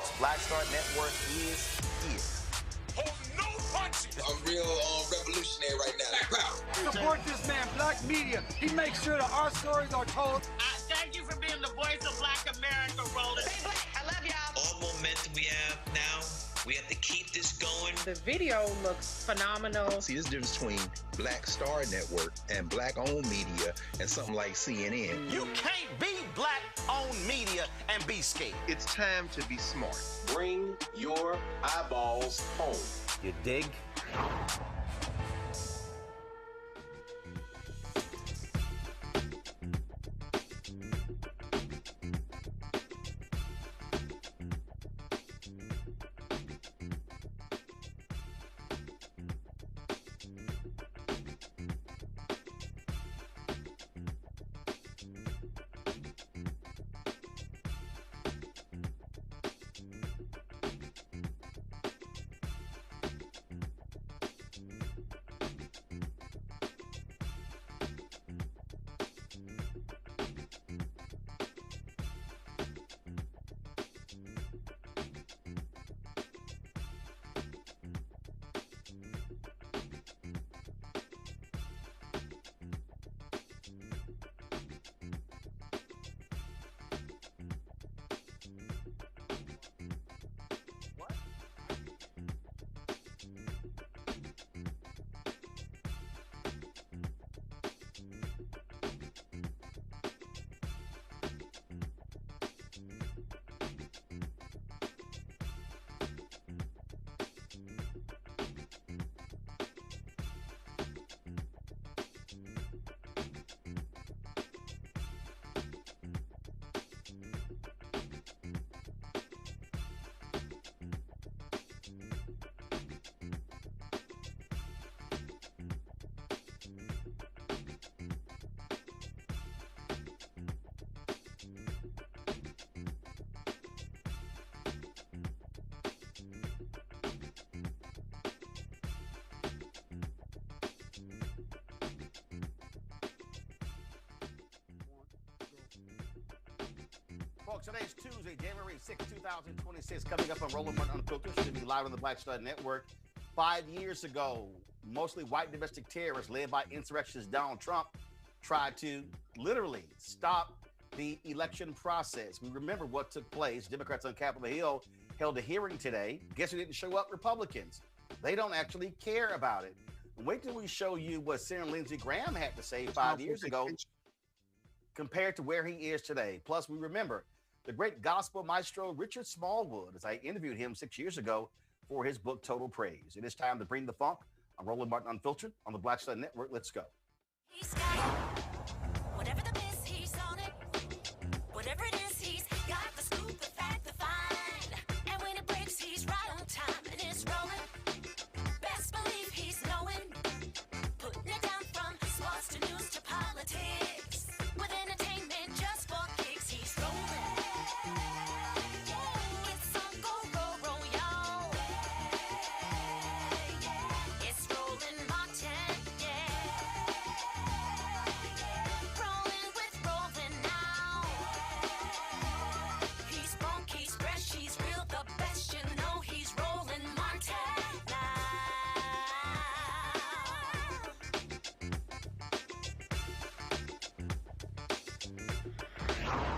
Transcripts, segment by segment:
folks. Black Star Network is here. Hold no punches. I'm real revolutionary right now. Support this man, Black Media. He makes sure that our stories are told. Thank you for being the voice of Black America, Roland. Stay black. I love y'all. All momentum we have now, we have to keep this going. The video looks phenomenal. See, there's a difference between Black Star Network and Black-owned media and something like CNN. You can't be Black-owned media and be scared. It's time to be smart. Bring your eyeballs home. You dig? Folks, today's Tuesday, January 6, 2026, coming up on Roland Martin Unfiltered, should be live on the Black Star Network. 5 years ago, mostly white domestic terrorists led by insurrectionist Donald Trump tried to literally stop the election process. We remember what took place. Democrats on Capitol Hill held a hearing today. Guess who didn't show up? Republicans. They don't actually care about it. Wait till we show you what Senator Lindsey Graham had to say 5 years ago compared to where he is today. Plus, we remember the great gospel maestro Richard Smallwood, as I interviewed him 6 years ago for his book, Total Praise. It is time to bring the funk on Roland Martin Unfiltered on the Black Star Network. Let's go. He's got it. Whatever the miss, he's on it. Whatever it is, he's got the scoop, the fact, the find. And when it breaks, he's right on time and it's rolling. Best believe he's knowing. Putting it down from sports to news to politics. With entertainment just for kicks, he's rolling. It's on go, roll, y'all. It's Roland Martin, rolling with Roland now. He's funky, he's fresh, he's real, the best, you know he's Roland Martin now.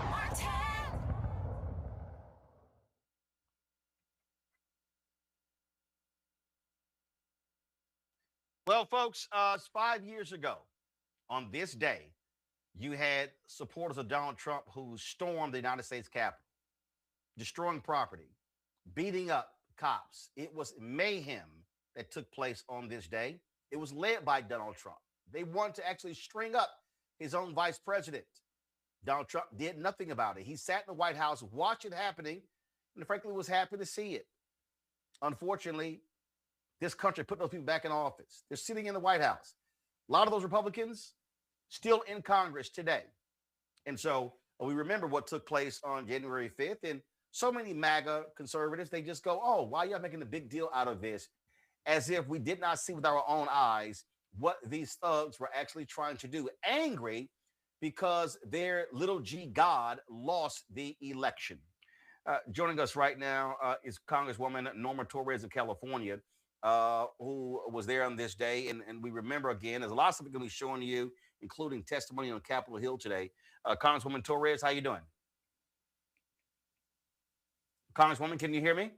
Martin. Well, folks, it's 5 years ago on this day, you had supporters of Donald Trump who stormed the United States Capitol, destroying property, beating up cops. It was mayhem that took place on this day. It was led by Donald Trump. They wanted to actually string up his own vice president. Donald Trump did nothing about it. He sat in the White House, watched it happening, and frankly was happy to see it. Unfortunately, this country put those people back in office. They're sitting in the White House. A lot of those Republicans still in Congress today. And so we remember what took place on January 5th. And so many MAGA conservatives, they just go, oh, why are y'all making a big deal out of this? As if we did not see with our own eyes what these thugs were actually trying to do. Angry because their little G God lost the election. Joining us right now is Congresswoman Norma Torres of California, who was there on this day. And we remember again, there's a lot of stuff we're going to be showing you, including testimony on Capitol Hill today. Congresswoman Torres, how you doing? Congresswoman, can you hear me?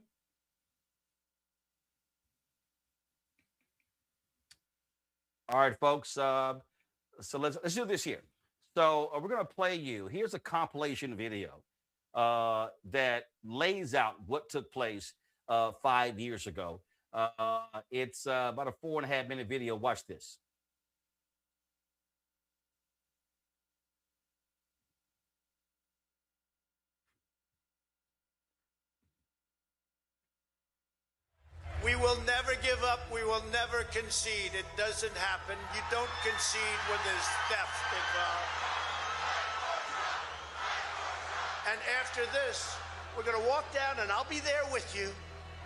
All right, folks. So let's do this here. So we're going to play you. Here's a compilation video that lays out what took place 5 years ago. It's about a 4.5 minute video. Watch this. We will never give up. We will never concede. It doesn't happen. You don't concede when there's theft involved. And after this, we're going to walk down, and I'll be there with you.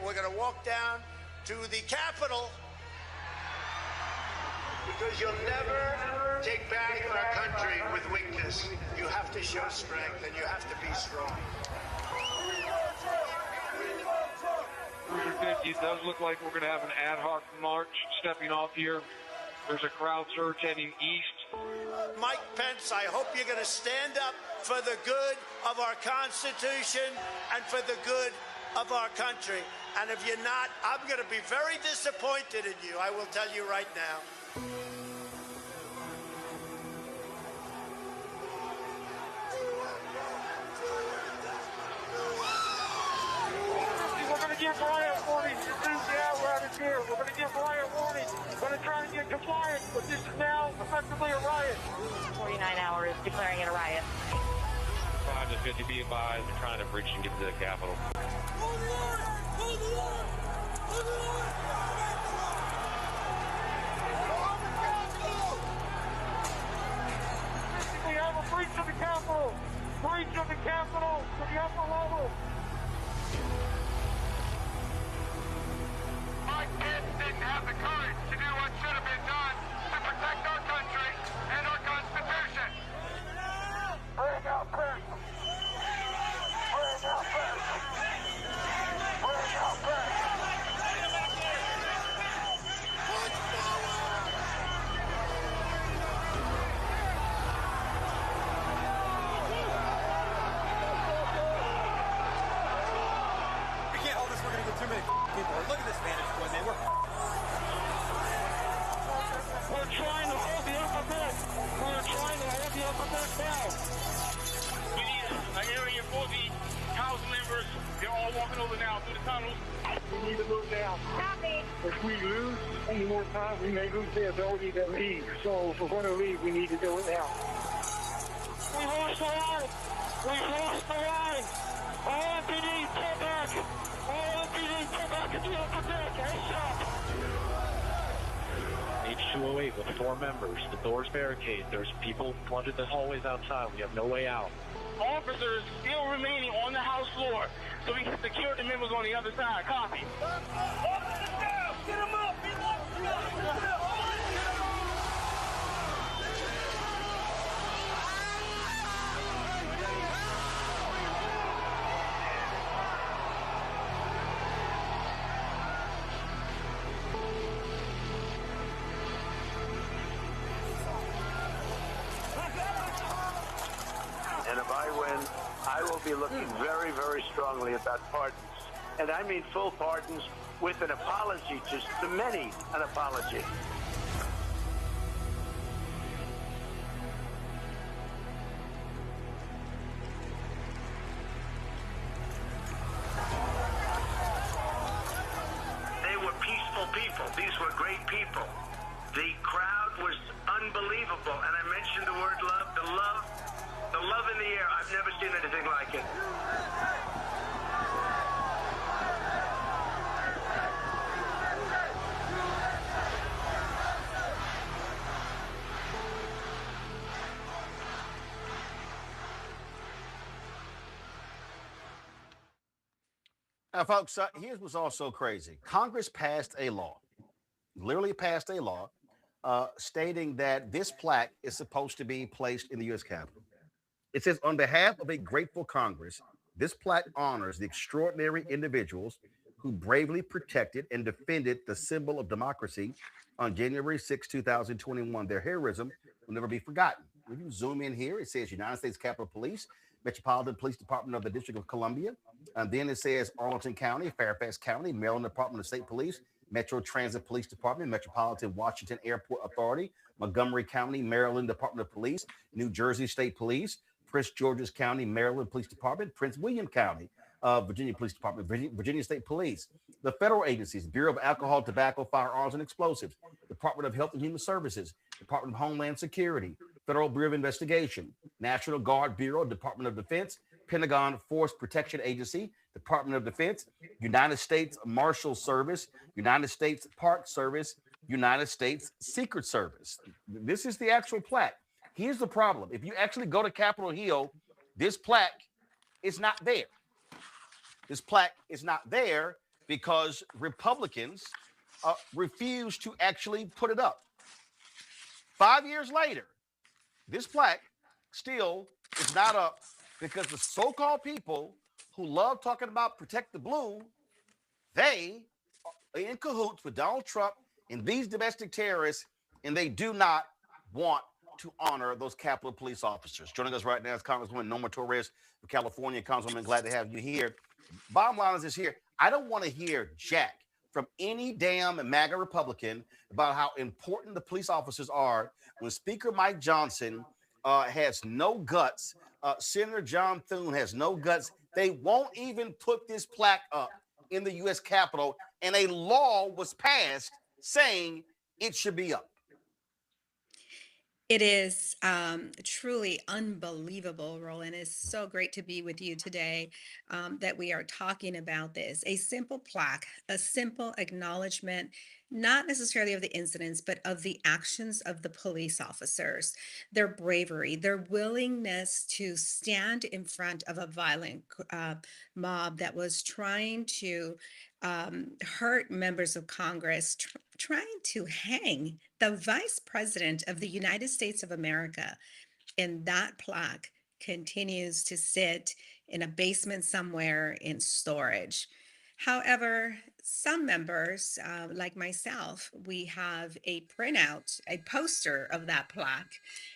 We're going to walk down to the Capitol, because you'll never take back our country with weakness. You have to show strength, and you have to be strong. 350, it does look like we're going to have an ad hoc march stepping off here. There's a crowd surge heading east. Mike Pence, I hope you're going to stand up for the good of our Constitution and for the good of our country. And if you're not, I'm going to be very disappointed in you. I will tell you right now. We're going to give riot warnings. Yeah, we're out of here. We're going to give riot warnings. We're going to try to get compliance, but this is now effectively a riot. 49 hours declaring it a riot. 5 to 50, be advised. They're trying to breach and get to the Capitol. Hold the line! Hold the line! Hold the line! We have a breach of the Capitol. Breach of the Capitol to the upper level. Mike Pence didn't have the courage to do what should have been done to protect our country and our Constitution. Bring out Pence. Bring out Pence. Bring out Pence. We can't hold this. We're going to get too many people. Look at this vantage point, man. We're trying to hold the upper deck. We're trying to hold the upper deck down. We need an area for the House members. They're all walking over now through the tunnels. We need to move down. Copy. If we lose any more time, we may lose the ability to leave. So if we're going to leave, we need to do it now. We lost the line. We lost the line. All MPD, pull back. All MPD, pull back into the upper deck. ASAP. H208 with 4 members. The doors barricade. There's people flooded the hallways outside. We have no way out. Officers still remaining on the House floor, so we can secure the members on the other side. Copy. Officers down! Get them up! Get them up! And if I win, I will be looking very, very strongly about pardons. And I mean full pardons with an apology to many, an apology. They were peaceful people. These were great people. The crowd was unbelievable. And I mentioned the word love, the love in the air. I've never seen anything like it. Now, folks, here's what's also crazy. Congress passed a law, literally passed a law, stating that this plaque is supposed to be placed in the U.S. Capitol. It says, on behalf of a grateful Congress, This plaque honors the extraordinary individuals who bravely protected and defended the symbol of democracy on January 6, 2021. Their heroism will never be forgotten. If you zoom in here, it says United States Capitol Police, Metropolitan Police Department of the District of Columbia. And then it says Arlington County, Fairfax County, Maryland Department of State Police, Metro Transit Police Department, Metropolitan Washington Airport Authority, Montgomery County, Maryland Department of Police, New Jersey State Police, Prince George's County, Maryland Police Department, Prince William County, Virginia Police Department, Virginia State Police, the federal agencies, Bureau of Alcohol, Tobacco, Firearms, and Explosives, Department of Health and Human Services, Department of Homeland Security, Federal Bureau of Investigation, National Guard Bureau, Department of Defense, Pentagon Force Protection Agency, Department of Defense, United States Marshal Service, United States Park Service, United States Secret Service. This is the actual plaque. Here's the problem. If you actually go to Capitol Hill, this plaque is not there. This plaque is not there because Republicans refuse to actually put it up. 5 years later, this plaque still is not up because the so-called people who love talking about protect the blue, they are in cahoots with Donald Trump and these domestic terrorists, and they do not want to honor those Capitol Police officers. Joining us right now is Congresswoman Norma Torres of California. Congresswoman, glad to have you here. Bottom line is this here. I don't want to hear jack from any damn MAGA Republican about how important the police officers are when Speaker Mike Johnson has no guts. Senator John Thune has no guts. They won't even put this plaque up in the U.S. Capitol, and a law was passed saying it should be up. It is truly unbelievable, Roland. It's so great to be with you today that we are talking about this. A simple plaque, a simple acknowledgement, not necessarily of the incidents, but of the actions of the police officers, their bravery, their willingness to stand in front of a violent mob that was trying to hurt members of Congress, trying to hang the vice president of the United States of America. And that plaque continues to sit in a basement somewhere in storage. However, some members, like myself, we have a printout, a poster of that plaque,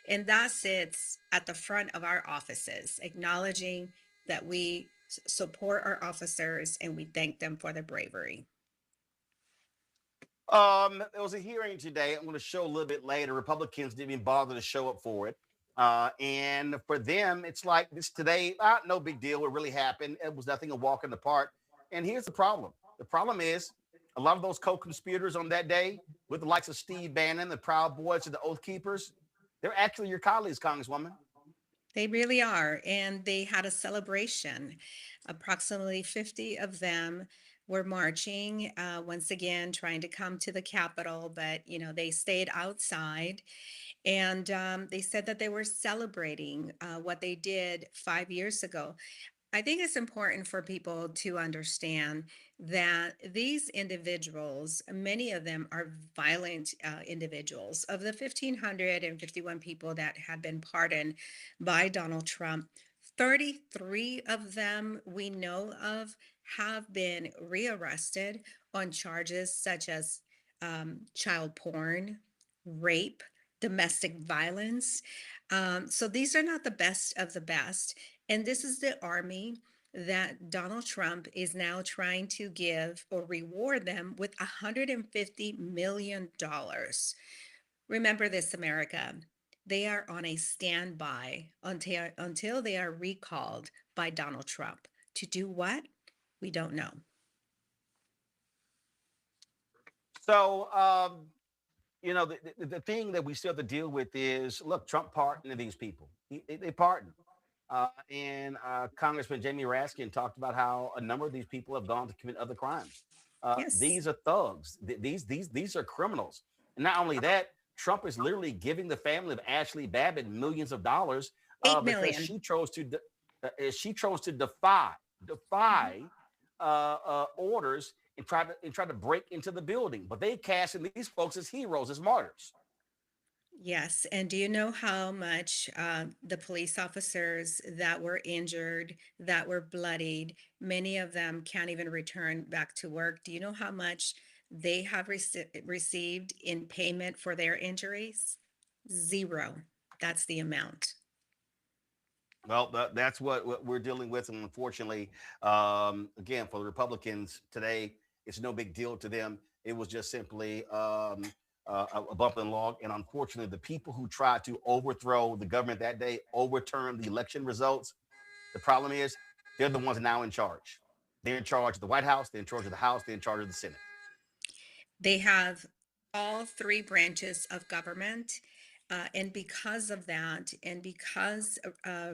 and that sits at the front of our offices, acknowledging that we support our officers and we thank them for their bravery. There was a hearing today. I'm going to show a little bit later. Republicans didn't even bother to show up for it. And for them, it's like this today, no big deal. What really happened? It was nothing, a walk in the park. And here's the problem. The problem is a lot of those co-conspirators on that day with the likes of Steve Bannon, the Proud Boys, and the Oath Keepers, they're actually your colleagues, Congresswoman. They really are. And they had a celebration. Approximately 50 of them were marching, once again, trying to come to the Capitol, but, they stayed outside. And they said that they were celebrating what they did 5 years ago. I think it's important for people to understand that these individuals, many of them are violent individuals. Of the 1,551 people that have been pardoned by Donald Trump, 33 of them we know of have been rearrested on charges such as child porn, rape, domestic violence. So these are not the best of the best. And this is the army that Donald Trump is now trying to give or reward them with $150 million. Remember this, America. They are on a standby until they are recalled by Donald Trump. To do what? We don't know. So, the thing that we still have to deal with is, look, Trump pardoned these people. They pardoned. And Congressman Jamie Raskin talked about how a number of these people have gone to commit other crimes. Yes. These are thugs. These are criminals. And not only that, Trump is literally giving the family of Ashley Babbitt millions of dollars $8 because million. she chose to defy orders and try to break into the building. But they casting these folks as heroes, as martyrs. Yes, and do you know how much the police officers that were injured, that were bloodied, many of them can't even return back to work? Do you know how much they have received in payment for their injuries? Zero. That's the amount. Well, that's what we're dealing with. And unfortunately, again, for the Republicans today, it's no big deal to them. It was just simply a bump in the log. And unfortunately, the people who tried to overthrow the government that day, overturn the election results, the problem is they're the ones now in charge. They're in charge of the White House, they're in charge of the House, they're in charge of the Senate. They have all three branches of government. And because of that, and because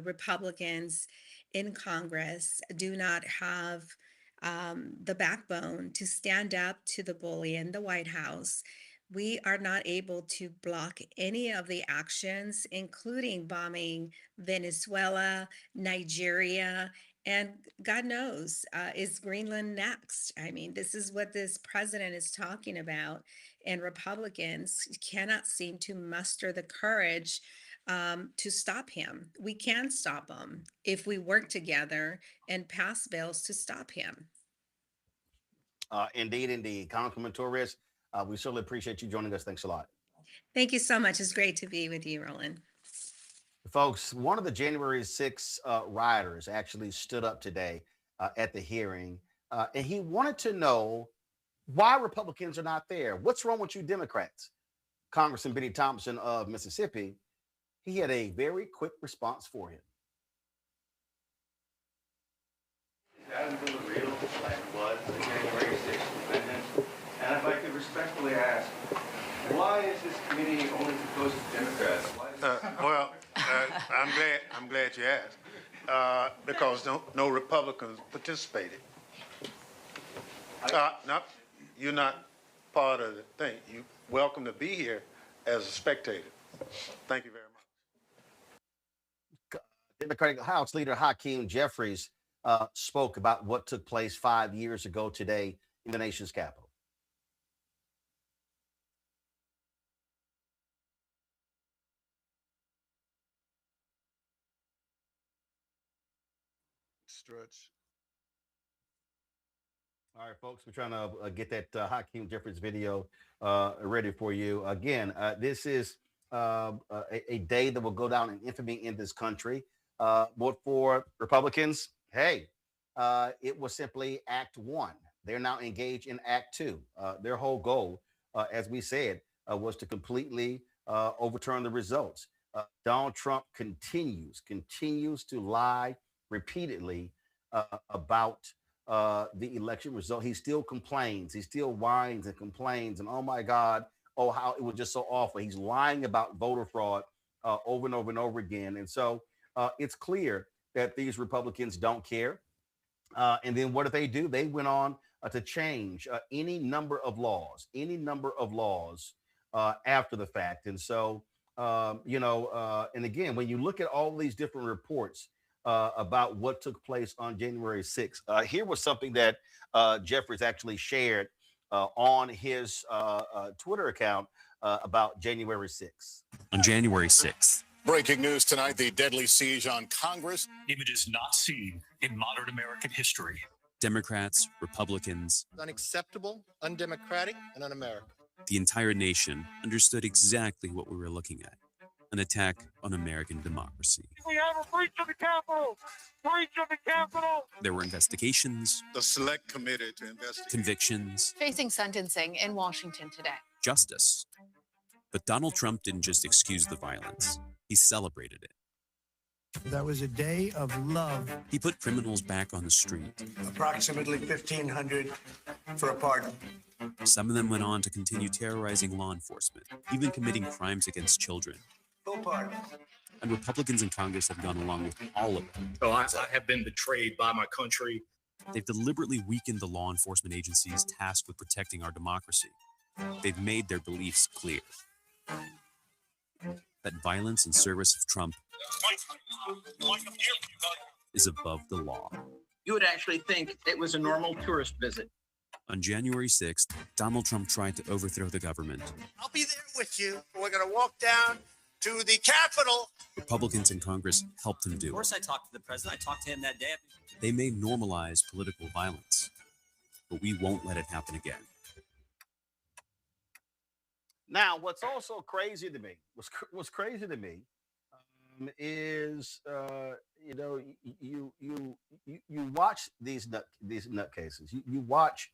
Republicans in Congress do not have the backbone to stand up to the bully in the White House, we are not able to block any of the actions, including bombing Venezuela, Nigeria, and God knows, is Greenland next? I mean, this is what this president is talking about, and Republicans cannot seem to muster the courage to stop him. We can stop him if we work together and pass bills to stop him. Indeed, indeed. Congresswoman Torres, we certainly appreciate you joining us. Thanks a lot. Thank you so much. It's great to be with you, Roland. Folks, one of the January 6 rioters actually stood up today at the hearing, and he wanted to know why Republicans are not there. What's wrong with you Democrats? Congressman Benny Thompson of Mississippi, he had a very quick response for him. That is the real lifeblood of the January 6th amendment. And if I could respectfully ask, why is this committee only composed of Democrats? I'm glad you asked. Because no Republicans participated. No, you're not part of the thing. You're welcome to be here as a spectator. Thank you very much. Democratic House Leader Hakeem Jeffries spoke about what took place 5 years ago today in the nation's capital. Stretch. All right, folks, we're trying to get that Hakeem Jeffries video ready for you. Again, this is a day that will go down in infamy in this country. But for Republicans, hey, it was simply Act 1. They're now engaged in Act 2. Their whole goal, as we said, was to completely overturn the results. Donald Trump continues to lie repeatedly about the election result. He still complains. He still whines and complains. And oh my God, oh, how it was just so awful. He's lying about voter fraud over and over and over again. And so it's clear that these Republicans don't care. And then what did they do? They went on to change any number of laws after the fact. And so, and again, when you look at all these different reports about what took place on January 6th, here was something that Jeffries actually shared on his Twitter account about January 6th. On January 6th. Breaking news tonight, the deadly siege on Congress. Images not seen in modern American history. Democrats, Republicans. Unacceptable, undemocratic, and un-American. The entire nation understood exactly what we were looking at. An attack on American democracy. We have a breach of the Capitol! Breach of the Capitol! There were investigations. The select committee to investigate. Convictions. Facing sentencing in Washington today. Justice. But Donald Trump didn't just excuse the violence. He celebrated it. That was a day of love. He put criminals back on the street. Approximately 1,500 for a pardon. Some of them went on to continue terrorizing law enforcement, even committing crimes against children. Full pardon. And Republicans in Congress have gone along with all of them. Oh, I have been betrayed by my country. They've deliberately weakened the law enforcement agencies tasked with protecting our democracy. They've made their beliefs clear. That violence in service of Trump is above the law. You would actually think it was a normal tourist visit. On January 6th, Donald Trump tried to overthrow the government. I'll be there with you. We're going to walk down to the Capitol. Republicans in Congress helped him do Of course, it. I talked to the president. I talked to him that day. They may normalize political violence, but we won't let it happen again. Now, what's also crazy to me, what's crazy to me, is you know you watch these nutcases. You watch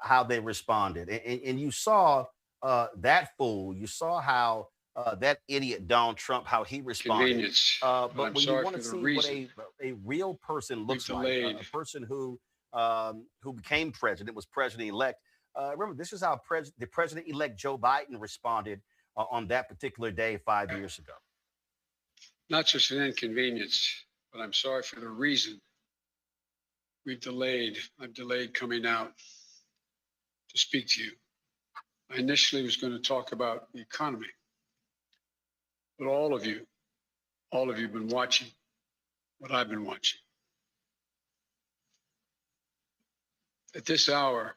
how they responded, and you saw that fool. You saw how that idiot Donald Trump, how he responded. Convenience. But I'm when you sorry want for to the see reason. what a real person looks like, delayed. a person who became president, was president-elect. Remember, this is how the president-elect Joe Biden responded on that particular day 5 years ago. Not just an inconvenience, but I'm sorry for the reason I've delayed coming out to speak to you. I initially was going to talk about the economy, but all of you have been watching what I've been watching. At this hour,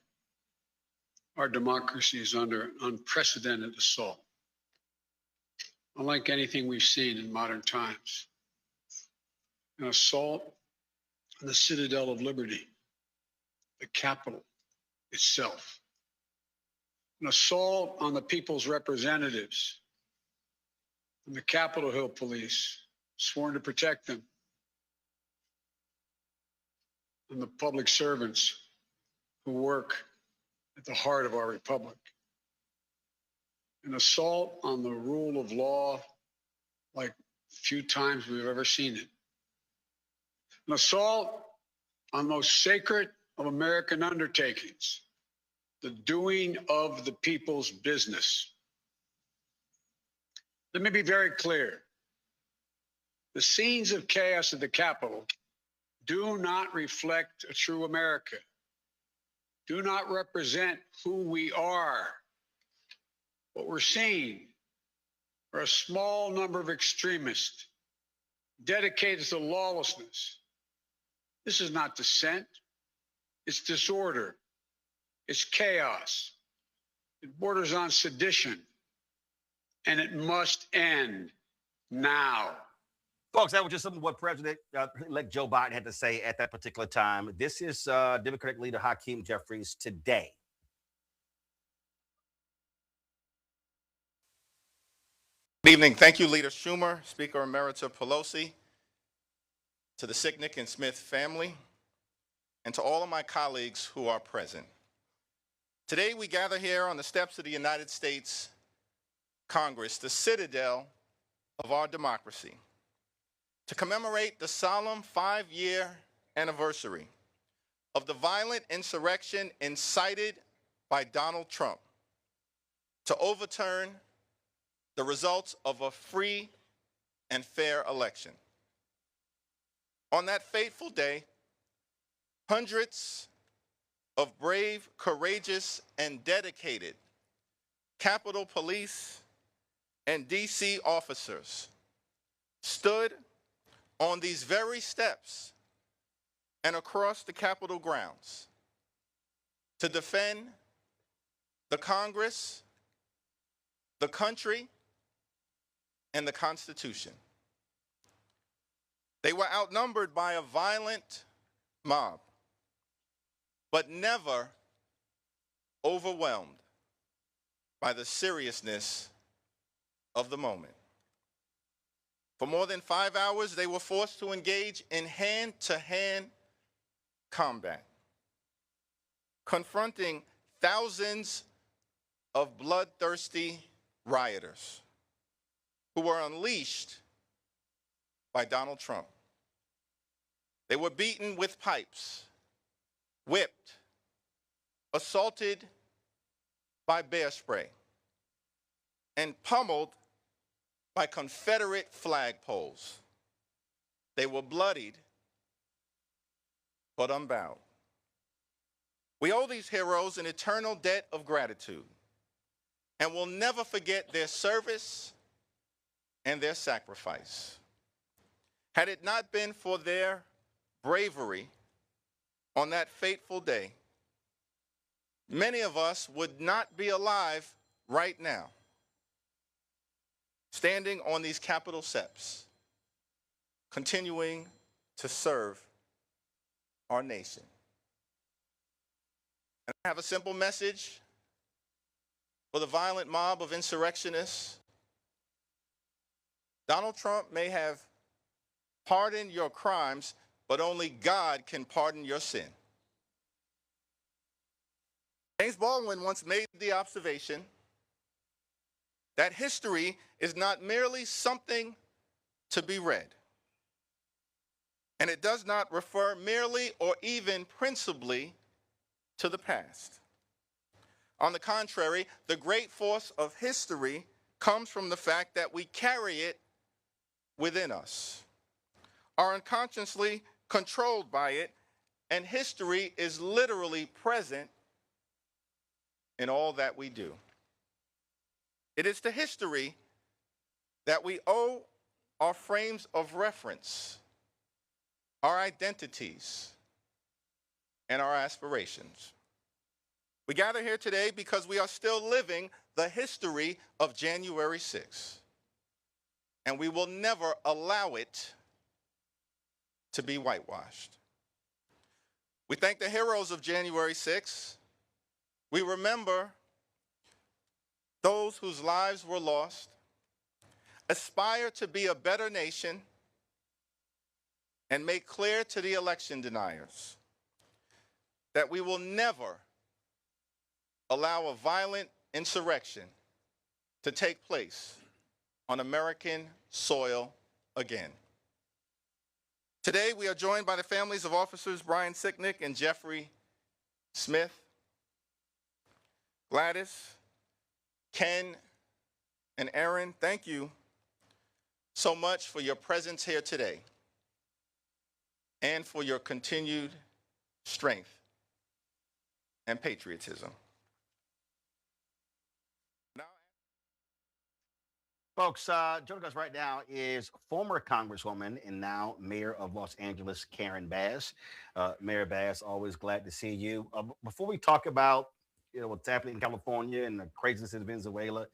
our democracy is under unprecedented assault, unlike anything we've seen in modern times. An assault on the citadel of liberty, the Capitol itself. An assault on the people's representatives and the Capitol Hill police, sworn to protect them, and the public servants who work at the heart of our republic. An assault on the rule of law like few times we've ever seen it. An assault on the most sacred of American undertakings, the doing of the people's business. Let me be very clear. The scenes of chaos at the Capitol do not reflect a true America, do not represent who we are. What we're seeing are a small number of extremists dedicated to lawlessness. This is not dissent. It's disorder. It's chaos. It borders on sedition. And it must end now. Folks, that was just some of what President-elect Joe Biden had to say at that particular time. This is Democratic leader Hakeem Jeffries today. Good evening. Thank you, Leader Schumer, Speaker Emerita Pelosi, to the Sicknick and Smith family, and to all of my colleagues who are present. Today, we gather here on the steps of the United States Congress, the citadel of our democracy, to commemorate the solemn 5-year anniversary of the violent insurrection incited by Donald Trump to overturn the results of a free and fair election. On that fateful day, hundreds of brave, courageous, and dedicated Capitol Police and DC officers stood on these very steps and across the Capitol grounds to defend the Congress, the country, and the Constitution. They were outnumbered by a violent mob, but never overwhelmed by the seriousness of the moment. For more than 5 hours, they were forced to engage in hand-to-hand combat, confronting thousands of bloodthirsty rioters who were unleashed by Donald Trump. They were beaten with pipes, whipped, assaulted by bear spray, and pummeled by Confederate flagpoles. They were bloodied, but unbowed. We owe these heroes an eternal debt of gratitude, and will never forget their service and their sacrifice. Had it not been for their bravery on that fateful day, many of us would not be alive right now. standing on these Capitol steps, continuing to serve our nation. And I have a simple message for the violent mob of insurrectionists. Donald Trump may have pardoned your crimes, but only God can pardon your sin. James Baldwin once made the observation that history is not merely something to be read, and it does not refer merely or even principally to the past. On the contrary, the great force of history comes from the fact that we carry it within us, are unconsciously controlled by it, and history is literally present in all that we do. It is to history that we owe our frames of reference, our identities, and our aspirations. We gather here today because we are still living the history of January 6th, and we will never allow it to be whitewashed. We thank the heroes of January 6th. We remember those whose lives were lost, aspire to be a better nation, and make clear to the election deniers that we will never allow a violent insurrection to take place on American soil again. Today, we are joined by the families of officers Brian Sicknick and Jeffrey Smith. Gladys, Ken, and Aaron, thank you so much for your presence here today and for your continued strength and patriotism. Folks, joining us right now is former Congresswoman and now Mayor of Los Angeles, Karen Bass. Mayor Bass, always glad to see you. Before we talk about what's happening in California and the craziness in Venezuela,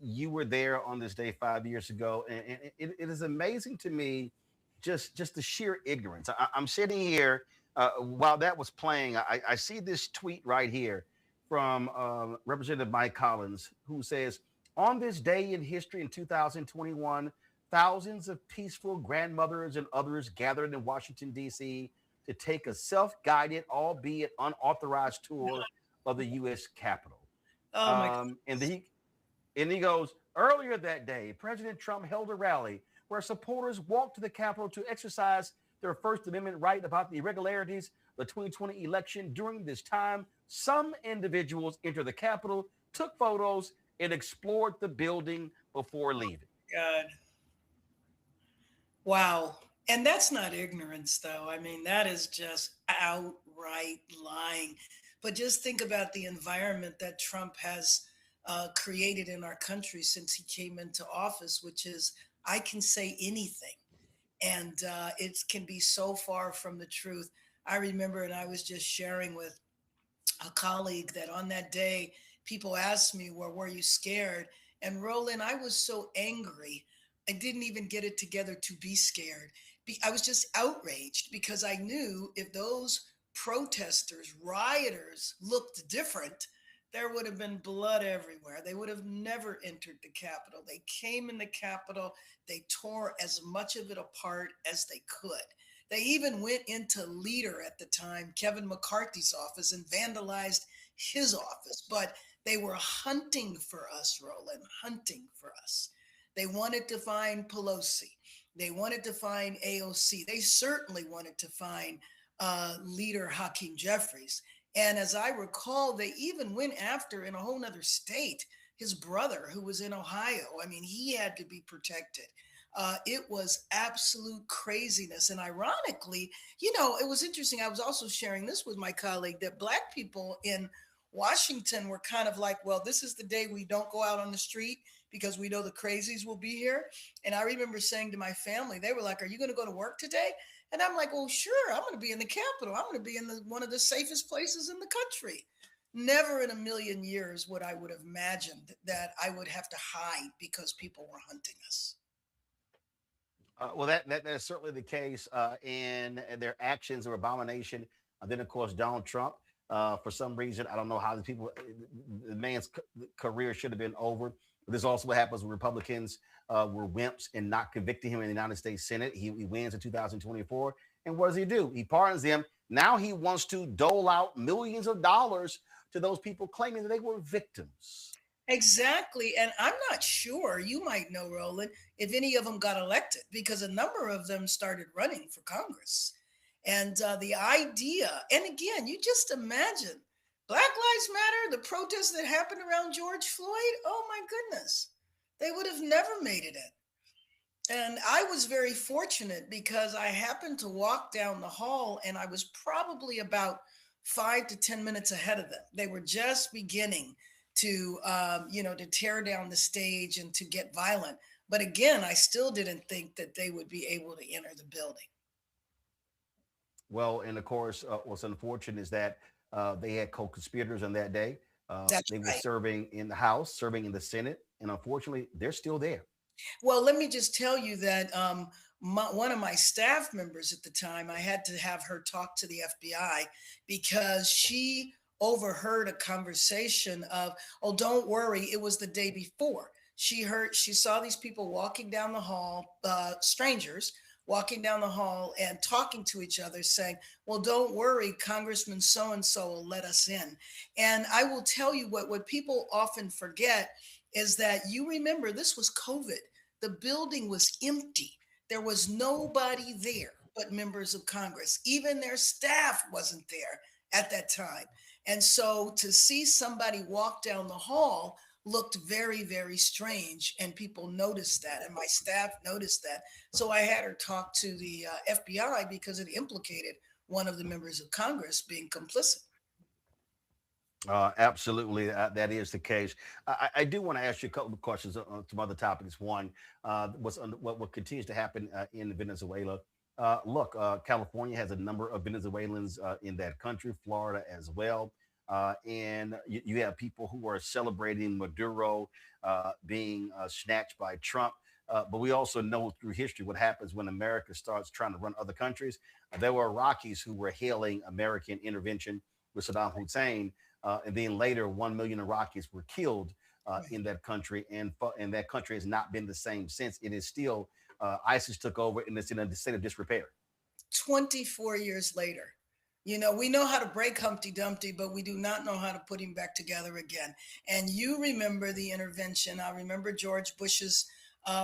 you were there on this day 5 years ago, and it is amazing to me just the sheer ignorance. I'm sitting here while that was playing. I see this tweet right here from Representative Mike Collins, who says, on this day in history in 2021, thousands of peaceful grandmothers and others gathered in Washington, D.C. to take a self-guided, albeit unauthorized tour of the U.S. Capitol. Oh my God. And he goes, earlier that day, President Trump held a rally where supporters walked to the Capitol to exercise their First Amendment right about the irregularities of the 2020 election. During this time, some individuals entered the Capitol, took photos, and explored the building before leaving. God. Wow. And that's not ignorance, though. I mean, that is just outright lying. But just think about the environment that Trump has created in our country since he came into office, which is, I can say anything. And it can be so far from the truth. I remember, and I was just sharing with a colleague that on that day, people asked me, well, were you scared? And Roland, I was so angry. I didn't even get it together to be scared. I was just outraged because I knew if those protesters, rioters looked different, there would have been blood everywhere. They would have never entered the Capitol. They came in the Capitol. They tore as much of it apart as they could. They even went into Leader at the time, Kevin McCarthy's office, and vandalized his office. But they were hunting for us, Roland, hunting for us. They wanted to find Pelosi. They wanted to find AOC. They certainly wanted to find Leader Hakeem Jeffries. And as I recall, they even went after, in a whole nother state, his brother who was in Ohio. I mean, he had to be protected. It was absolute craziness. And ironically, it was interesting. I was also sharing this with my colleague that Black people in Washington were kind of like, well, this is the day we don't go out on the street because we know the crazies will be here. And I remember saying to my family, they were like, are you going to go to work today? And I'm like, well, sure, I'm going to be in the Capitol. I'm going to be in one of the safest places in the country. Never in a million years would I would have imagined that I would have to hide because people were hunting us. Well, that is certainly the case, and their actions are abomination. And then, of course, Donald Trump. For some reason, I don't know how the people, the man's career should have been over. But this is also what happens when Republicans were wimps and not convicting him in the United States Senate. He wins in 2024, and what does he do? He pardons them. Now he wants to dole out millions of dollars to those people claiming that they were victims. Exactly. And I'm not sure, you might know, Roland, if any of them got elected, because a number of them started running for Congress. And the idea, and again, you just imagine Black Lives Matter, the protests that happened around George Floyd. Oh my goodness, they would have never made it in. And I was very fortunate because I happened to walk down the hall and I was probably about 5 to 10 minutes ahead of them. They were just beginning to, to tear down the stage and to get violent. But again, I still didn't think that they would be able to enter the building. Well, and of course, what's unfortunate is that they had co-conspirators on that day. They were serving in the House, serving in the Senate, and unfortunately, they're still there. Well, let me just tell you that one of my staff members at the time, I had to have her talk to the FBI because she overheard a conversation of, oh, don't worry, it was the day before. She saw these people walking down the hall, strangers walking down the hall and talking to each other saying, well, don't worry, Congressman so-and-so will let us in. And I will tell you what people often forget is that you remember this was COVID. The building was empty. There was nobody there but members of Congress. Even their staff wasn't there at that time. And so to see somebody walk down the hall looked very, very strange. And people noticed that. And my staff noticed that. So I had her talk to the FBI because it implicated one of the members of Congress being complicit. Absolutely, that is the case. I do want to ask you a couple of questions on some other topics. One, what continues to happen in Venezuela? Look, California has a number of Venezuelans in that country, Florida as well. And you have people who are celebrating Maduro being snatched by Trump. But we also know through history what happens when America starts trying to run other countries. There were Iraqis who were hailing American intervention with Saddam Hussein. And then later, 1 million Iraqis were killed in that country. And that country has not been the same since. It is still, ISIS took over and it's in a state of disrepair. 24 years later. You know, we know how to break Humpty Dumpty, but we do not know how to put him back together again. And you remember the intervention. I remember George Bush's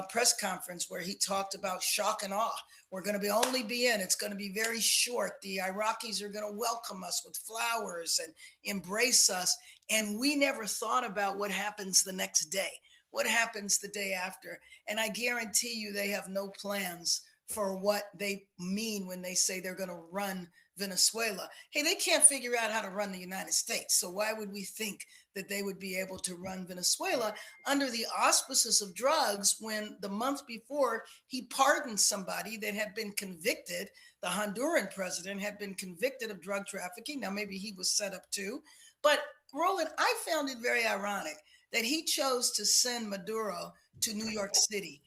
press conference where he talked about shock and awe. We're going to only be in. It's going to be very short. The Iraqis are going to welcome us with flowers and embrace us. And we never thought about what happens the next day, what happens the day after. And I guarantee you they have no plans for what they mean when they say they're going to run Venezuela. Hey, they can't figure out how to run the United States. So why would we think that they would be able to run Venezuela under the auspices of drugs when the month before he pardoned somebody that had been convicted? The Honduran president had been convicted of drug trafficking. Now, maybe he was set up too. But Roland, I found it very ironic that he chose to send Maduro to New York City.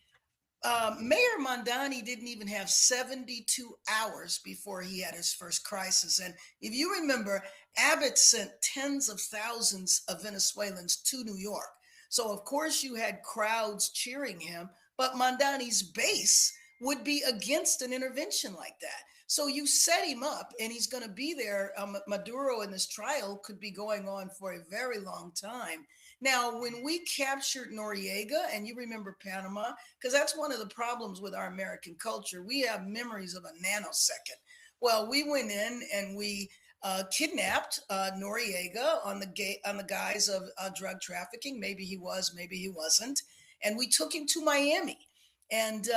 Mayor Mondani didn't even have 72 hours before he had his first crisis. And if you remember, Abbott sent tens of thousands of Venezuelans to New York. So, of course, you had crowds cheering him, but Mondani's base would be against an intervention like that. So you set him up and he's going to be there. Maduro in this trial could be going on for a very long time. Now, when we captured Noriega, and you remember Panama, because that's one of the problems with our American culture, we have memories of a nanosecond. Well, we went in and we kidnapped Noriega on the guise of drug trafficking. Maybe he was, maybe he wasn't. And we took him to Miami. And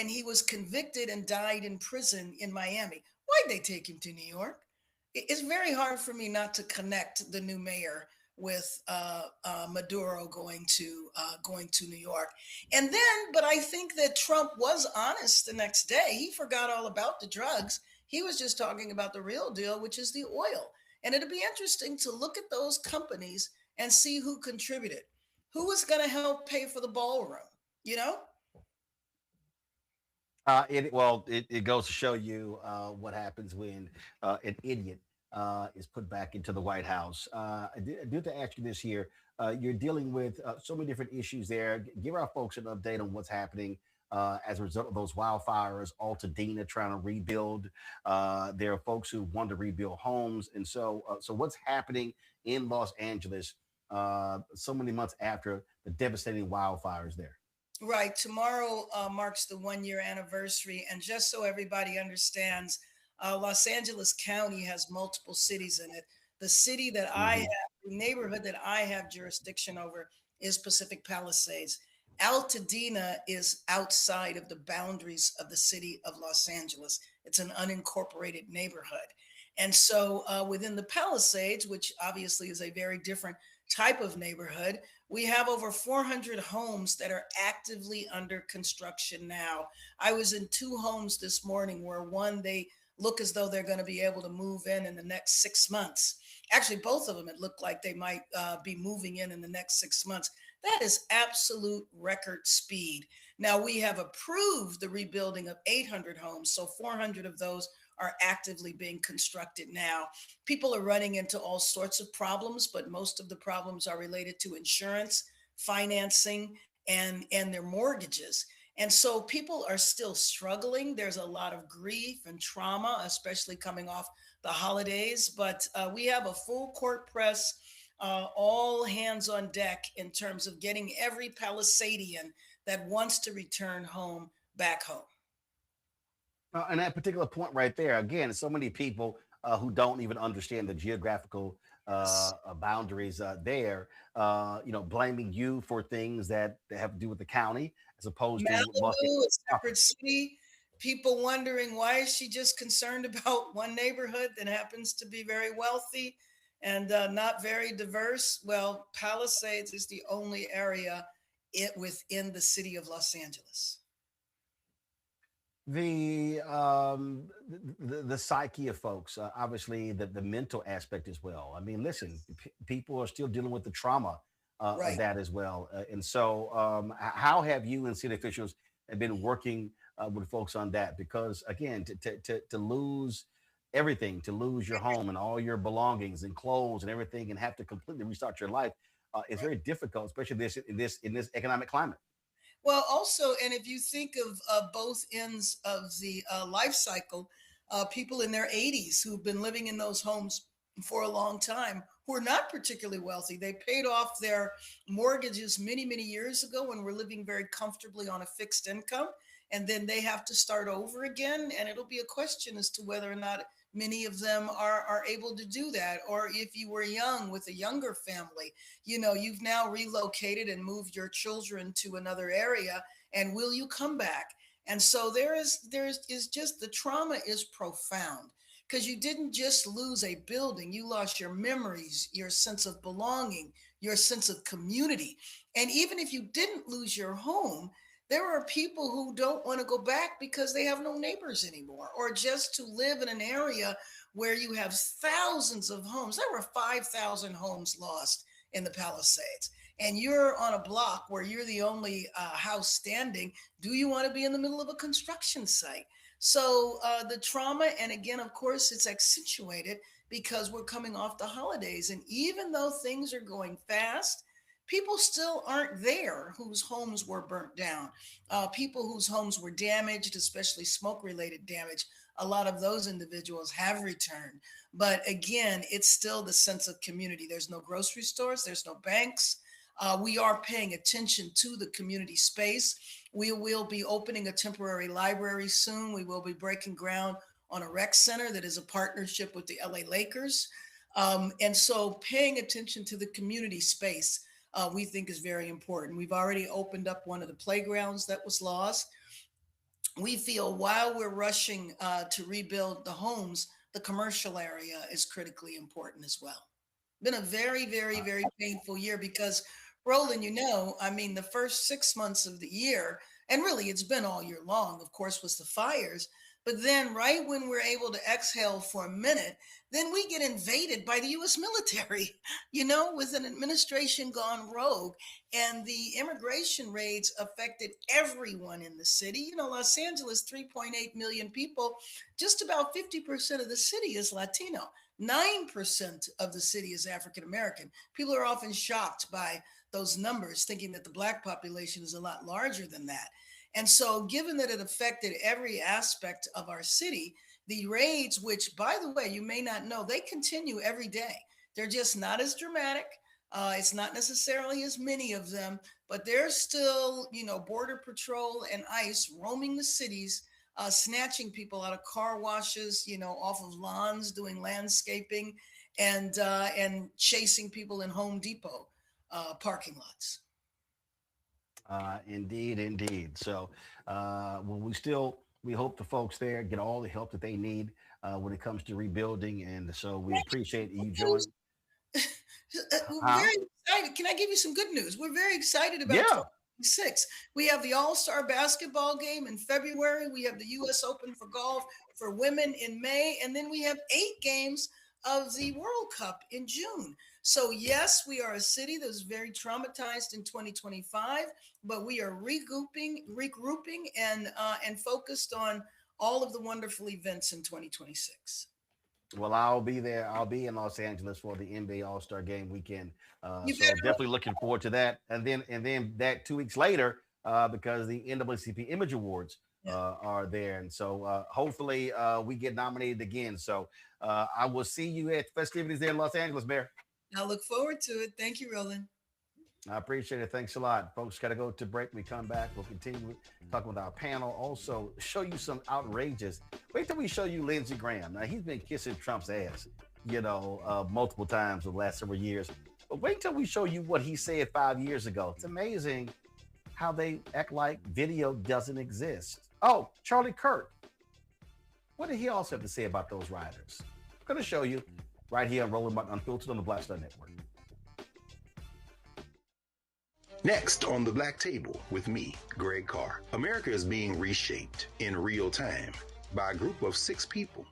he was convicted and died in prison in Miami. Why'd they take him to New York? It's very hard for me not to connect the new mayor with Maduro going to New York. And then, but I think that Trump was honest the next day. He forgot all about the drugs. He was just talking about the real deal, which is the oil. And it'll be interesting to look at those companies and see who contributed. Who is going to help pay for the ballroom? You know? It goes to show you what happens when an idiot is put back into the White House. I do have to ask you this here. You're dealing with so many different issues there. Give our folks an update on what's happening as a result of those wildfires. Altadena trying to rebuild. There are folks who want to rebuild homes, and so what's happening in Los Angeles so many months after the devastating wildfires there? Right. Tomorrow marks the 1 year anniversary. And just so everybody understands, Los Angeles County has multiple cities in it. The city that I have, the neighborhood that I have jurisdiction over is Pacific Palisades. Altadena is outside of the boundaries of the city of Los Angeles. It's an unincorporated neighborhood. And so within the Palisades, which obviously is a very different type of neighborhood, we have over 400 homes that are actively under construction now. I was in 2 homes this morning where one, they look as though they're going to be able to move in the next 6 months. Actually, both of them, it looked like they might be moving in the next 6 months. That is absolute record speed. Now, we have approved the rebuilding of 800 homes, so 400 of those are actively being constructed now. People are running into all sorts of problems, but most of the problems are related to insurance, financing, and their mortgages. And so people are still struggling. There's a lot of grief and trauma, especially coming off the holidays. But we have a full court press, all hands on deck in terms of getting every Palisadian that wants to return home back home. And that particular point right there, again, so many people who don't even understand the geographical boundaries there, blaming you for things that have to do with the county as opposed to Malibu, a separate city. People wondering, why is she just concerned about one neighborhood that happens to be very wealthy and not very diverse? Well, Palisades is the only area within the city of Los Angeles. The psyche of folks, obviously the mental aspect as well. I mean, listen, people are still dealing with the trauma of that as well. And so, how have you and city officials have been working with folks on that? Because again, to lose everything, to lose your home and all your belongings and clothes and everything, and have to completely restart your life is very difficult, especially in this economic climate. Well, also, and if you think of both ends of the life cycle, people in their 80s who've been living in those homes for a long time, who are not particularly wealthy. They paid off their mortgages many, many years ago and were living very comfortably on a fixed income. And then they have to start over again. And it'll be a question as to whether or not many of them are able to do that. Or if you were young with a younger family, you've now relocated and moved your children to another area, and will you come back? And so there is just, the trauma is profound, because you didn't just lose a building, you lost your memories, your sense of belonging, your sense of community. And even if you didn't lose your home, there are people who don't want to go back because they have no neighbors anymore, or just to live in an area where you have thousands of homes. There were 5,000 homes lost in the Palisades, and you're on a block where you're the only house standing. Do you want to be in the middle of a construction site? So the trauma, and again, of course, it's accentuated because we're coming off the holidays. And even though things are going fast, people still aren't there whose homes were burnt down. People whose homes were damaged, especially smoke-related damage, a lot of those individuals have returned. But again, it's still the sense of community. There's no grocery stores, there's no banks. We are paying attention to the community space. We will be opening a temporary library soon. We will be breaking ground on a rec center that is a partnership with the LA Lakers. And so paying attention to the community space, we think is very important. We've already opened up one of the playgrounds that was lost. We feel while we're rushing to rebuild the homes, the commercial area is critically important as well. Been a very, very, very painful year because, Roland, the first 6 months of the year, and really it's been all year long, of course, was the fires. But then right when we're able to exhale for a minute, then we get invaded by the US military, with an administration gone rogue. And the immigration raids affected everyone in the city. Los Angeles, 3.8 million people, just about 50% of the city is Latino. 9% of the city is African American. People are often shocked by those numbers, thinking that the Black population is a lot larger than that. And so, given that it affected every aspect of our city, the raids, which, by the way, you may not know, they continue every day. They're just not as dramatic. It's not necessarily as many of them, but there's still, Border Patrol and ICE roaming the cities, snatching people out of car washes, off of lawns, doing landscaping, and chasing people in Home Depot parking lots. Indeed. So we hope the folks there get all the help that they need when it comes to rebuilding. And so we appreciate you joining. We're very excited. Can I give you some good news? We're very excited about 2026. We have the All-Star basketball game in February. We have the U.S. Open for golf for women in May. And then we have 8 games of the World Cup in June. So yes, we are a city that was very traumatized in 2025, but we are regrouping and focused on all of the wonderful events in 2026. Well, I'll be there. I'll be in Los Angeles for the NBA All-Star Game weekend. So definitely looking forward to that. And then that 2 weeks later, because the NAACP Image Awards are there, and so hopefully we get nominated again. So I will see you at festivities there in Los Angeles, Mayor. I look forward to it. Thank you, Roland. I appreciate it. Thanks a lot. Folks, got to go to break. We come back. We'll continue talking with our panel. Also, show you some outrageous. Wait till we show you Lindsey Graham. Now, he's been kissing Trump's ass, multiple times over the last several years. But wait till we show you what he said 5 years ago. It's amazing how they act like video doesn't exist. Oh, Charlie Kirk. What did he also have to say about those rioters? I'm going to show you right here on Rolling Martin Unfiltered on the Black Star Network. Next on the Black Table with me, Greg Carr. America is being reshaped in real time by a group of 6 people,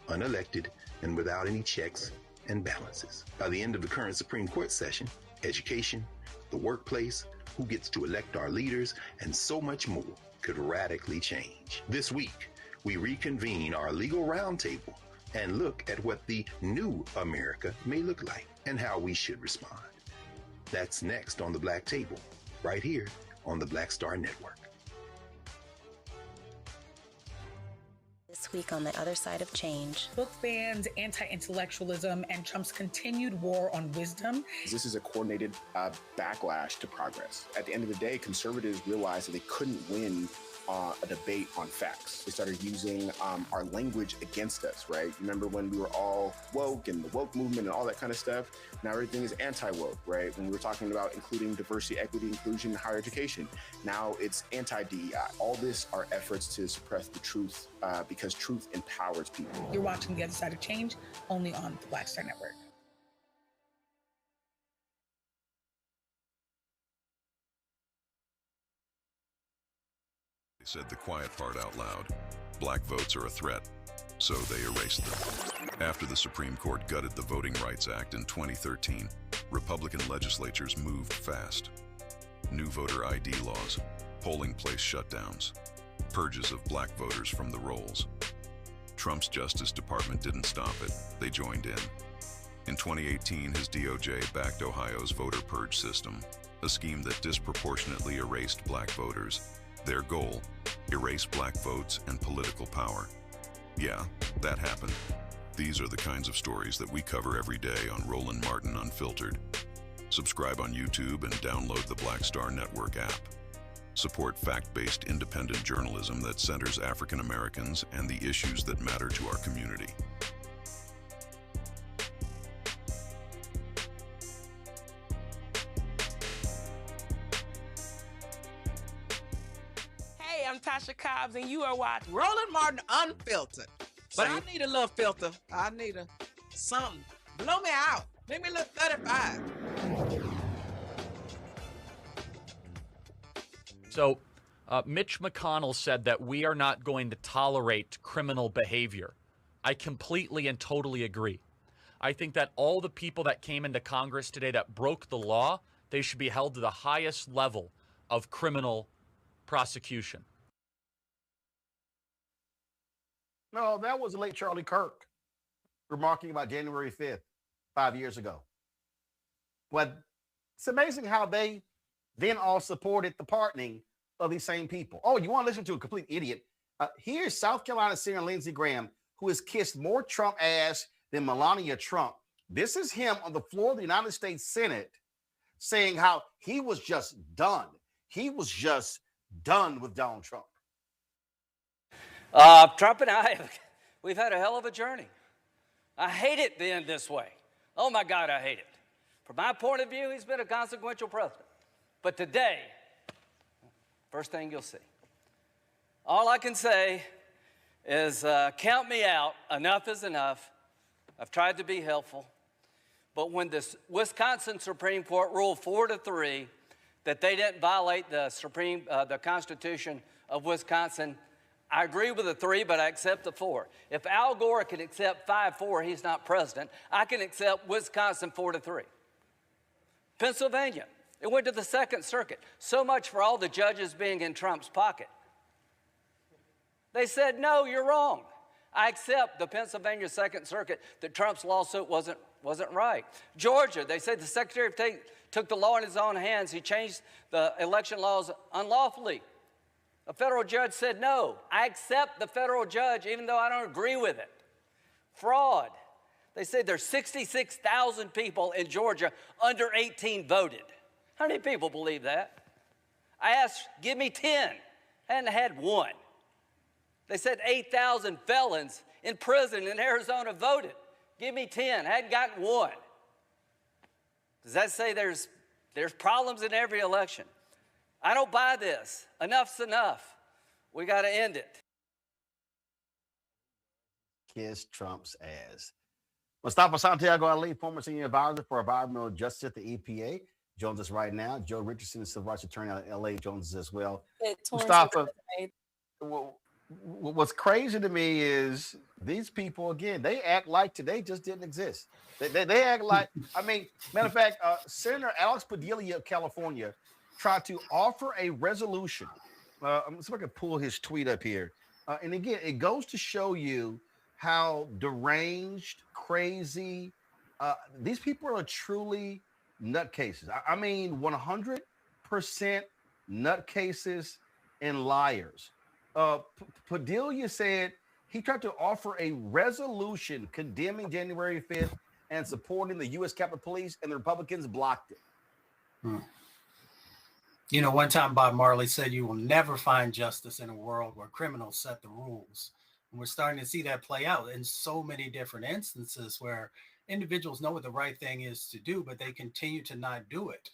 unelected and without any checks and balances. By the end of the current Supreme Court session, education, the workplace, who gets to elect our leaders, and so much more could radically change. This week, we reconvene our legal roundtable and look at what the new America may look like and how we should respond. That's next on the Black Table, right here on the Black Star Network. This week on the other side of change. Book bans, anti-intellectualism, and Trump's continued war on wisdom. This is a coordinated backlash to progress. At the end of the day, conservatives realized that they couldn't win a debate on facts. They started using our language against us, right? Remember when we were all woke and the woke movement and all that kind of stuff? Now everything is anti-woke, right? When we were talking about including diversity, equity, inclusion, and higher education, now it's anti-DEI. All this are efforts to suppress the truth because truth empowers people. You're watching The Other Side of Change only on the Black Star Network. Said the quiet part out loud. Black votes are a threat, so they erased them. After the Supreme Court gutted the Voting Rights Act in 2013, Republican legislatures moved fast. New voter ID laws, polling place shutdowns, purges of black voters from the rolls. Trump's Justice Department didn't stop it, they joined in. In 2018, his DOJ backed Ohio's voter purge system, a scheme that disproportionately erased black voters. Their goal, erase black votes and political power. Yeah, that happened. These are the kinds of stories that we cover every day on Roland Martin Unfiltered. Subscribe on YouTube and download the Black Star Network app. Support fact-based independent journalism that centers African Americans and the issues that matter to our community. I'm Tasha Cobbs, and you are watching Roland Martin Unfiltered. But I need a little filter. I need something. Blow me out. Make me look 35. So Mitch McConnell said that we are not going to tolerate criminal behavior. I completely and totally agree. I think that all the people that came into Congress today that broke the law, they should be held to the highest level of criminal prosecution. No, that was the late Charlie Kirk remarking about January 5th, 5 years ago. But it's amazing how they then all supported the pardoning of these same people. Oh, you want to listen to a complete idiot? Here's South Carolina Senator Lindsey Graham, who has kissed more Trump ass than Melania Trump. This is him on the floor of the United States Senate saying how he was just done. He was just done with Donald Trump. Trump and we've had a hell of a journey. I hate it being this way. Oh my God, I hate it. From my point of view, he's been a consequential president. But today, first thing you'll see. All I can say is count me out. Enough is enough. I've tried to be helpful. But when the Wisconsin Supreme Court ruled 4-3 that they didn't violate the Constitution of Wisconsin, I agree with the 3, but I accept the 4. If Al Gore can accept 5-4, he's not president. I can accept Wisconsin 4-3. Pennsylvania, it went to the Second Circuit. So much for all the judges being in Trump's pocket. They said, no, you're wrong. I accept the Pennsylvania Second Circuit that Trump's lawsuit wasn't right. Georgia, they said the Secretary of State took the law in his own hands. He changed the election laws unlawfully. A federal judge said, no, I accept the federal judge even though I don't agree with it. Fraud. They said there's 66,000 people in Georgia under 18 voted. How many people believe that? I asked, give me 10. I hadn't had one. They said 8,000 felons in prison in Arizona voted. Give me 10. I hadn't gotten one. Does that say there's problems in every election? I don't buy this. Enough's enough. We got to end it. Kiss Trump's ass. Mustafa Santiago Ali, former senior advisor for environmental justice at the EPA, joins us right now. Joe Richardson, civil rights attorney out of LA, joins us as well. Mustafa, what's crazy to me is these people, again, they act like today just didn't exist. They act like, I mean, matter of fact, Senator Alex Padilla of California tried to offer a resolution. I'm going to see if I can pull his tweet up here. And again, it goes to show you how deranged, crazy, these people are truly nutcases. I mean, 100% nutcases and liars. Padilla said he tried to offer a resolution condemning January 5th and supporting the U.S. Capitol Police, and the Republicans blocked it. You know, one time Bob Marley said, you will never find justice in a world where criminals set the rules. And we're starting to see that play out in so many different instances where individuals know what the right thing is to do, but they continue to not do it.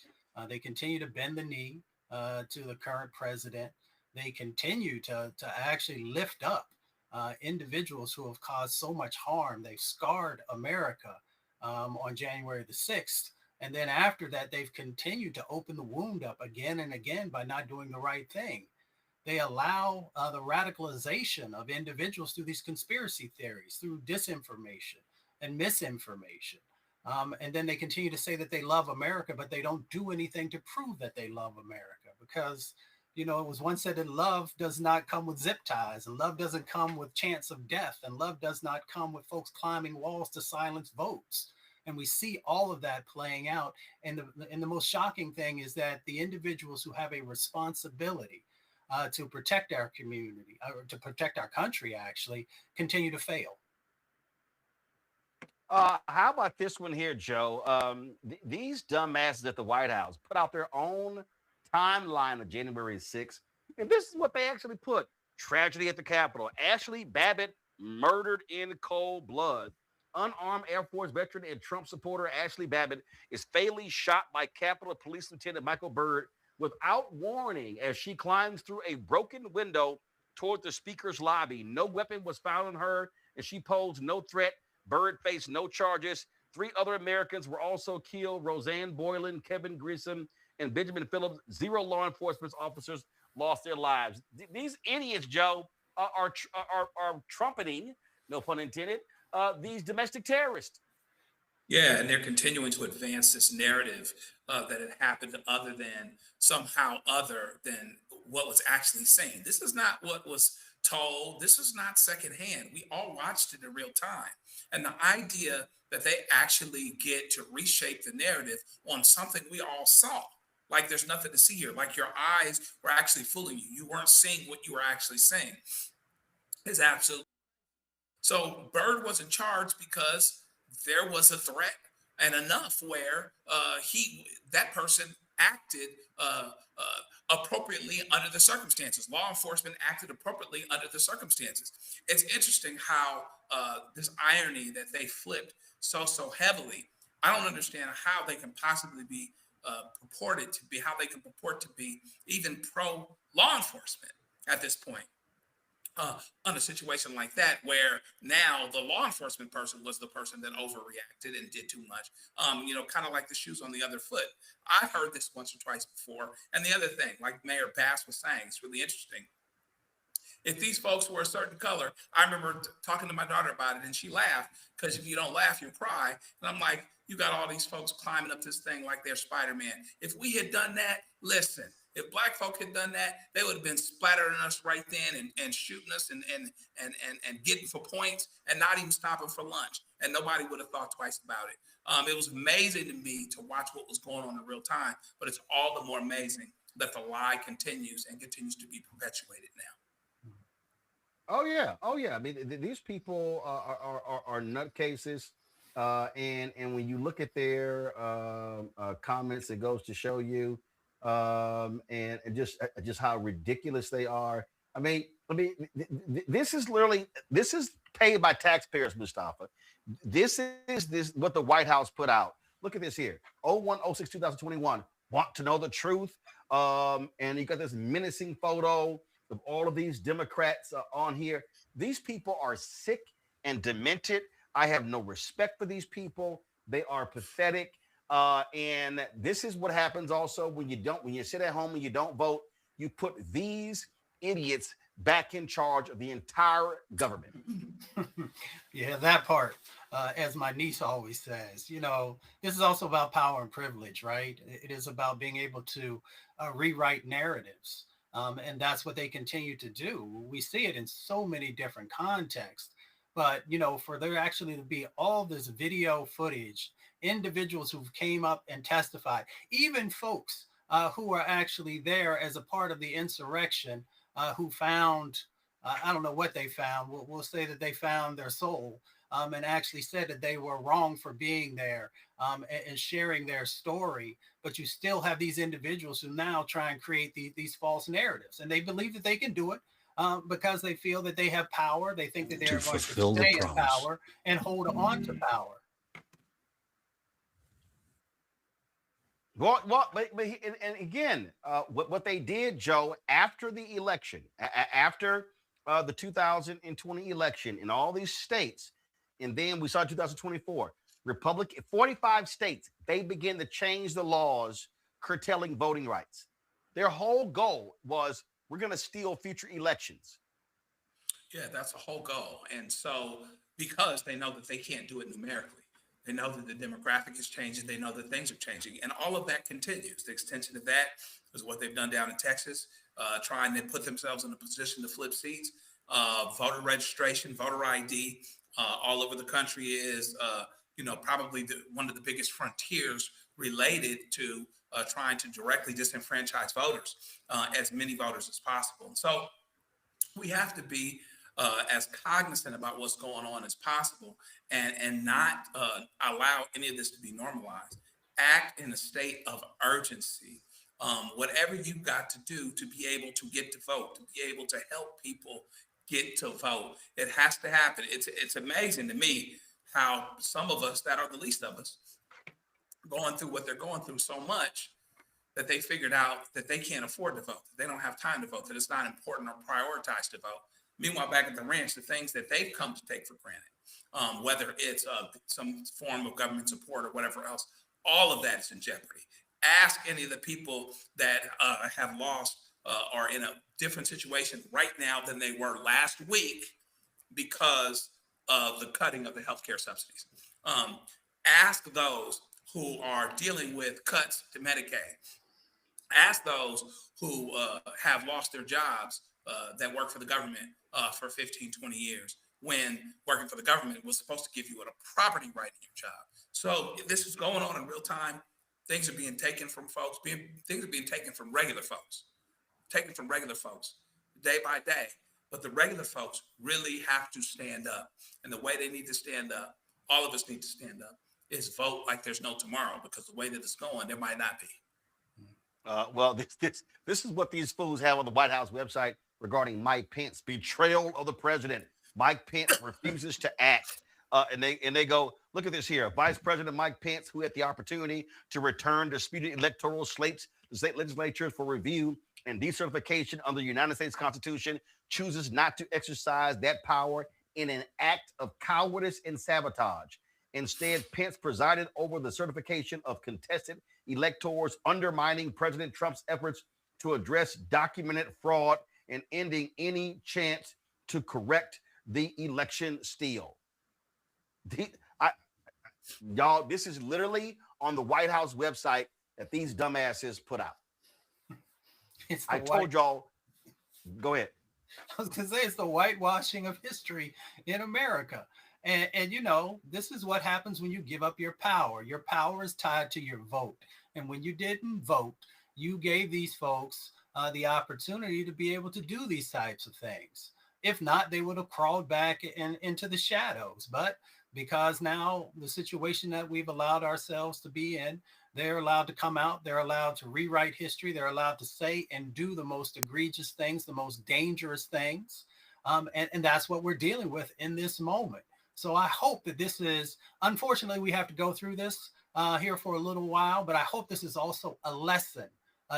They continue to bend the knee to the current president. They continue to actually lift up individuals who have caused so much harm. They've scarred America on January the 6th. And then after that, they've continued to open the wound up again and again by not doing the right thing. They allow the radicalization of individuals through these conspiracy theories, through disinformation and misinformation. And then they continue to say that they love America, but they don't do anything to prove that they love America because, you know, it was once said that love does not come with zip ties, and love doesn't come with chance of death, and love does not come with folks climbing walls to silence votes. And we see all of that playing out. And the most shocking thing is that the individuals who have a responsibility to protect our community, or to protect our country, actually continue to fail. How about this one here, Joe? These dumbasses at the White House put out their own timeline of January 6th. And this is what they actually put. Tragedy at the Capitol. Ashley Babbitt murdered in cold blood. Unarmed Air Force veteran and Trump supporter Ashley Babbitt is fatally shot by Capitol Police Lieutenant Michael Byrd without warning as she climbs through a broken window toward the speaker's lobby. No weapon was found on her, and she posed no threat. Byrd faced no charges. 3 other Americans were also killed: Roseanne Boylan, Kevin Grissom, and Benjamin Phillips, 0 law enforcement officers lost their lives. These idiots, Joe, are trumpeting, no pun intended, these domestic terrorists. Yeah, and they're continuing to advance this narrative that it happened other than somehow other than what was actually seen. This is not what was told. This is not secondhand. We all watched it in real time. And the idea that they actually get to reshape the narrative on something we all saw, like there's nothing to see here, like your eyes were actually fooling you. You weren't seeing what you were actually seeing, is absolutely. So Byrd was in charge because there was a threat and enough where that person acted appropriately under the circumstances. Law enforcement acted appropriately under the circumstances. It's interesting how this irony that they flipped so heavily. I don't understand how they can possibly be purport to be even pro law enforcement at this point. On a situation like that, where now the law enforcement person was the person that overreacted and did too much, kind of like the shoes on the other foot. I've heard this once or twice before. And the other thing, like Mayor Bass was saying, it's really interesting. If these folks were a certain color, I remember talking to my daughter about it, and she laughed, because if you don't laugh, you cry. And I'm like, you got all these folks climbing up this thing like they're Spider-Man. If we had done that, listen, if black folk had done that, they would have been splattering us right then and shooting us and getting for points and not even stopping for lunch. And nobody would have thought twice about it. It was amazing to me to watch what was going on in real time, but it's all the more amazing that the lie continues and continues to be perpetuated now. Oh yeah. I mean, these people are nutcases, and when you look at their comments, it goes to show you, and just how ridiculous they are. I mean, this is paid by taxpayers, Mustafa. This is what the White House put out. Look at this here: 01/06/2021. Want to know the truth? And you got this menacing photo of all of these Democrats on here. These people are sick and demented. I have no respect for these people. They are pathetic. And this is what happens also when you sit at home and you don't vote. You put these idiots back in charge of the entire government. Yeah, that part. As my niece always says, this is also about power and privilege, right? It is about being able to rewrite narratives. And that's what they continue to do. We see it in so many different contexts. But, for there actually to be all this video footage, individuals who came up and testified, even folks who are actually there as a part of the insurrection, who found, I don't know what they found. We'll say that they found their soul, and actually said that they were wrong for being there, and sharing their story. But you still have these individuals who now try and create these false narratives, and they believe that they can do it because they feel that they have power. They think that they're going to stay in power and hold on to power. And again, what they did, Joe, after the election, after the 2020 election in all these states, and then we saw 2024, 45 states, they began to change the laws curtailing voting rights. Their whole goal was, we're going to steal future elections. Yeah, that's a whole goal. And so, because they know that they can't do it numerically, they know that the demographic is changing, they know that things are changing, and all of that continues. The extension of that is what they've done down in Texas, trying to put themselves in a position to flip seats. Voter registration, voter ID, all over the country is, probably one of the biggest frontiers related to trying to directly disenfranchise voters, as many voters as possible. And so we have to be as cognizant about what's going on as possible, and not allow any of this to be normalized. Act in a state of urgency. Whatever you've got to do to be able to get to vote, to be able to help people get to vote, it has to happen. It's amazing to me how some of us that are the least of us going through what they're going through so much that they figured out that they can't afford to vote, that they don't have time to vote, that it's not important or prioritized to vote. Meanwhile, back at the ranch, the things that they've come to take for granted, whether it's some form of government support or whatever else, all of that is in jeopardy. Ask any of the people that have lost are in a different situation right now than they were last week because of the cutting of the healthcare subsidies. Ask those who are dealing with cuts to Medicaid. Ask those who have lost their jobs that work for the government for 15, 20 years, when working for the government was supposed to give you a property right in your job. So this is going on in real time. Things are being taken from folks. Things are being taken from regular folks, day by day. But the regular folks really have to stand up. And the way they need to stand up, all of us need to stand up, is vote like there's no tomorrow, because the way that it's going, there might not be. Well, this is what these fools have on the White House website regarding Mike Pence, betrayal of the president. Mike Pence refuses to act. And they go, look at this here. Vice President Mike Pence, who had the opportunity to return disputed electoral slates to state legislatures for review and decertification under the United States Constitution, chooses not to exercise that power in an act of cowardice and sabotage. Instead, Pence presided over the certification of contested electors, undermining President Trump's efforts to address documented fraud and ending any chance to correct the election steal. Y'all, this is literally on the White House website that these dumbasses put out. I told y'all, go ahead. I was going to say, it's the whitewashing of history in America. And, you know, this is what happens when you give up your power. Your power is tied to your vote. And when you didn't vote, you gave these folks the opportunity to be able to do these types of things. If not, they would have crawled back into the shadows. But because now the situation that we've allowed ourselves to be in, they're allowed to come out, they're allowed to rewrite history, they're allowed to say and do the most egregious things, the most dangerous things. And that's what we're dealing with in this moment. So I hope that this is, unfortunately, we have to go through this here for a little while, but I hope this is also a lesson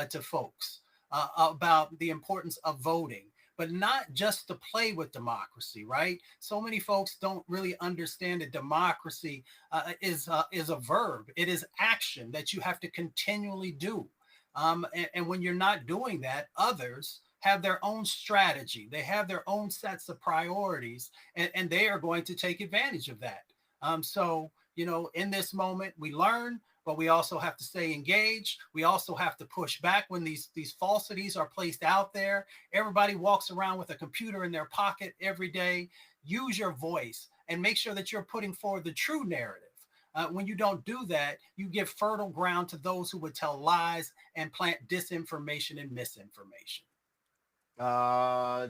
to folks about the importance of voting, but not just to play with democracy, right? So many folks don't really understand that democracy is a verb. It is action that you have to continually do. And when you're not doing that, others have their own strategy. They have their own sets of priorities, and they are going to take advantage of that. So, you know, in this moment, we learn, but we also have to stay engaged. We also have to push back when these falsities are placed out there. Everybody walks around with a computer in their pocket every day. Use your voice and make sure that you're putting forward the true narrative. When you don't do that, you give fertile ground to those who would tell lies and plant disinformation and misinformation.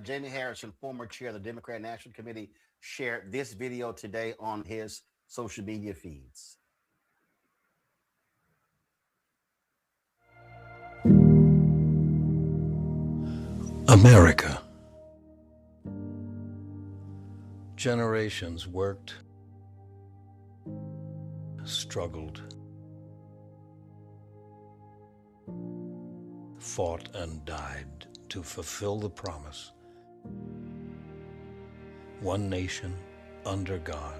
Jamie Harrison, former chair of the Democrat National Committee, shared this video today on his social media feeds. America. Generations worked, struggled, fought and died to fulfill the promise. One nation under God,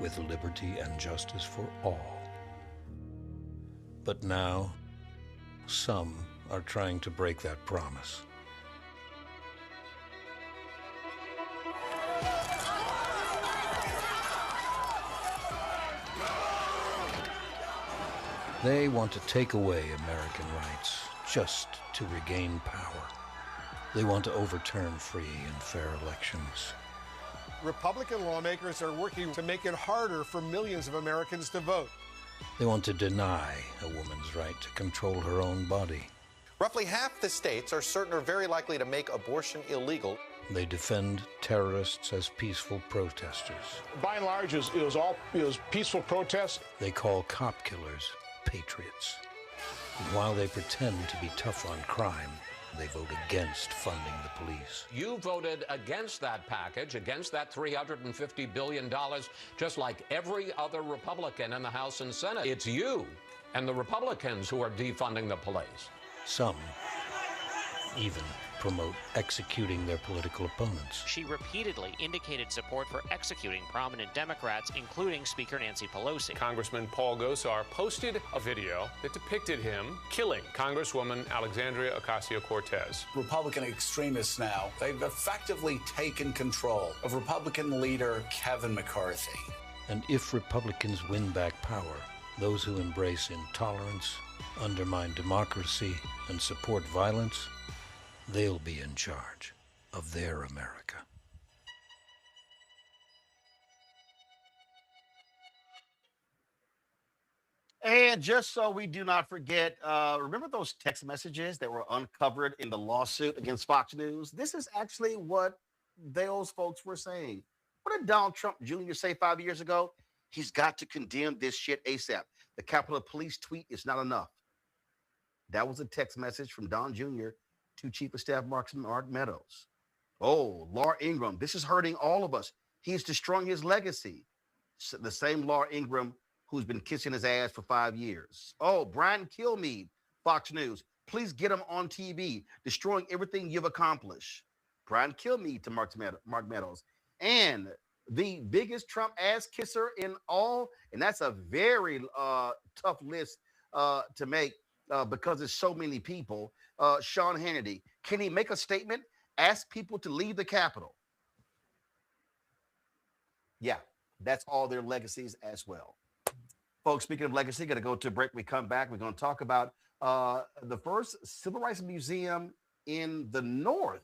with liberty and justice for all. But now, some are trying to break that promise. They want to take away American rights just to regain power. They want to overturn free and fair elections. Republican lawmakers are working to make it harder for millions of Americans to vote. They want to deny a woman's right to control her own body. Roughly half the states are certain or very likely to make abortion illegal. They defend terrorists as peaceful protesters. By and large, it was peaceful protests. They call cop killers patriots. And while they pretend to be tough on crime, they vote against funding the police. You voted against that package, against that $350 billion, just like every other Republican in the House and Senate. It's you and the Republicans who are defunding the police. Some even promote executing their political opponents. She repeatedly indicated support for executing prominent Democrats, including Speaker Nancy Pelosi. Congressman Paul Gosar posted a video that depicted him killing Congresswoman Alexandria Ocasio-Cortez. Republican extremists now, they've effectively taken control of Republican leader Kevin McCarthy. And if Republicans win back power, those who embrace intolerance, undermine democracy, and support violence, they'll be in charge of their America. And just so we do not forget, remember those text messages that were uncovered in the lawsuit against Fox News? This is actually what those folks were saying. What did Donald Trump Jr. say 5 years ago? He's got to condemn this shit ASAP. The Capitol Police tweet is not enough. That was a text message from Don Jr. to Chief of Staff Mark Meadows. Oh, Laura Ingraham, this is hurting all of us. He's destroying his legacy. The same Laura Ingraham who's been kissing his ass for 5 years. Oh, Brian Kilmeade, Fox News, please get him on TV, destroying everything you've accomplished. Brian Kilmeade to Mark Meadows. And the biggest Trump ass kisser in all, and that's a very tough list to make because there's so many people. Sean Hannity, can he make a statement? Ask people to leave the Capitol. Yeah, that's all their legacies as well. Folks, speaking of legacy, got to go to a break. We come back. We're going to talk about the first civil rights museum in the North.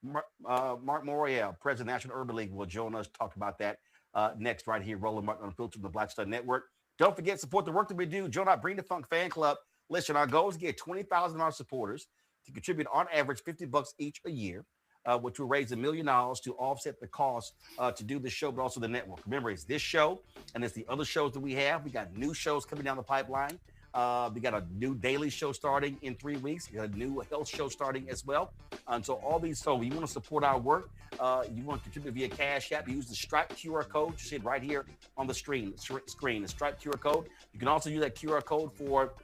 Mark Morial, President of the National Urban League, will join us. Talk about that next right here. Roland Martin Unfiltered, the Black Star Network. Don't forget, support the work that we do. Join our Bring the Funk fan club. Listen, our goal is to get 20,000 of our supporters to contribute on average $50 each a year, which will raise $1 million to offset the cost to do this show, but also the network. Remember, it's this show and it's the other shows that we have. We got new shows coming down the pipeline. We got a new daily show starting in 3 weeks. We got a new health show starting as well. And so all these, so you want to support our work, you want to contribute via Cash App, use the Stripe QR code. You see it right here on the screen, the Stripe QR code. You can also use that QR code for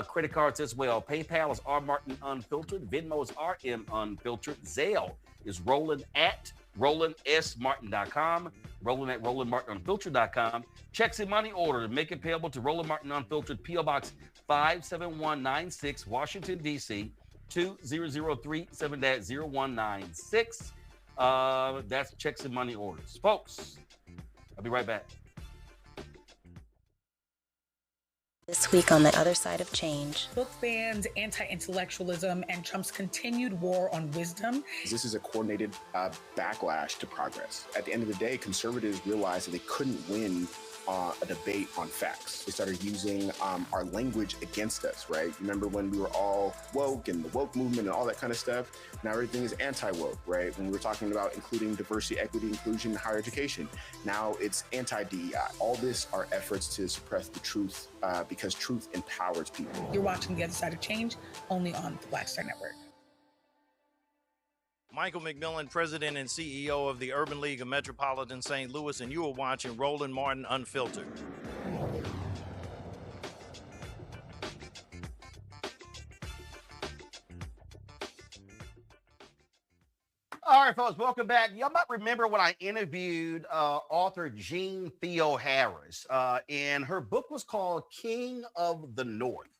credit cards as well. PayPal is R Martin Unfiltered. Venmo is RM Unfiltered. Zelle is Roland at RolandSMartin.com. Roland at RolandMartinUnfiltered.com. Checks and money order to make it payable to Roland Martin Unfiltered, P.O. Box 57196, Washington, D.C. 20037-0196. That's checks and money orders. Folks, I'll be right back. This week on the other side of change. Book bans, anti-intellectualism, and Trump's continued war on wisdom. This is a coordinated backlash to progress. At the end of the day, conservatives realized that they couldn't win a debate on facts. They started using our language against us, right? Remember when we were all woke and the woke movement and all that kind of stuff? Now everything is anti-woke, right? When we were talking about including diversity, equity, inclusion, and higher education, now it's anti-DEI. All this are efforts to suppress the truth because truth empowers people. You're watching The Other Side of Change only on the Black Star Network. Michael McMillan, President and CEO of the Urban League of Metropolitan St. Louis, and you are watching Roland Martin Unfiltered. All right, folks, welcome back. Y'all might remember when I interviewed author Jean Theo-Harris, and her book was called King of the North,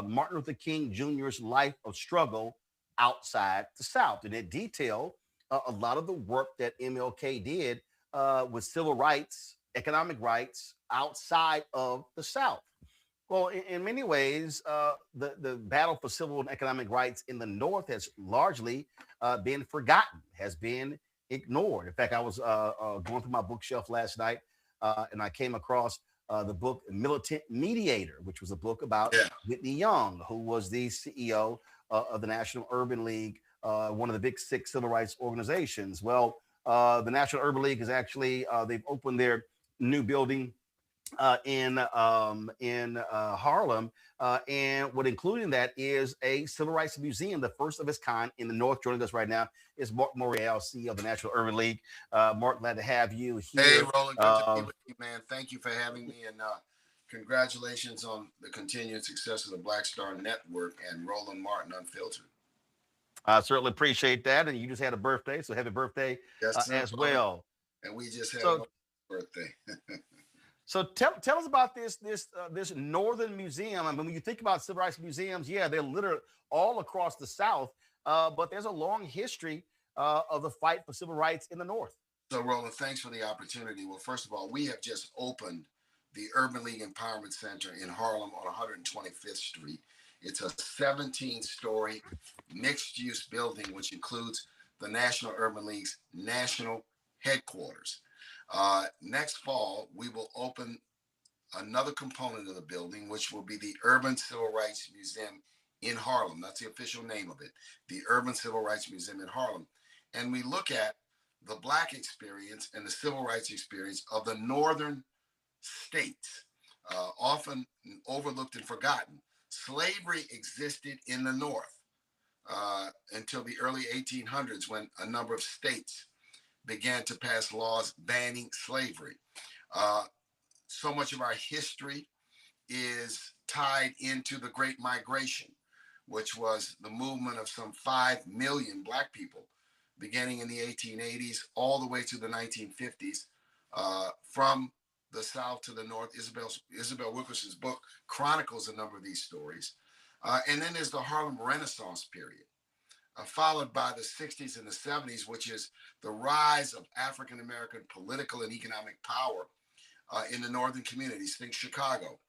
Martin Luther King Jr.'s life of struggle outside the South. And it detailed a lot of the work that MLK did with civil rights, economic rights outside of the South. Well, in many ways, the battle for civil and economic rights in the North has largely been forgotten, has been ignored. In fact, I was going through my bookshelf last night and I came across the book Militant Mediator, which was a book about Whitney Young, who was the CEO of the National Urban League, one of the big six civil rights organizations. Well, the National Urban League is actually, they've opened their new building in Harlem, and what including that is a civil rights museum, the first of its kind in the North. Joining us right now is Mark Morial, CEO of the National Urban League. Mark, glad to have you here. Hey, Roland, good to be with you, man. Thank you for having me, and congratulations on the continued success of the Black Star Network and Roland Martin Unfiltered. I certainly appreciate that. And you just had a birthday, so happy birthday Yes, sir, as brother. well. And we just had So, a birthday. so tell us about this Northern Museum. I mean, when you think about civil rights museums, yeah, they're literally all across the South, but there's a long history of the fight for civil rights in the North. So, Roland, thanks for the opportunity. Well, first of all, we have just opened the Urban League Empowerment Center in Harlem on 125th Street. It's a 17-story mixed-use building, which includes the National Urban League's national headquarters. Next fall, we will open another component of the building, which will be the Urban Civil Rights Museum in Harlem. That's the official name of it, the Urban Civil Rights Museum in Harlem. And we look at the Black experience and the civil rights experience of the northern states, often overlooked and forgotten. Slavery existed in the North until the early 1800s, when a number of states began to pass laws banning slavery. So much of our history is tied into the Great Migration, which was the movement of some 5 million Black people beginning in the 1880s all the way to the 1950s, from the South to the North. Isabel Wilkerson's book chronicles a number of these stories. And then there's the Harlem Renaissance period, followed by the 60s and the 70s, which is the rise of African-American political and economic power in the northern communities. Think Chicago,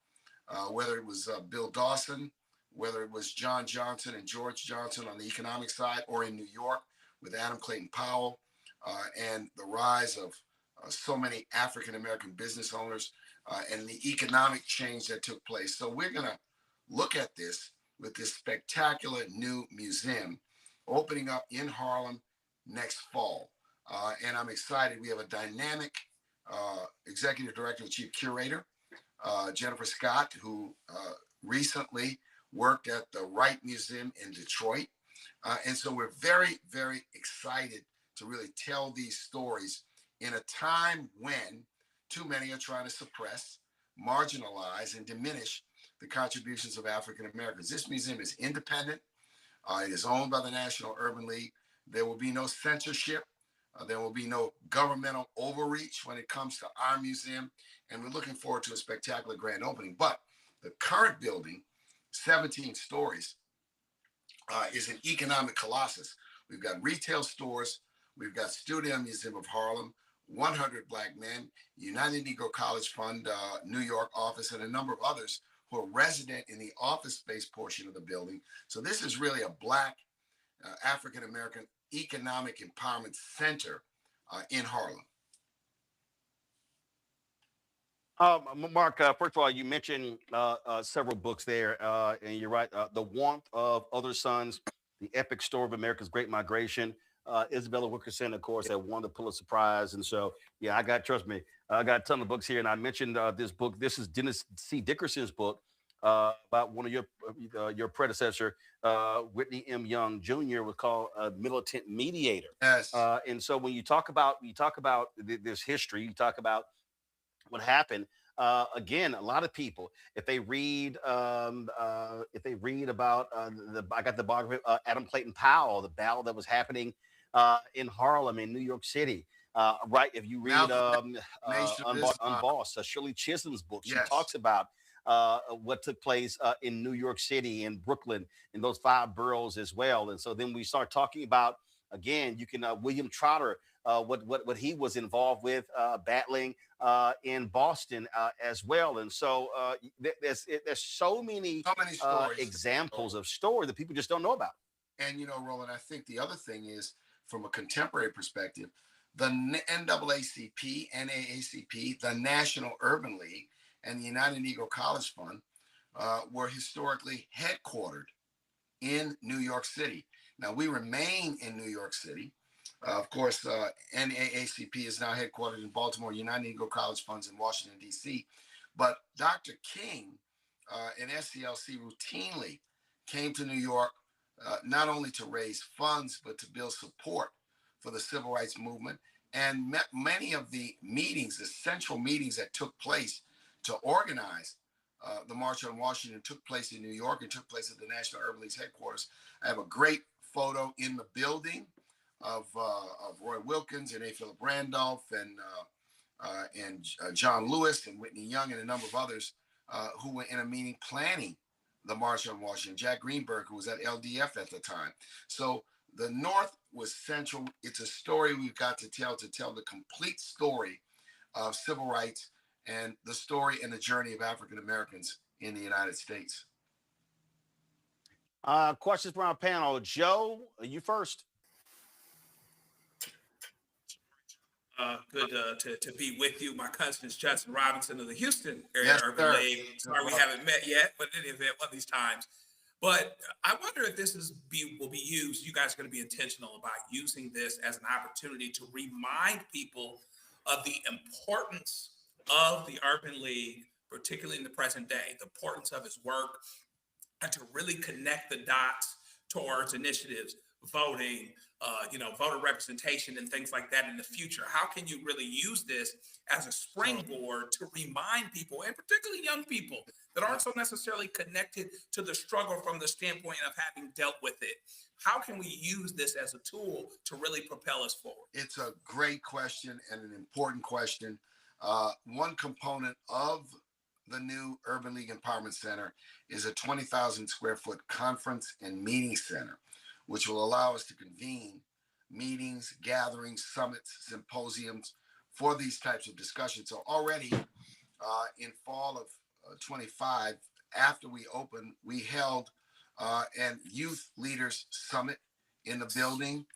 whether it was Bill Dawson, whether it was John Johnson and George Johnson on the economic side, or in New York with Adam Clayton Powell, and the rise of so many African-American business owners and the economic change that took place. So we're going to look at this with this spectacular new museum opening up in Harlem next fall. And I'm excited. We have a dynamic executive director and chief curator, Jennifer Scott, who recently worked at the Wright Museum in Detroit. And so we're very, very excited to really tell these stories in a time when too many are trying to suppress, marginalize, and diminish the contributions of African Americans. This museum is independent. It is owned by the National Urban League. There will be no censorship. There will be no governmental overreach when it comes to our museum. And we're looking forward to a spectacular grand opening. But the current building, 17 stories, is an economic colossus. We've got retail stores. We've got Studio Museum of Harlem, 100 Black Men, United Negro College Fund, New York office, and a number of others who are resident in the office space portion of the building. So this is really a Black African-American economic empowerment center in Harlem. Mark, first of all, you mentioned several books there, and you're right. The Warmth of Other Suns, The Epic Story of America's Great Migration. Isabella Wilkerson, of course, that won the Pulitzer Prize. And so, yeah, trust me, I got a ton of books here. And I mentioned this book. This is Dennis C. Dickerson's book about one of your predecessor, Whitney M. Young Jr., was called Militant Mediator. Yes. And so when you talk about this history, you talk about what happened. Again, a lot of people, if they read about I got the biography of Adam Clayton Powell, the battle that was happening in Harlem, in New York City. Right. If you read Unbossed, Shirley Chisholm's book, she talks about what took place in New York City and Brooklyn, in those 5 boroughs as well. And so then we start talking about, again, you can William Trotter, what he was involved with, battling in Boston as well. And so there's so many examples of story that people just don't know about. And, Roland, I think the other thing is, from a contemporary perspective, the NAACP, NAACP, the National Urban League, and the United Negro College Fund were historically headquartered in New York City. Now, we remain in New York City. Of course, NAACP is now headquartered in Baltimore, United Negro College Funds in Washington, D.C. But Dr. King and SCLC routinely came to New York not only to raise funds, but to build support for the civil rights movement. And many of the meetings, the central meetings that took place to organize the March on Washington, took place in New York and took place at the National Urban League's headquarters. I have a great photo in the building of Roy Wilkins and A. Philip Randolph and John Lewis and Whitney Young and a number of others who were in a meeting planning the March on Washington. Jack Greenberg, who was at LDF at the time. So the North was central. It's a story we've got to tell the complete story of civil rights and the story and the journey of African Americans in the United States. Questions from our panel. Joe, you first. Good to be with you. My cousin is Justin Robinson of the Houston area Urban League. Sorry we haven't met yet, but in any event, one of these times. But I wonder if this will be used. You guys are going to be intentional about using this as an opportunity to remind people of the importance of the Urban League, particularly in the present day, the importance of its work, and to really connect the dots towards initiatives, voting, voter representation and things like that in the future. How can you really use this as a springboard to remind people, and particularly young people that aren't so necessarily connected to the struggle from the standpoint of having dealt with it? How can we use this as a tool to really propel us forward? It's a great question and an important question. One component of the new Urban League Empowerment Center is a 20,000 square foot conference and meeting center, which will allow us to convene meetings, gatherings, summits, symposiums for these types of discussions. So already in fall of 25, after we opened, we held an youth leaders summit in the building.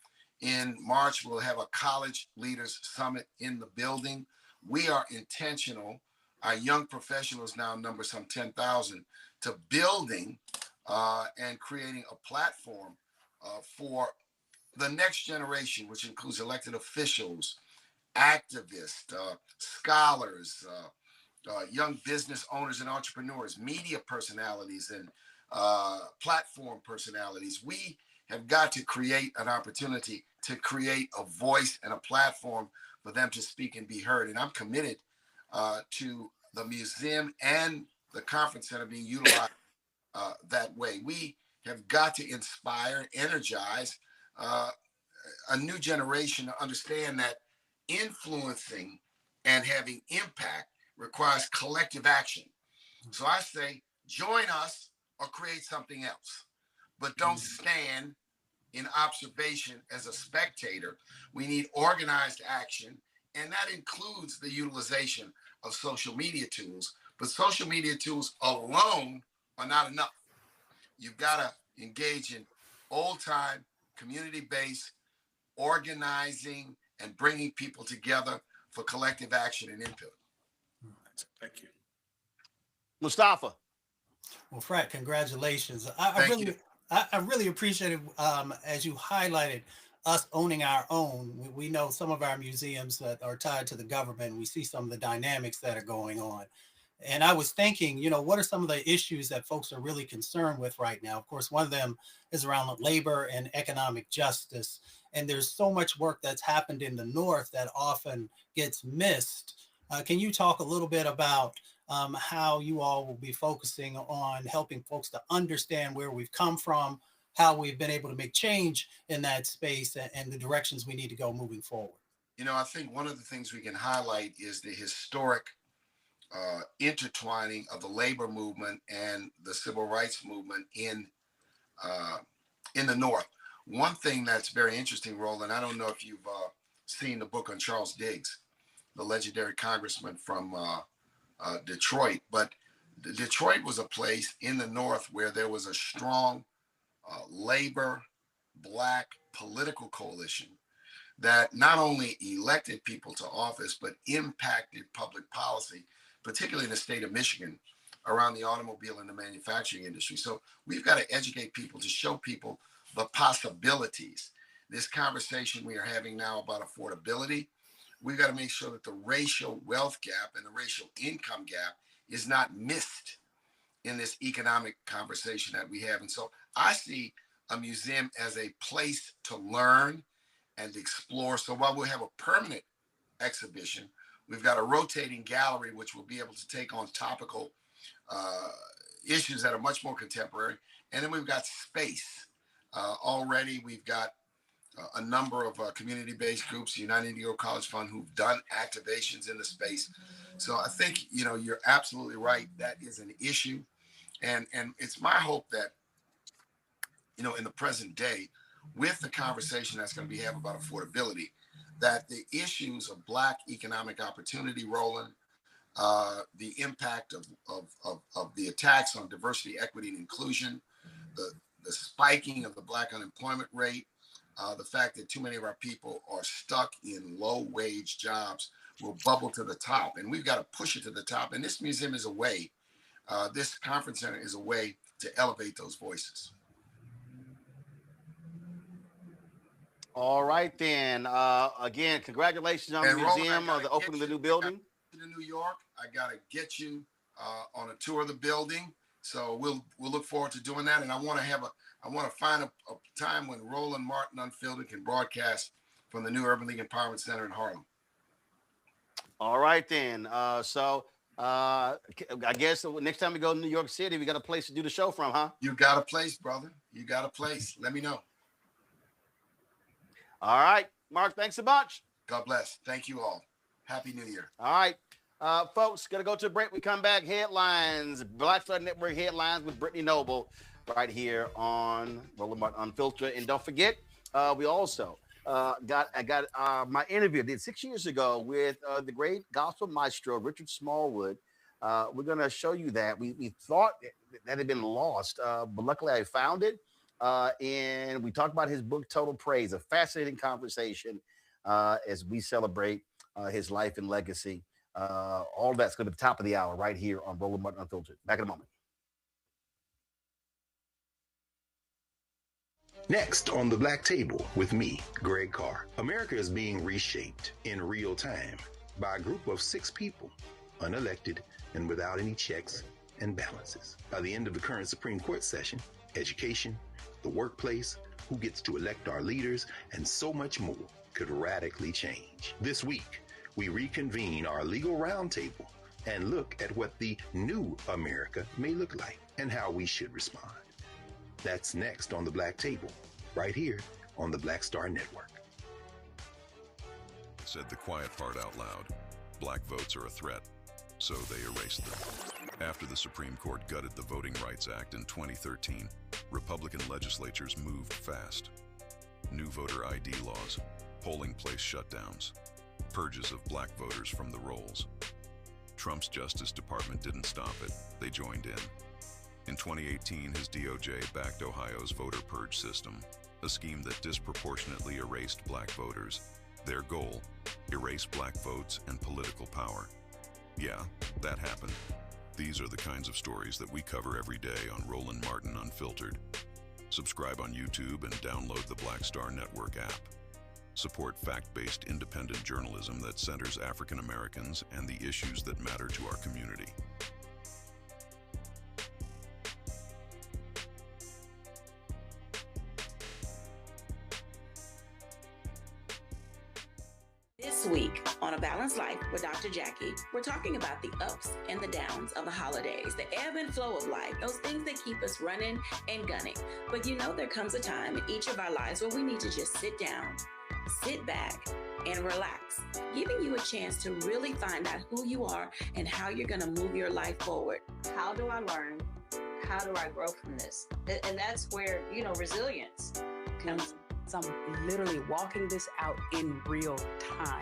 In March, we'll have a college leaders summit in the building. We are intentional. Our young professionals now number some 10,000 to building and creating a platform for the next generation, which includes elected officials, activists, scholars, young business owners and entrepreneurs, media personalities, and platform personalities. We have got to create an opportunity to create a voice and a platform for them to speak and be heard. And I'm committed to the museum and the conference center being utilized that way. We have got to inspire, energize a new generation to understand that influencing and having impact requires collective action. So I say, join us or create something else, but don't stand in observation as a spectator. We need organized action, and that includes the utilization of social media tools. But social media tools alone are not enough. You've got to engage in old-time, community-based organizing and bringing people together for collective action and input. Thank you. Mustafa. Well, Fred, congratulations. I really appreciate it as you highlighted us owning our own. We know some of our museums that are tied to the government. We see some of the dynamics that are going on. And I was thinking, what are some of the issues that folks are really concerned with right now? Of course, one of them is around labor and economic justice. And there's so much work that's happened in the North that often gets missed. Can you talk a little bit about how you all will be focusing on helping folks to understand where we've come from, how we've been able to make change in that space, and the directions we need to go moving forward? I think one of the things we can highlight is the historic intertwining of the labor movement and the civil rights movement in the North. One thing that's very interesting, Roland, I don't know if you've seen the book on Charles Diggs, the legendary congressman from Detroit, but Detroit was a place in the North where there was a strong labor, Black political coalition that not only elected people to office, but impacted public policy, particularly in the state of Michigan, around the automobile and the manufacturing industry. So we've got to educate people to show people the possibilities. This conversation we are having now about affordability, we've got to make sure that the racial wealth gap and the racial income gap is not missed in this economic conversation that we have. And so I see a museum as a place to learn and explore. So while we'll have a permanent exhibition, we've got a rotating gallery, which will be able to take on topical issues that are much more contemporary. And then we've got space Already, we've got a number of community-based groups, the United Negro College Fund, who've done activations in the space. So I think, you're absolutely right. That is an issue. And it's my hope that, in the present day, with the conversation that's going to be had about affordability, that the issues of Black economic opportunity, Roland, the impact of the attacks on diversity, equity, and inclusion, the spiking of the Black unemployment rate, the fact that too many of our people are stuck in low-wage jobs will bubble to the top. And we've got to push it to the top. And this museum is a way, this conference center is a way to elevate those voices. All right, then. Again, congratulations on the museum, the opening of the new building. To New York, I got to get you on a tour of the building. So we'll look forward to doing that. And I want to find a time when Roland Martin Unfiltered can broadcast from the new Urban League Empowerment Center in Harlem. All right, then. So I guess next time we go to New York City, we got a place to do the show from, huh? You got a place, brother. You got a place. Let me know. All right, Mark, thanks a bunch. God bless. Thank you all. Happy New Year. All right. Folks, going to go to a break. We come back. Headlines, Black Star Network headlines with Brittany Noble right here on Roland Martin Unfiltered. And don't forget, we also got my interview I did 6 years ago with the great gospel maestro, Richard Smallwood. We're going to show you that. We thought that had been lost, but luckily I found it. And we talked about his book, Total Praise, a fascinating conversation as we celebrate his life and legacy. All that's going to be the top of the hour right here on Roland Martin Unfiltered. Back in a moment. Next on the Black Table with me, Greg Carr. America is being reshaped in real time by a group of 6 people, unelected and without any checks and balances. By the end of the current Supreme Court session, education, the workplace, who gets to elect our leaders, and so much more could radically change. This week, we reconvene our legal roundtable and look at what the new America may look like and how we should respond. That's next on the Black Table, right here on the Black Star Network. Said the quiet part out loud. Black votes are a threat, so they erased them. After the Supreme Court gutted the Voting Rights Act in 2013, Republican legislatures moved fast. New voter ID laws, polling place shutdowns, purges of Black voters from the rolls. Trump's Justice Department didn't stop it, they joined in. In 2018, his DOJ backed Ohio's voter purge system, a scheme that disproportionately erased Black voters. Their goal, erase Black votes and political power. Yeah, that happened. These are the kinds of stories that we cover every day on Roland Martin Unfiltered. Subscribe on YouTube and download the Black Star Network app. Support fact-based independent journalism that centers African Americans and the issues that matter to our community. This week on A Balanced Life with Dr. Jackie, we're talking about the ups and the downs of the holidays, the ebb and flow of life, those things that keep us running and gunning. But there comes a time in each of our lives where we need to just sit down, sit back, and relax, giving you a chance to really find out who you are and how you're going to move your life forward. How do I learn? How do I grow from this? And that's where, resilience comes. I'm literally walking this out in real time.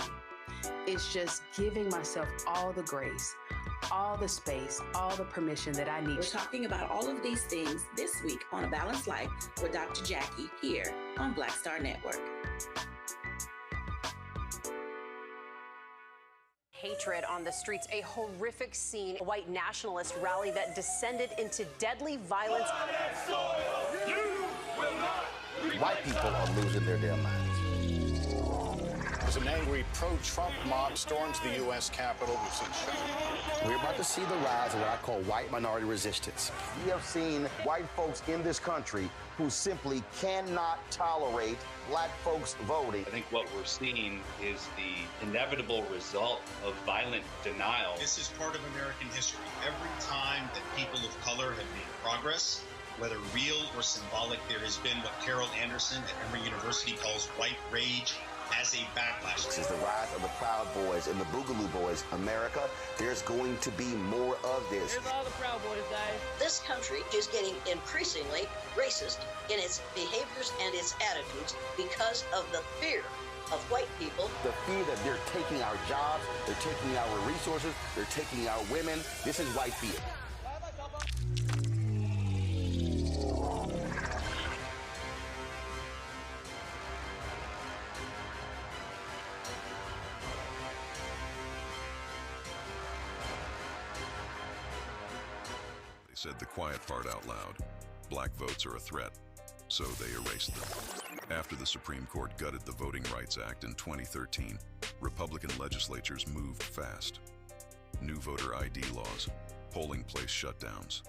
It's just giving myself all the grace, all the space, all the permission that I need. We're talking about all of these things this week on A Balanced Life with Dr. Jackie here on Black Star Network. Hatred on the streets, a horrific scene, a white nationalist rally that descended into deadly violence. White people are losing their damn minds. As an angry pro-Trump mob storms the U.S. Capitol, We're about to see the rise of what I call white minority resistance. We have seen white folks in this country who simply cannot tolerate Black folks voting. I think what we're seeing is the inevitable result of violent denial. This is part of American history. Every time that people of color have made progress, whether real or symbolic, there has been what Carol Anderson at Emory University calls white rage as a backlash. This is the rise of the Proud Boys and the Boogaloo Boys. America, there's going to be more of this. Here's all the Proud Boys, guys. This country is getting increasingly racist in its behaviors and its attitudes because of the fear of white people. The fear that they're taking our jobs, they're taking our resources, they're taking our women. This is white fear. They said the quiet part out loud. Black votes are a threat, so they erased them. After the Supreme Court gutted the Voting Rights Act in 2013, Republican legislatures moved fast. New voter ID laws, polling place shutdowns,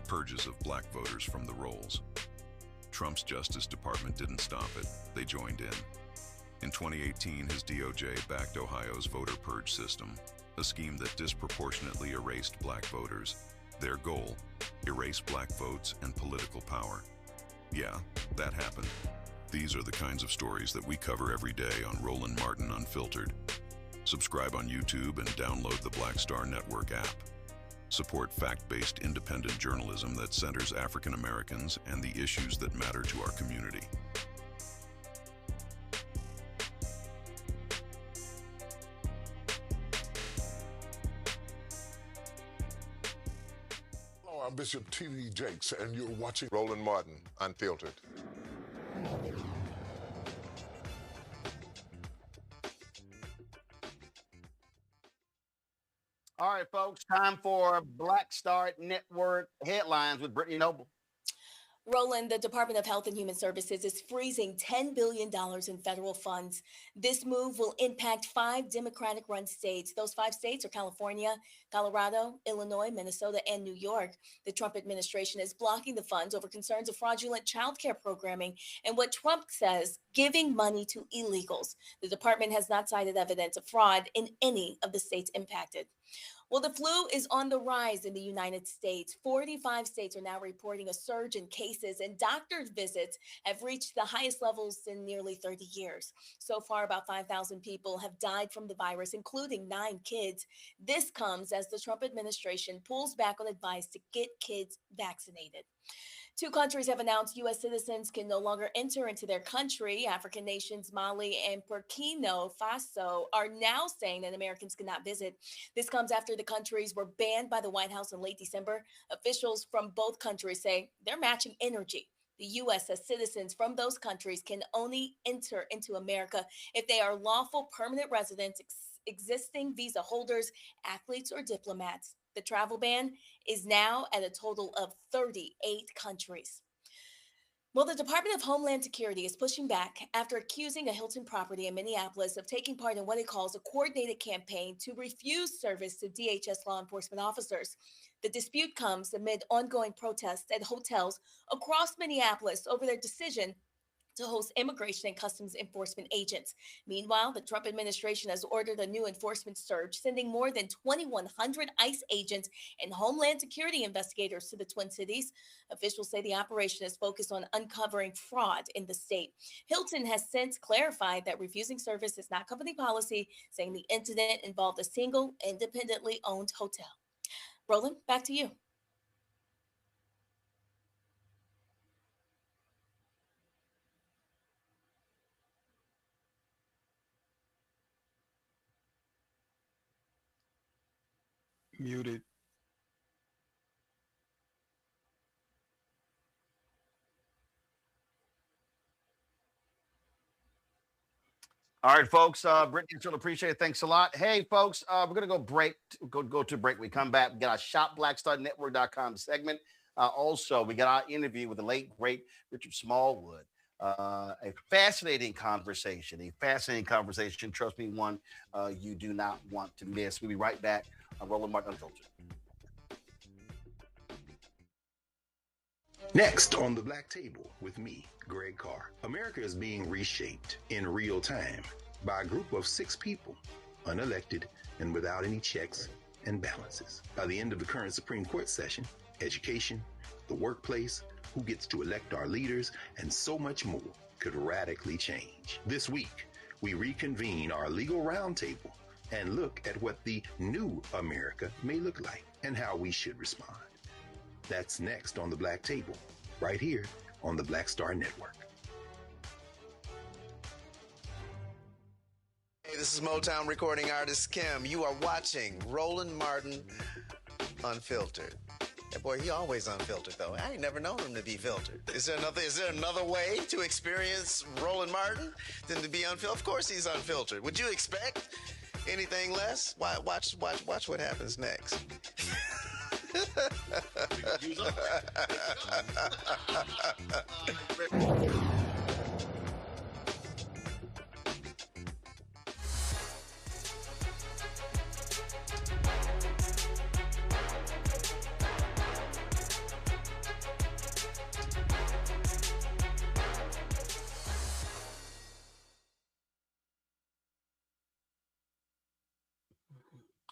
purges of black voters from the rolls. Trump's Justice Department didn't stop it, they joined in. In 2018, his DOJ backed Ohio's voter purge system, a scheme that disproportionately erased black voters. Their goal, erase black votes and political power. Yeah, that happened. These are the kinds of stories that we cover every day on Roland Martin Unfiltered. Subscribe on YouTube and download the Black Star Network app. Support fact-based independent journalism that centers African Americans and the issues that matter to our community. Hello, I'm Bishop T.D. Jakes, and you're watching Roland Martin Unfiltered. All right, folks, time for Black Star Network headlines with Brittany Noble. Roland, the Department of Health and Human Services is freezing $10 billion in federal funds. This move will impact 5 Democratic-run states. Those 5 states are California, Colorado, Illinois, Minnesota, and New York. The Trump administration is blocking the funds over concerns of fraudulent child care programming and what Trump says, giving money to illegals. The department has not cited evidence of fraud in any of the states impacted. Well, the flu is on the rise in the United States. 45 states are now reporting a surge in cases, and doctors' visits have reached the highest levels in nearly 30 years. So far, about 5,000 people have died from the virus, including 9 kids. This comes as the Trump administration pulls back on advice to get kids vaccinated. 2 countries have announced U.S. citizens can no longer enter into their country. African nations Mali and Burkina Faso are now saying that Americans cannot visit. This comes after the countries were banned by the White House in late December. Officials from both countries say they're matching energy. The U.S. says citizens from those countries can only enter into America if they are lawful permanent residents, existing visa holders, athletes, or diplomats. The travel ban is now at a total of 38 countries. Well, the Department of Homeland Security is pushing back after accusing a Hilton property in Minneapolis of taking part in what it calls a coordinated campaign to refuse service to DHS law enforcement officers. The dispute comes amid ongoing protests at hotels across Minneapolis over their decision to host immigration and customs enforcement agents. Meanwhile, the Trump administration has ordered a new enforcement surge, sending more than 2,100 ICE agents and Homeland Security investigators to the Twin Cities. Officials say the operation is focused on uncovering fraud in the state. Hilton has since clarified that refusing service is not company policy, saying the incident involved a single, independently owned hotel. Roland, back to you. Muted. All right, folks. Brittany, still appreciate it. Thanks a lot. Hey, folks, we're gonna go go to break. We come back. We got our shopblackstarnetwork.com segment. Also, we got our interview with the late great Richard Smallwood. A fascinating conversation. Trust me, one you do not want to miss. We'll be right back on Roland Martin Unfiltered. Next on the Black Table with me, Greg Carr. America is being reshaped in real time by a group of 6 people, unelected and without any checks and balances. By the end of the current Supreme Court session, education, the workplace, who gets to elect our leaders, and so much more could radically change. This week, we reconvene our legal roundtable and look at what the new America may look like and how we should respond. That's next on the Black Table, right here on the Black Star Network. Hey, this is Motown recording artist Kim. You are watching Roland Martin Unfiltered. That boy, he always unfiltered though. I ain't never known him to be filtered. Is there another way to experience Roland Martin than to be unfiltered? Of course he's unfiltered. Would you expect anything less? Watch what happens next.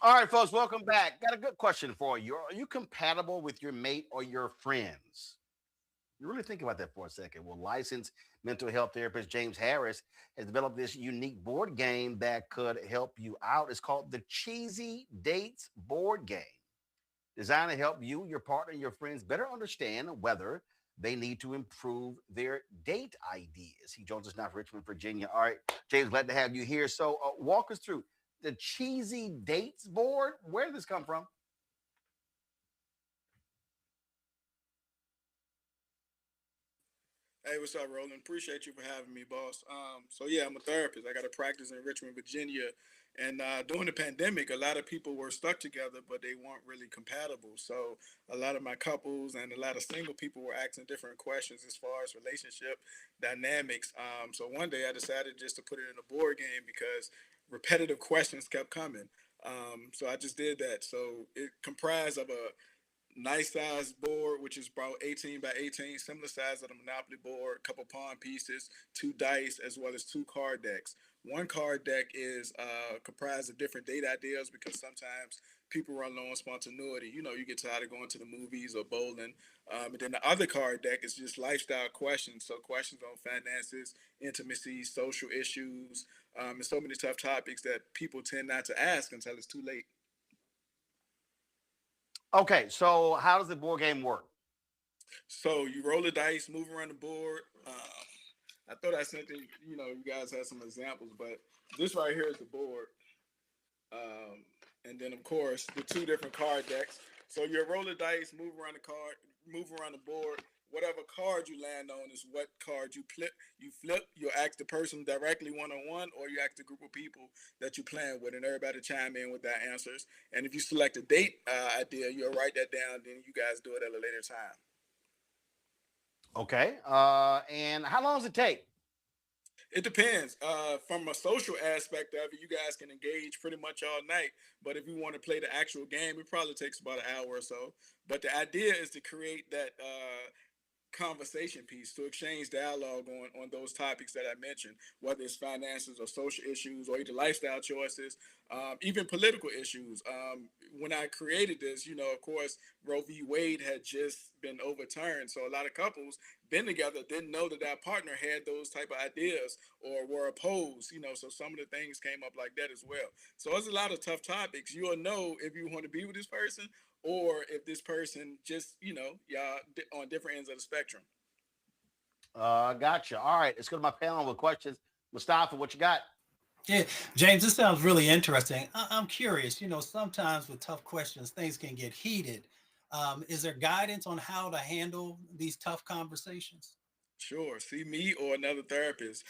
All right, folks, welcome back. Got a good question for you. Are you compatible with your mate or your friends? You really think about that for a second. Well, licensed mental health therapist James Harris has developed this unique board game that could help you out. It's called the Cheesy Dates board game, designed to help you, your partner, and your friends better understand whether they need to improve their date ideas. He joins us now from Richmond, Virginia. All right, James, glad to have you here. So walk us through the Cheesy Dates board. Where did this come from? Hey, what's up, Roland? Appreciate you for having me, boss. So yeah, I'm a therapist. I got a practice in Richmond, Virginia. And during the pandemic, a lot of people were stuck together, but they weren't really compatible. So a lot of my couples and a lot of single people were asking different questions as far as relationship dynamics. So one day I decided just to put it in a board game because repetitive questions kept coming. So I just did that. So it comprised of a nice size board, which is about 18 by 18, similar size of the Monopoly board, a couple pawn pieces, 2 dice, as well as 2 card decks. One card deck is comprised of different date ideas because sometimes people run low on spontaneity. You know, you get tired of going to the movies or bowling. And then the other card deck is just lifestyle questions. So questions on finances, intimacy, social issues, and so many tough topics that people tend not to ask until it's too late. Okay, so how does the board game work? So you roll the dice, move around the board. I thought I sent you know, you guys had some examples, but this right here is the board. And then of course the 2 different card decks. So you roll the dice, move around the board. Whatever card you land on is what card you flip. You ask the person directly one-on-one, or you ask the group of people that you're playing with, and everybody chime in with their answers. And if you select a date idea, you'll write that down. Then you guys do it at a later time. Okay. And how long does it take? It depends. From a social aspect of it, you guys can engage pretty much all night. But if you want to play the actual game, it probably takes about an hour or so. But the idea is to create that conversation piece, to exchange dialogue on those topics that I mentioned, whether it's finances or social issues or either lifestyle choices, even political issues. When I created this, you know, of course, Roe v. Wade had just been overturned. So a lot of couples been together didn't know that their partner had those type of ideas or were opposed, you know, so some of the things came up like that as well. So there's a lot of tough topics. You'll know if you want to be with this person or if this person just, you know, y'all on different ends of the spectrum. Gotcha. All right, let's go to my panel with questions. Mustafa, what you got? Yeah, James, this sounds really interesting. I'm curious, you know, sometimes with tough questions, things can get heated. Is there guidance on how to handle these tough conversations? Sure. See me or another therapist.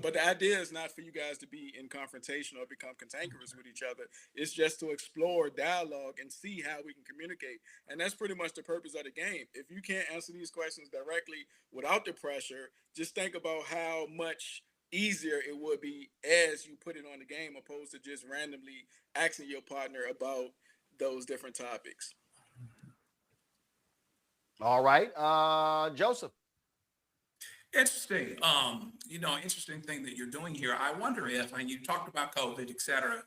But the idea is not for you guys to be in confrontation or become cantankerous with each other. It's just to explore dialogue and see how we can communicate. And that's pretty much the purpose of the game. If you can't answer these questions directly without the pressure, just think about how much easier it would be as you put it on the game, opposed to just randomly asking your partner about those different topics. All right. Joseph. Interesting. You know, interesting thing that you're doing here. I wonder if, and you talked about COVID, et cetera,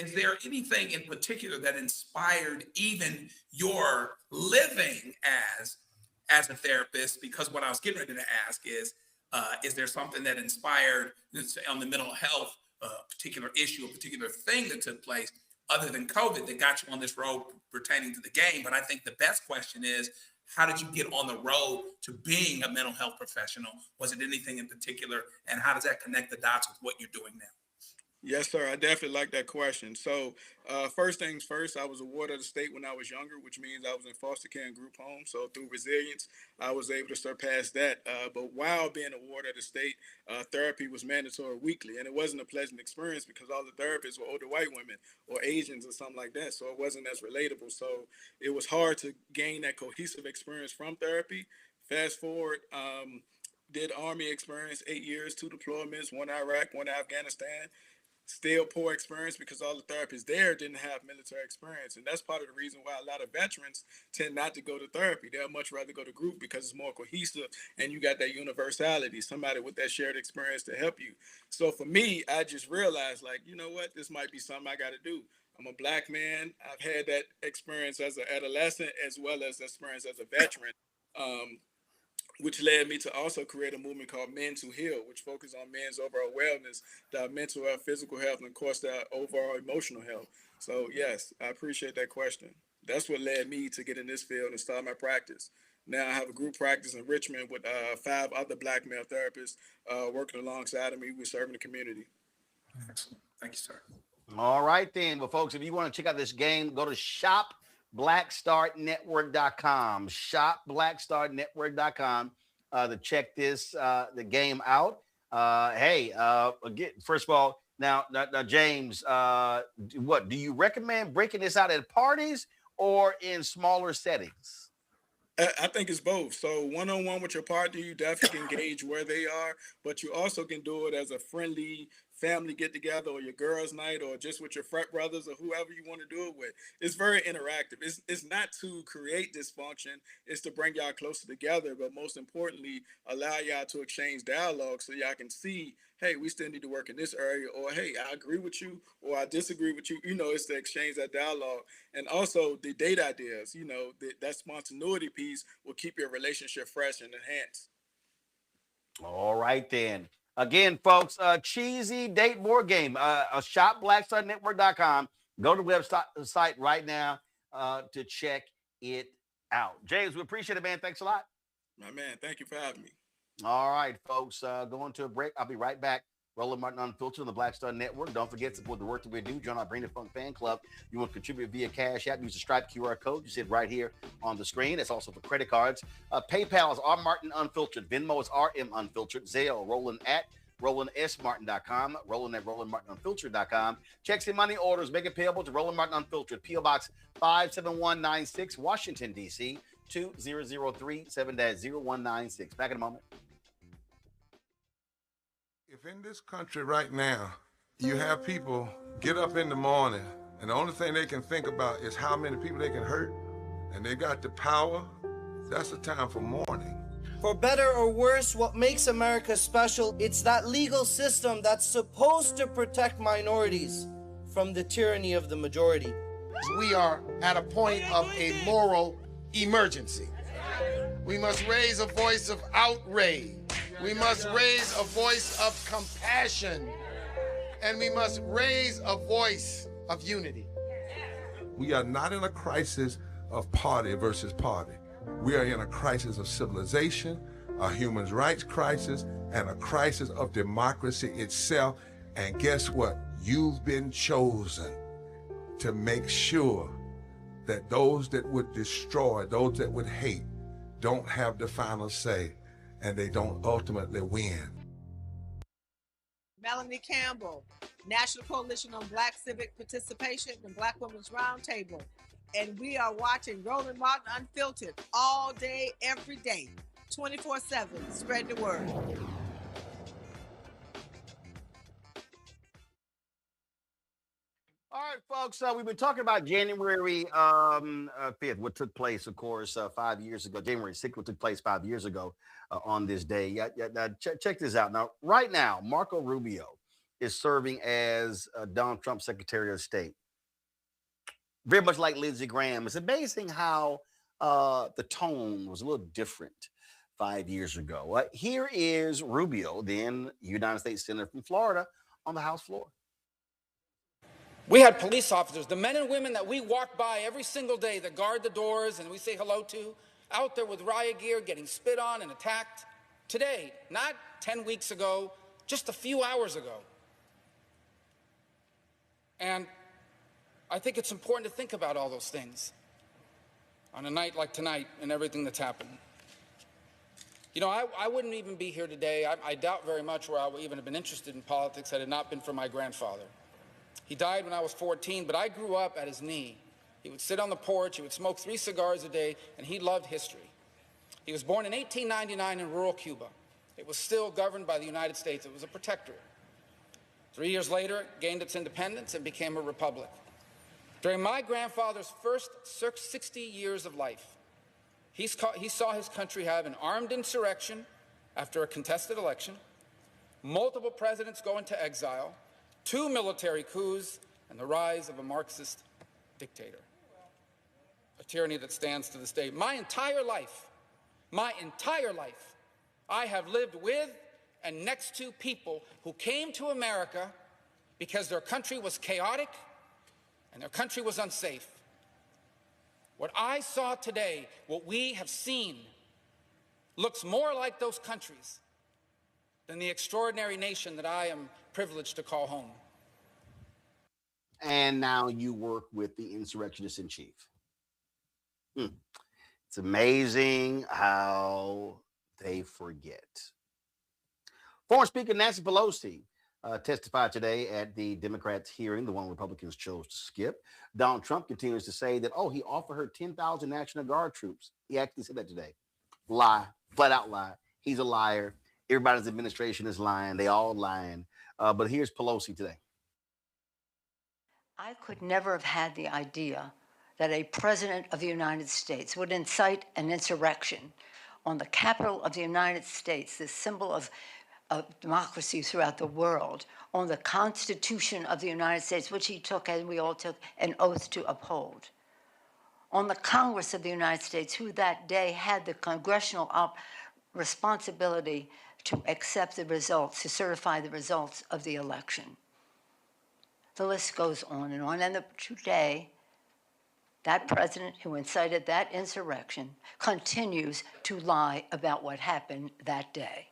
is there anything in particular that inspired even your living as as a therapist, because what I was getting ready to ask is there something that inspired on the mental health, particular issue, a particular thing that took place other than COVID that got you on this road pertaining to the game? But I think the best question is, how did you get on the road to being a mental health professional? Was it anything in particular? And how does that connect the dots with what you're doing now? Yes, sir. I definitely like that question. So, first things first, I was a ward of the state when I was younger, which means I was in foster care and group home. So, through resilience, I was able to surpass that. But while being a ward of the state, therapy was mandatory weekly. And it wasn't a pleasant experience because all the therapists were older white women or Asians or something like that. So, it wasn't as relatable. So, it was hard to gain that cohesive experience from therapy. Fast forward, did Army experience, 8 years, 2 deployments, 1 Iraq, 1 Afghanistan. Still poor experience because all the therapists there didn't have military experience. And that's part of the reason why a lot of veterans tend not to go to therapy. They'll much rather go to group because it's more cohesive and you got that universality, somebody with that shared experience to help you. So for me, I just realized, like, you know what, this might be something I got to do. I'm a black man. I've had that experience as an adolescent as well as experience as a veteran. Which led me to also create a movement called Men to Heal, which focuses on men's overall wellness, their mental health, physical health, and of course, their overall emotional health. So yes, I appreciate that question. That's what led me to get in this field and start my practice. Now I have a group practice in Richmond with 5 other black male therapists working alongside of me. We're serving the community. Excellent. Thank you, sir. All right, then. Well, folks, if you want to check out this game, go to shopblackstarnetwork.com. Shopblackstarnetwork.com to check the game out. Again, first of all, now James, what do you recommend breaking this out at parties or in smaller settings? I think it's both. So one-on-one with your partner, you definitely can gauge where they are, but you also can do it as a friendly family get together or your girls' night or just with your frat brothers or whoever you want to do it with. It's very interactive. It's not to create dysfunction. It's to bring y'all closer together, but most importantly, allow y'all to exchange dialogue so y'all can see, hey, we still need to work in this area, or hey, I agree with you or I disagree with you. You know, it's to exchange that dialogue. And also the date ideas, you know, that spontaneity piece will keep your relationship fresh and enhanced. All right, then. Again, folks, cheesy date board game. Shopblackstarnetwork.com. Go to the website right now to check it out. James, we appreciate it, man. Thanks a lot. My man, thank you for having me. All right, folks, going to a break. I'll be right back. Roland Martin Unfiltered on the Black Star Network. Don't forget to support the work that we do. Join our Bring the Funk fan club. You want to contribute via Cash App, use the Stripe QR code. You see it right here on the screen. It's also for credit cards. PayPal is R Martin Unfiltered. Venmo is RM Unfiltered. Zelle, Roland at RolandSMartin.com. Roland at RolandMartinUnfiltered.com. Checks and money orders. Make it payable to Roland Martin Unfiltered. P.O. Box 57196, Washington, D.C. 2003 7-0196. Back in a moment. If in this country right now, you have people get up in the morning and the only thing they can think about is how many people they can hurt, and they got the power, that's the time for mourning. For better or worse, what makes America special, it's that legal system that's supposed to protect minorities from the tyranny of the majority. We are at a point of a moral emergency. We must raise a voice of outrage. We must raise a voice of compassion. And we must raise a voice of unity. We are not in a crisis of party versus party. We are in a crisis of civilization, a human rights crisis, and a crisis of democracy itself. And guess what? You've been chosen to make sure that those that would destroy, those that would hate, don't have the final say, and they don't ultimately win. Melanie Campbell, National Coalition on Black Civic Participation and Black Women's Roundtable. And we are watching Roland Martin Unfiltered all day, every day, 24/7. Spread the word. All right, folks, we've been talking about January 5th, what took place, of course, 5 years ago. January 6th, what took place 5 years ago on this day. Check this out. Now, right now, Marco Rubio is serving as Donald Trump's Secretary of State. Very much like Lindsey Graham. It's amazing how the tone was a little different 5 years ago. Here is Rubio, then United States Senator from Florida, on the House floor. We had police officers, the men and women that we walk by every single day that guard the doors and we say hello to, out there with riot gear getting spit on and attacked. Today, not 10 weeks ago, just a few hours ago. And I think it's important to think about all those things on a night like tonight and everything that's happened. You know, I wouldn't even be here today. I doubt very much where I would even have been interested in politics had it not been for my grandfather. He died when I was 14, but I grew up at his knee. He would sit on the porch, he would smoke 3 cigars a day, and he loved history. He was born in 1899 in rural Cuba. It was still governed by the United States. It was a protectorate. 3 years later, it gained its independence and became a republic. During my grandfather's first 60 years of life, he saw his country have an armed insurrection after a contested election, multiple presidents go into exile, 2 military coups, and the rise of a Marxist dictator. A tyranny that stands to this day. My entire life, I have lived with and next to people who came to America because their country was chaotic and their country was unsafe. What I saw today, what we have seen, looks more like those countries than the extraordinary nation that I am privileged to call home. And now you work with the insurrectionist in chief. It's amazing how they forget. Former Speaker Nancy Pelosi testified today at the Democrats' hearing, the one Republicans chose to skip. Donald Trump continues to say that, he offered her 10,000 National Guard troops. He actually said that today. Lie, flat out lie. He's a liar. Everybody's administration is lying. They all lying. But here's Pelosi today. I could never have had the idea that a president of the United States would incite an insurrection on the Capitol of the United States, the symbol of democracy throughout the world, on the Constitution of the United States, which he took, and we all took, an oath to uphold, on the Congress of the United States, who that day had the congressional responsibility to accept the results, to certify the results of the election. The list goes on. And today, that president who incited that insurrection continues to lie about what happened that day.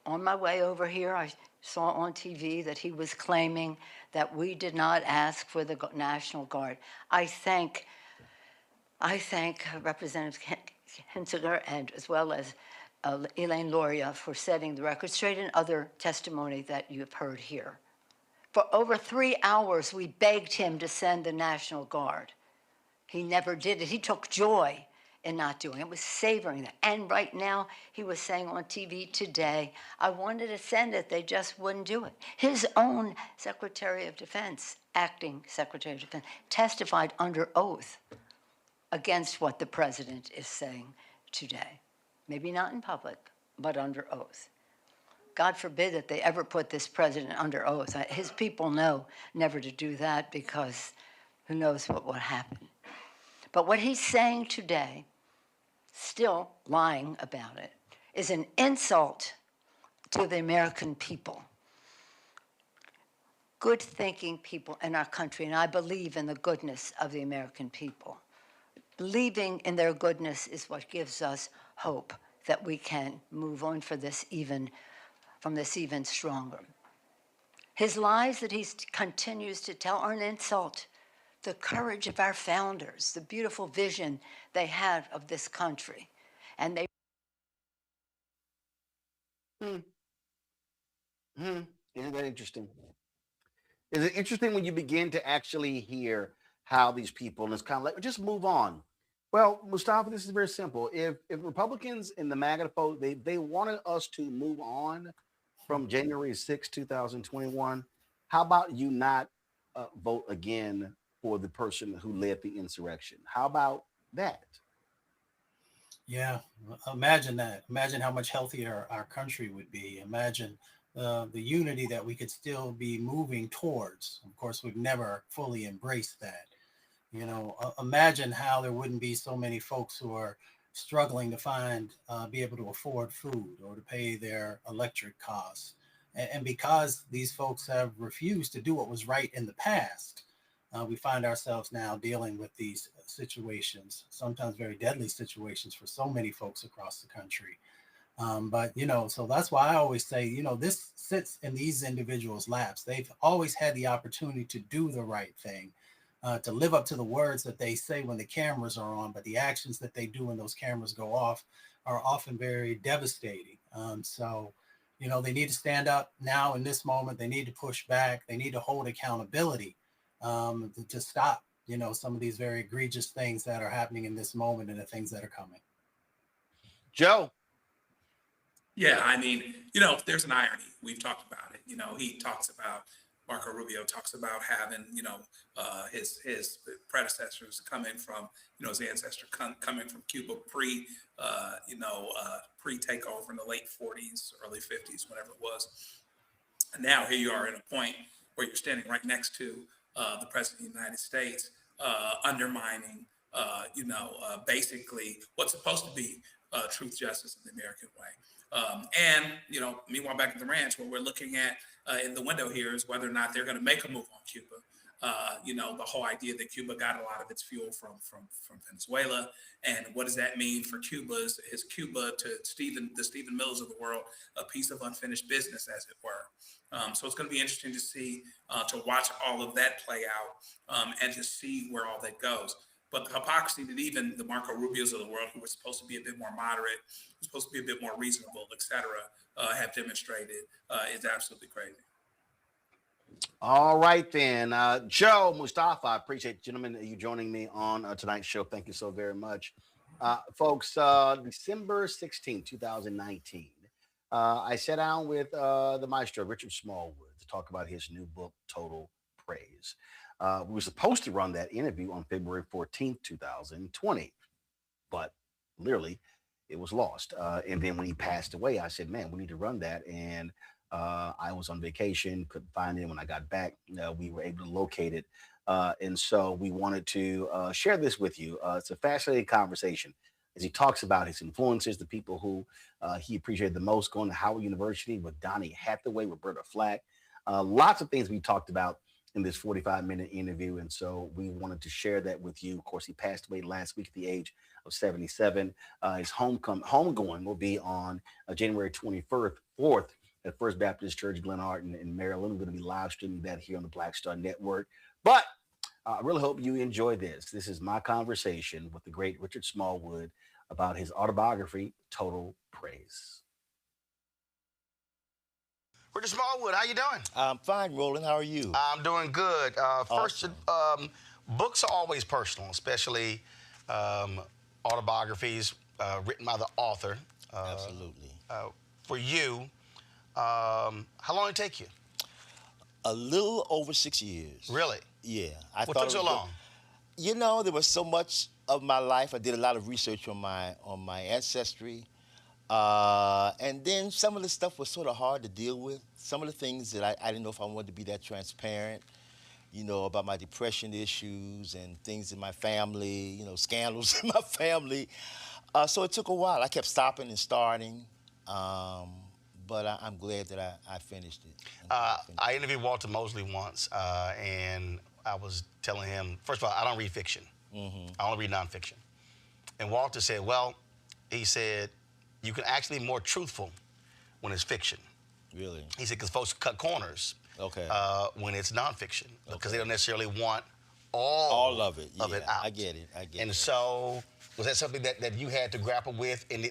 On my way over here, I saw on TV that he was claiming that we did not ask for the National Guard. I thank Representative Hensinger and as well as Elaine Loria for setting the record straight and other testimony that you have heard here. For over 3 hours, we begged him to send the National Guard. He never did it. He took joy in not doing it. It was savoring that. And right now, he was saying on TV today, I wanted to send it. They just wouldn't do it. His own Secretary of Defense, acting Secretary of Defense, testified under oath against what the president is saying today. Maybe not in public, but under oath. God forbid that they ever put this president under oath. His people know never to do that because who knows what will happen. But what he's saying today, still lying about it, is an insult to the American people. Good-thinking people in our country, and I believe in the goodness of the American people. Believing in their goodness is what gives us hope that we can move on from this even stronger. His lies that he continues to tell are an insult. The courage of our founders, the beautiful vision they had of this country. And they... Isn't that interesting? Is it interesting when you begin to actually hear how these people, and it's kind of like, just move on. Well, Mustafa, this is very simple. If Republicans in the MAGA vote, they wanted us to move on from January 6, 2021, how about you not vote again for the person who led the insurrection? How about that? Yeah, imagine that. Imagine how much healthier our country would be. Imagine the unity that we could still be moving towards. Of course, we've never fully embraced that. Imagine how there wouldn't be so many folks who are struggling to be able to afford food or to pay their electric costs. And because these folks have refused to do what was right in the past, we find ourselves now dealing with these situations, sometimes very deadly situations for so many folks across the country. But so that's why I always say, this sits in these individuals' laps. They've always had the opportunity to do the right thing, to live up to the words that they say when the cameras are on, but the actions that they do when those cameras go off are often very devastating. So they need to stand up now in this moment. They need to push back. They need to hold accountability to stop, some of these very egregious things that are happening in this moment and the things that are coming. Joe. Yeah, I mean, there's an irony. We've talked about it. He talks about, Marco Rubio talks about having, his predecessors coming from, his ancestor coming from Cuba pre-takeover in the late 40s, early 50s, whatever it was. And now here you are at a point where you're standing right next to the President of the United States, undermining, basically what's supposed to be truth, justice, and the American way. Meanwhile, back at the ranch, what we're looking at in the window here is whether or not they're going to make a move on Cuba. The whole idea that Cuba got a lot of its fuel from Venezuela, and what does that mean for Cuba? Is Cuba to the Stephen Millers of the world a piece of unfinished business, as it were? So it's going to be interesting to see, to watch all of that play out, and to see where all that goes. But the hypocrisy that even the Marco Rubios of the world, who were supposed to be a bit more moderate, supposed to be a bit more reasonable, et cetera, have demonstrated is absolutely crazy. All right, then. Joe, Mustafa, I appreciate, gentlemen, you joining me on tonight's show. Thank you so very much. Folks, December 16, 2019, I sat down with the maestro, Richard Smallwood, to talk about his new book, Total Praise. We were supposed to run that interview on February 14th, 2020, but literally it was lost. And then when he passed away, I said, man, we need to run that. And I was on vacation, couldn't find it. When I got back, we were able to locate it. And so we wanted to share this with you. It's a fascinating conversation as he talks about his influences, the people who he appreciated the most, going to Howard University with Donnie Hathaway, Roberta Flack. Lots of things we talked about in this 45-minute interview. And so we wanted to share that with you. Of course, he passed away last week at the age of 77. His homegoing will be on January 24th at First Baptist Church, Glen Arden in Maryland. We're going to be live streaming that here on the Black Star Network. But I really hope you enjoy this. This is my conversation with the great Richard Smallwood about his autobiography, Total Praise. Richard Smallwood, how you doing? I'm fine, Roland. How are you? I'm doing good. First, books are always personal, especially autobiographies written by the author. Absolutely. For you, how long did it take you? A little over 6 years. Really? Yeah. What took so long? There was so much of my life. I did a lot of research on my ancestry. And then some of the stuff was sort of hard to deal with. Some of the things that I didn't know if I wanted to be that transparent, about my depression issues and things in my family, scandals in my family. So it took a while. I kept stopping and starting. But I'm glad that I finished it. I interviewed Walter Mosley once, and I was telling him, first of all, I don't read fiction. Mm-hmm. I only read nonfiction. And Walter said, he said, you can actually be more truthful when it's fiction. Really? He said, because folks cut corners when it's nonfiction, because they don't necessarily want all of it. Of it out. I get it. And so, was that something that you had to grapple with? And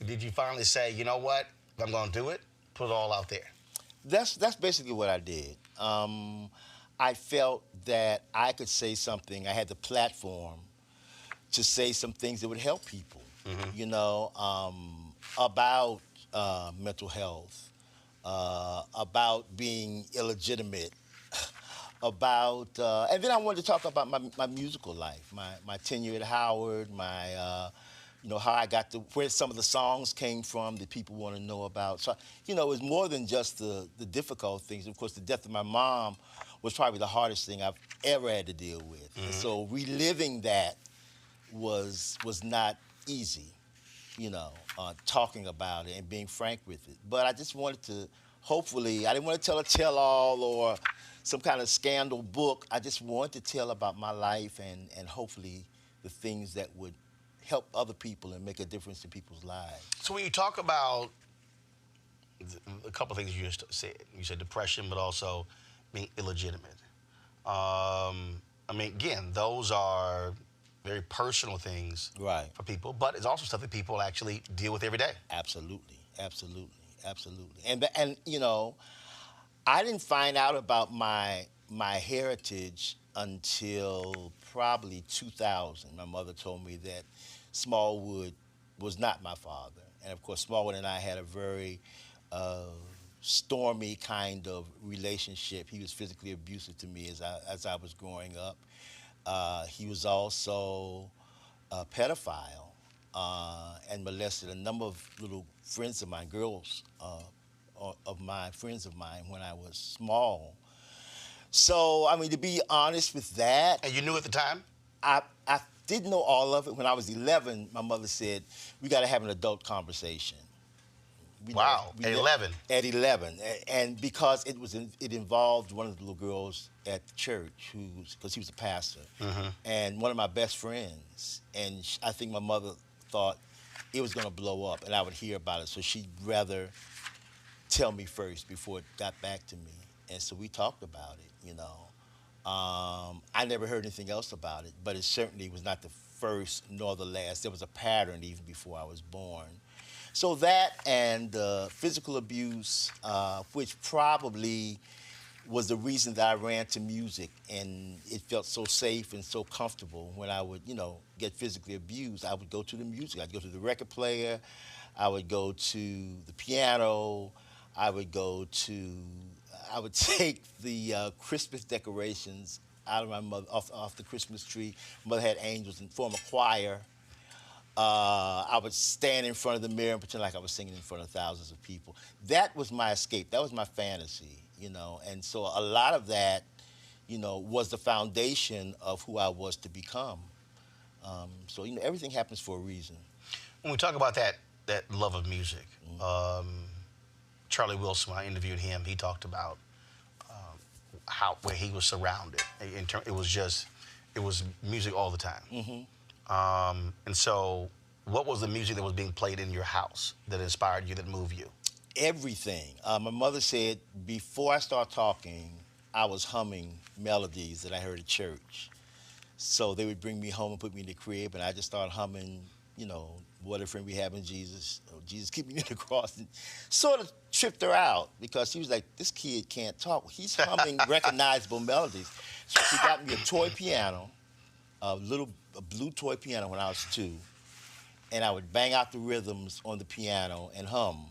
did you finally say, you know what, if I'm going to do it, put it all out there? That's basically what I did. I felt that I could say something. I had the platform to say some things that would help people. Mm-hmm. About mental health, about being illegitimate, and then I wanted to talk about my musical life, my tenure at Howard, how I got to where some of the songs came from that people want to know about. So, it was more than just the difficult things. Of course, the death of my mom was probably the hardest thing I've ever had to deal with. And so reliving that was not easy, talking about it and being frank with it. But I just wanted to, hopefully, I didn't want to tell a tell-all or some kind of scandal book. I just wanted to tell about my life and hopefully the things that would help other people and make a difference in people's lives. So when you talk about a couple of things you said depression, but also being illegitimate. Again, those are very personal things for people, but it's also stuff that people actually deal with every day. Absolutely. And I didn't find out about my heritage until probably 2000. My mother told me that Smallwood was not my father. And of course, Smallwood and I had a very stormy kind of relationship. He was physically abusive to me as I was growing up. He was also a pedophile and molested a number of little friends of mine, girls friends of mine when I was small. So, to be honest with that. And you knew at the time? I didn't know all of it. When I was 11, my mother said, we got to have an adult conversation. At 11? At 11. And because it involved one of the little girls at the church, because he was a pastor, and one of my best friends. And I think my mother thought it was going to blow up, and I would hear about it. So she'd rather tell me first before it got back to me. And so we talked about it, I never heard anything else about it, but it certainly was not the first nor the last. There was a pattern even before I was born. So that and physical abuse, which probably was the reason that I ran to music, and it felt so safe and so comfortable when I would, get physically abused. I would go to the music. I'd go to the record player. I would go to the piano. I would take the Christmas decorations out of my mother off the Christmas tree. Mother had angels and form a choir. I would stand in front of the mirror and pretend like I was singing in front of thousands of people. That was my escape. That was my fantasy, And so a lot of that, was the foundation of who I was to become. So everything happens for a reason. When we talk about that love of music, Charlie Wilson, when I interviewed him, he talked about where he was surrounded. It was music all the time. And so what was the music that was being played in your house that inspired you, that moved you? Everything. My mother said before I start talking, I was humming melodies that I heard at church. So they would bring me home and put me in the crib, and I just started humming, what a friend we have in Jesus. Oh, Jesus, keep me near the cross. And sort of tripped her out because she was like, this kid can't talk. He's humming recognizable melodies. So she got me a toy piano, a blue toy piano when I was 2, and I would bang out the rhythms on the piano and hum.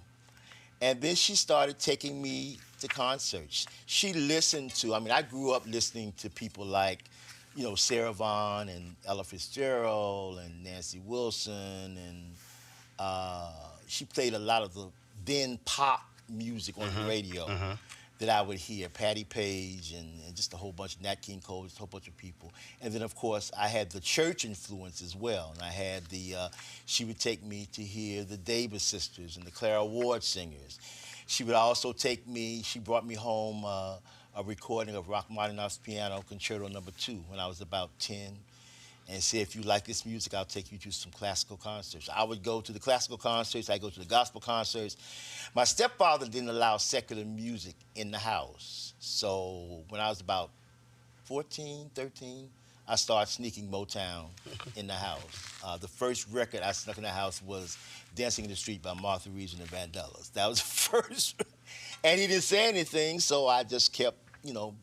And then she started taking me to concerts. She listened to, I grew up listening to people like, Sarah Vaughan and Ella Fitzgerald and Nancy Wilson, and she played a lot of the then pop music on the radio that I would hear, Patti Page and just a whole bunch of Nat King Cole, just a whole bunch of people. And then, of course, I had the church influence as well. And I had she would take me to hear the Davis Sisters and the Clara Ward singers. She would also she brought me home a recording of Rachmaninoff's Piano Concerto No. 2 when I was about 10, and said, if you like this music, I'll take you to some classical concerts. I would go to the classical concerts, I'd go to the gospel concerts. My stepfather didn't allow secular music in the house. So when I was about 14, 13, I started sneaking Motown in the house. The first record I snuck in the house was Dancing in the Street by Martha Reeves and the Vandellas. That was the first. And he didn't say anything, so I just kept,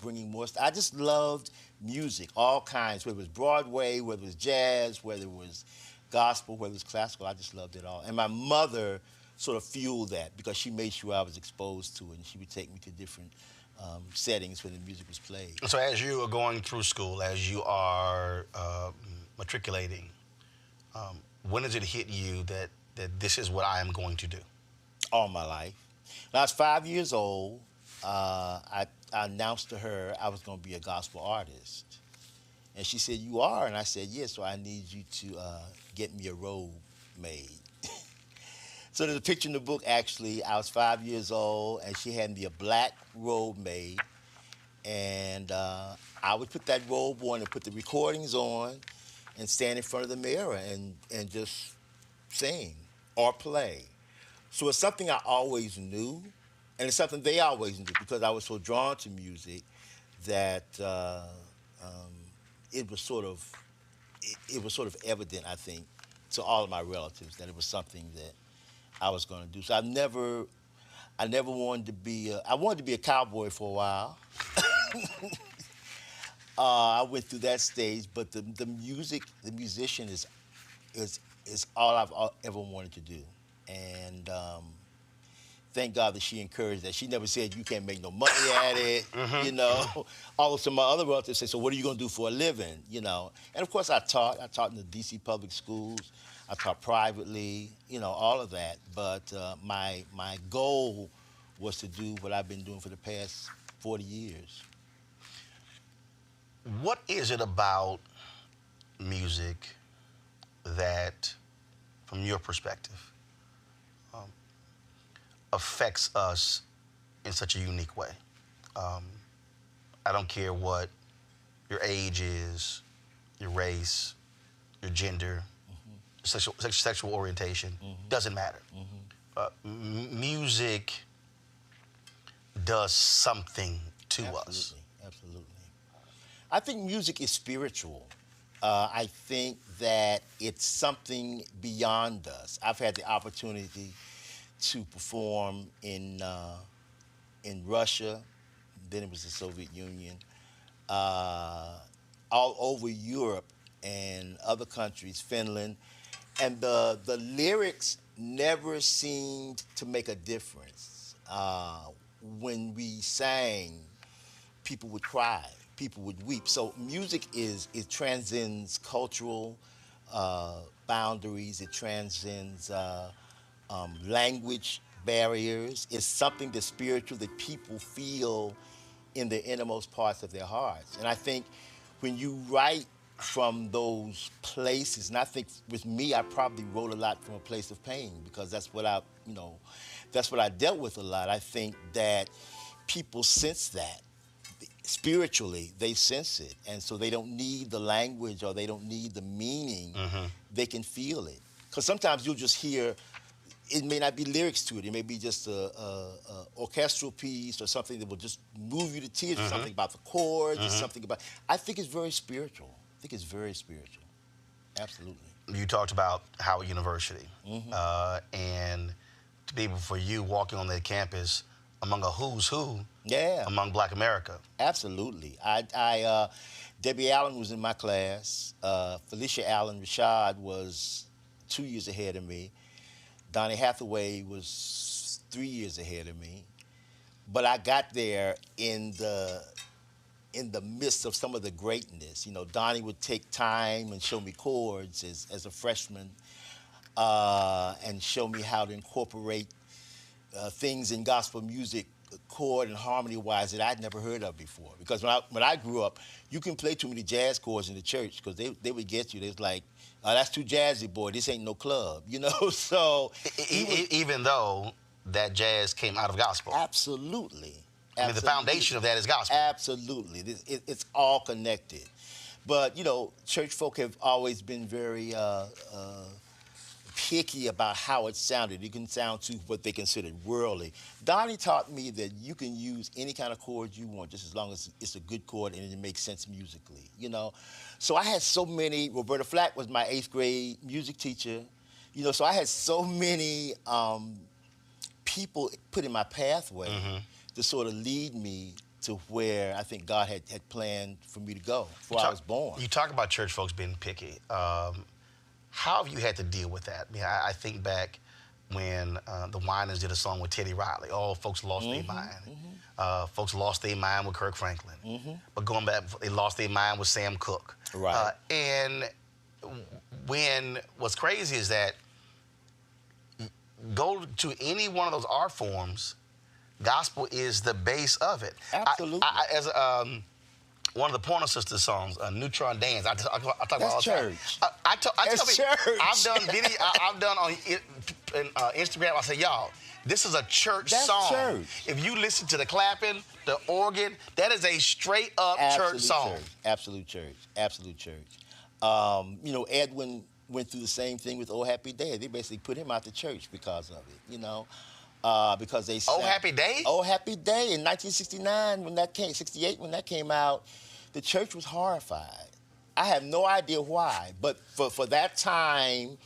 bringing more stuff. I just loved music, all kinds, whether it was Broadway, whether it was jazz, whether it was gospel, whether it was classical. I just loved it all. And my mother sort of fueled that because she made sure I was exposed to it, and she would take me to different settings where the music was played. So as you are going through school, as you are matriculating, when does it hit you that this is what I am going to do? All my life. When I was 5 years old, I announced to her I was going to be a gospel artist. And she said, "You are?" And I said, "Yes, so I need you to get me a robe made." So there's a picture in the book, actually. I was 5 years old, and she had me a black robe made. And I would put that robe on and put the recordings on and stand in front of the mirror and just sing or play. So it's something I always knew, and it's something they always knew because I was so drawn to music that it was sort of evident, I think, to all of my relatives that it was something that I was going to do. So I never wanted to be. I wanted to be a cowboy for a while. I went through that stage, but the musician is all I've ever wanted to do, and thank God that she encouraged that. She never said you can't make no money at it, you know. Also, my other relatives say, "So what are you gonna do for a living?" You know. And of course, I taught in the D.C. public schools. I taught privately, you know, all of that. But my goal was to do what I've been doing for the past 40 years. What is it about music that, from your perspective, affects us in such a unique way? I don't care what your age is, your race, your gender, sexual orientation, doesn't matter. Music does something to us. Absolutely. I think music is spiritual. I think that it's something beyond us. I've had the opportunity to perform in Russia, then it was the Soviet Union, all over Europe and other countries, Finland, and the lyrics never seemed to make a difference. When we sang, people would cry, people would weep. So music it transcends cultural boundaries, it transcends language barriers. It's something that's spiritual that people feel in the innermost parts of their hearts. And I think when you write from those places, and I think with me, I probably wrote a lot from a place of pain because that's what I dealt with a lot. I think that people sense that. Spiritually, they sense it. And so they don't need the language or they don't need the meaning. They can feel it. Because sometimes you'll just hear, it may not be lyrics to it. It may be just a orchestral piece or something that will just move you to tears or something about the chords or something about... I think it's very spiritual. I think it's very spiritual. Absolutely. You talked about Howard University. And to be able for you walking on that campus among a who's who among Black America. Absolutely. Debbie Allen was in my class. Felicia Allen Rashad was 2 years ahead of me. Donny Hathaway was 3 years ahead of me. But I got there in the midst of some of the greatness. You know, Donny would take time and show me chords as a freshman and show me how to incorporate things in gospel music, chord and harmony-wise, that I'd never heard of before. Because when I grew up, you can play too many jazz chords in the church because they would get you. They was like, that's too jazzy, boy. This ain't no club, you know? So even though that jazz came out of gospel. Absolutely. I mean, the foundation of that is gospel. Absolutely. It's all connected. But, you know, church folk have always been very picky about how it sounded. It can sound to what they considered worldly. Donnie taught me that you can use any kind of chord you want, just as long as it's a good chord and it makes sense musically, you know? So I had so many. Roberta Flack was my 8th grade music teacher, you know, so I had so many people put in my pathway to sort of lead me to where I think God had planned for me to go before I was born. You talk about church folks being picky. How have you had to deal with that? I mean, I think back when the Winans did a song with Teddy Riley. Oh, folks lost their mind. Folks lost their mind with Kirk Franklin. But going back, they lost their mind with Sam Cooke. Right. And what's crazy is that go to any one of those art forms, gospel is the base of it. Absolutely. As one of the Pointer Sisters songs, Neutron Dance. I talk about That's all the time. church. I tell people, church. I've done video. I've done on Instagram. I say, y'all, this is a church That's song. church. If you listen to the clapping, the organ, that is a straight up church song. Absolute church. Absolute church. You know, Edwin went through the same thing with Oh Happy Day. They basically put him out the church because of it, you know. Because they Oh Happy Day? Oh Happy Day in 1969 when that came, 68 when that came out, the church was horrified. I have no idea why, but for that time,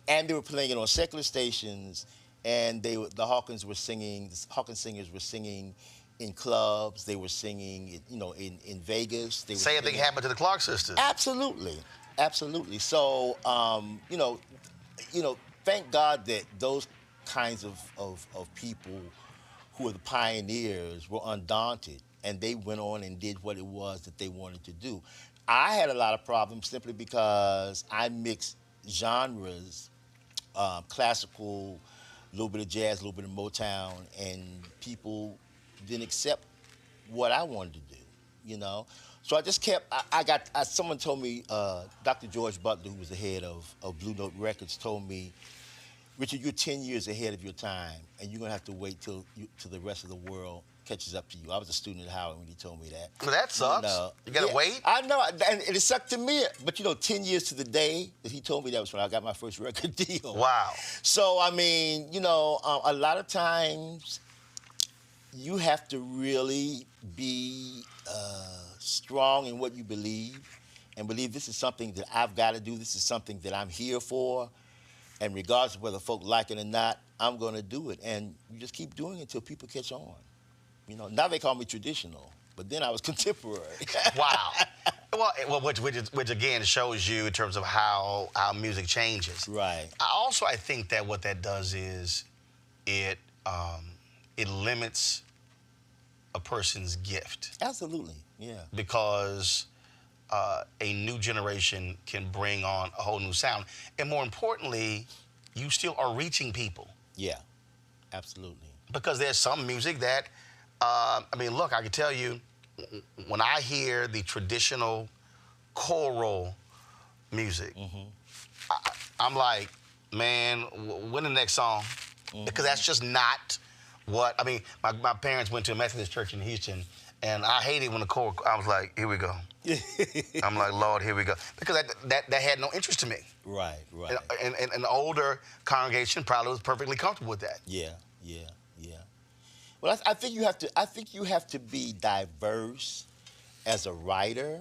and they were playing it on secular stations, and the Hawkins singers were singing in clubs, they were singing, you know, in Vegas. They were Same thing happened to the Clark sisters. Absolutely, absolutely. So, you know, thank God that those kinds of people who were the pioneers were undaunted, and they went on and did what it was that they wanted to do. I had a lot of problems simply because I mixed genres, classical, a little bit of jazz, a little bit of Motown, and people didn't accept what I wanted to do, you know? So I just kept, someone told me, Dr. George Butler, who was the head of Blue Note Records, told me, Richard, you're 10 years ahead of your time, and you're gonna have to wait till the rest of the world catches up to you. I was a student at Howard when he told me that. Well, that sucks. You gotta wait? I know, and it sucked to me, but you know, 10 years to the day that he told me that was when I got my first record deal. Wow. So, I mean, you know, a lot of times you have to really be strong in what you believe and believe this is something that I've got to do, this is something that I'm here for, and regardless of whether folk like it or not, I'm going to do it. And you just keep doing it until people catch on. You know, now they call me traditional, but then I was contemporary. Wow. Well, which again shows you in terms of how music changes. Right. I think that what that does is it limits a person's gift. Absolutely, yeah. Because a new generation can bring on a whole new sound. And more importantly, you still are reaching people. Yeah, absolutely. Because there's some music that, I mean, look, I can tell you, when I hear the traditional choral music, I'm like, man, when the next song? Because that's just not what, I mean, my parents went to a Methodist church in Houston, and I hated when the choral, I was like, here we go. I'm like, Lord, here we go. Because that had no interest to me. Right. And an older congregation probably was perfectly comfortable with that. Yeah. Well, I think you have to be diverse as a writer.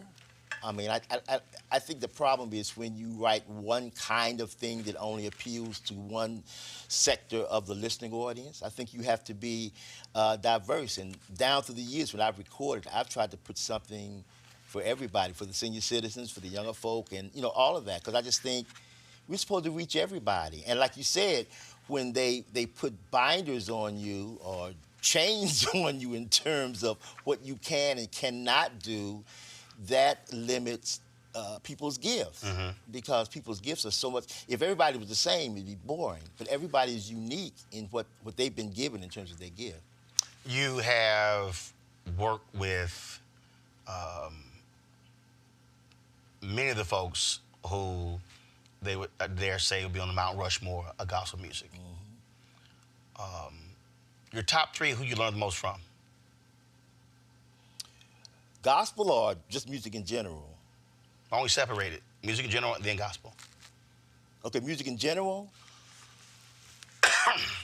I mean, I think the problem is when you write one kind of thing that only appeals to one sector of the listening audience. I think you have to be diverse. And down through the years when I've recorded, I've tried to put something for everybody, for the senior citizens, for the younger folk, and you know, all of that. Because I just think we're supposed to reach everybody. And like you said, when they put binders on you or chains on you in terms of what you can and cannot do, that limits people's gifts. Because people's gifts are so much, if everybody was the same, it'd be boring. But everybody is unique in what they've been given in terms of their gift. You have worked with many of the folks who they would dare say would be on the Mount Rushmore of gospel music. Your top three, who you learned the most from? Gospel or just music in general? Only separated. Music in general, and then gospel. Okay, music in general?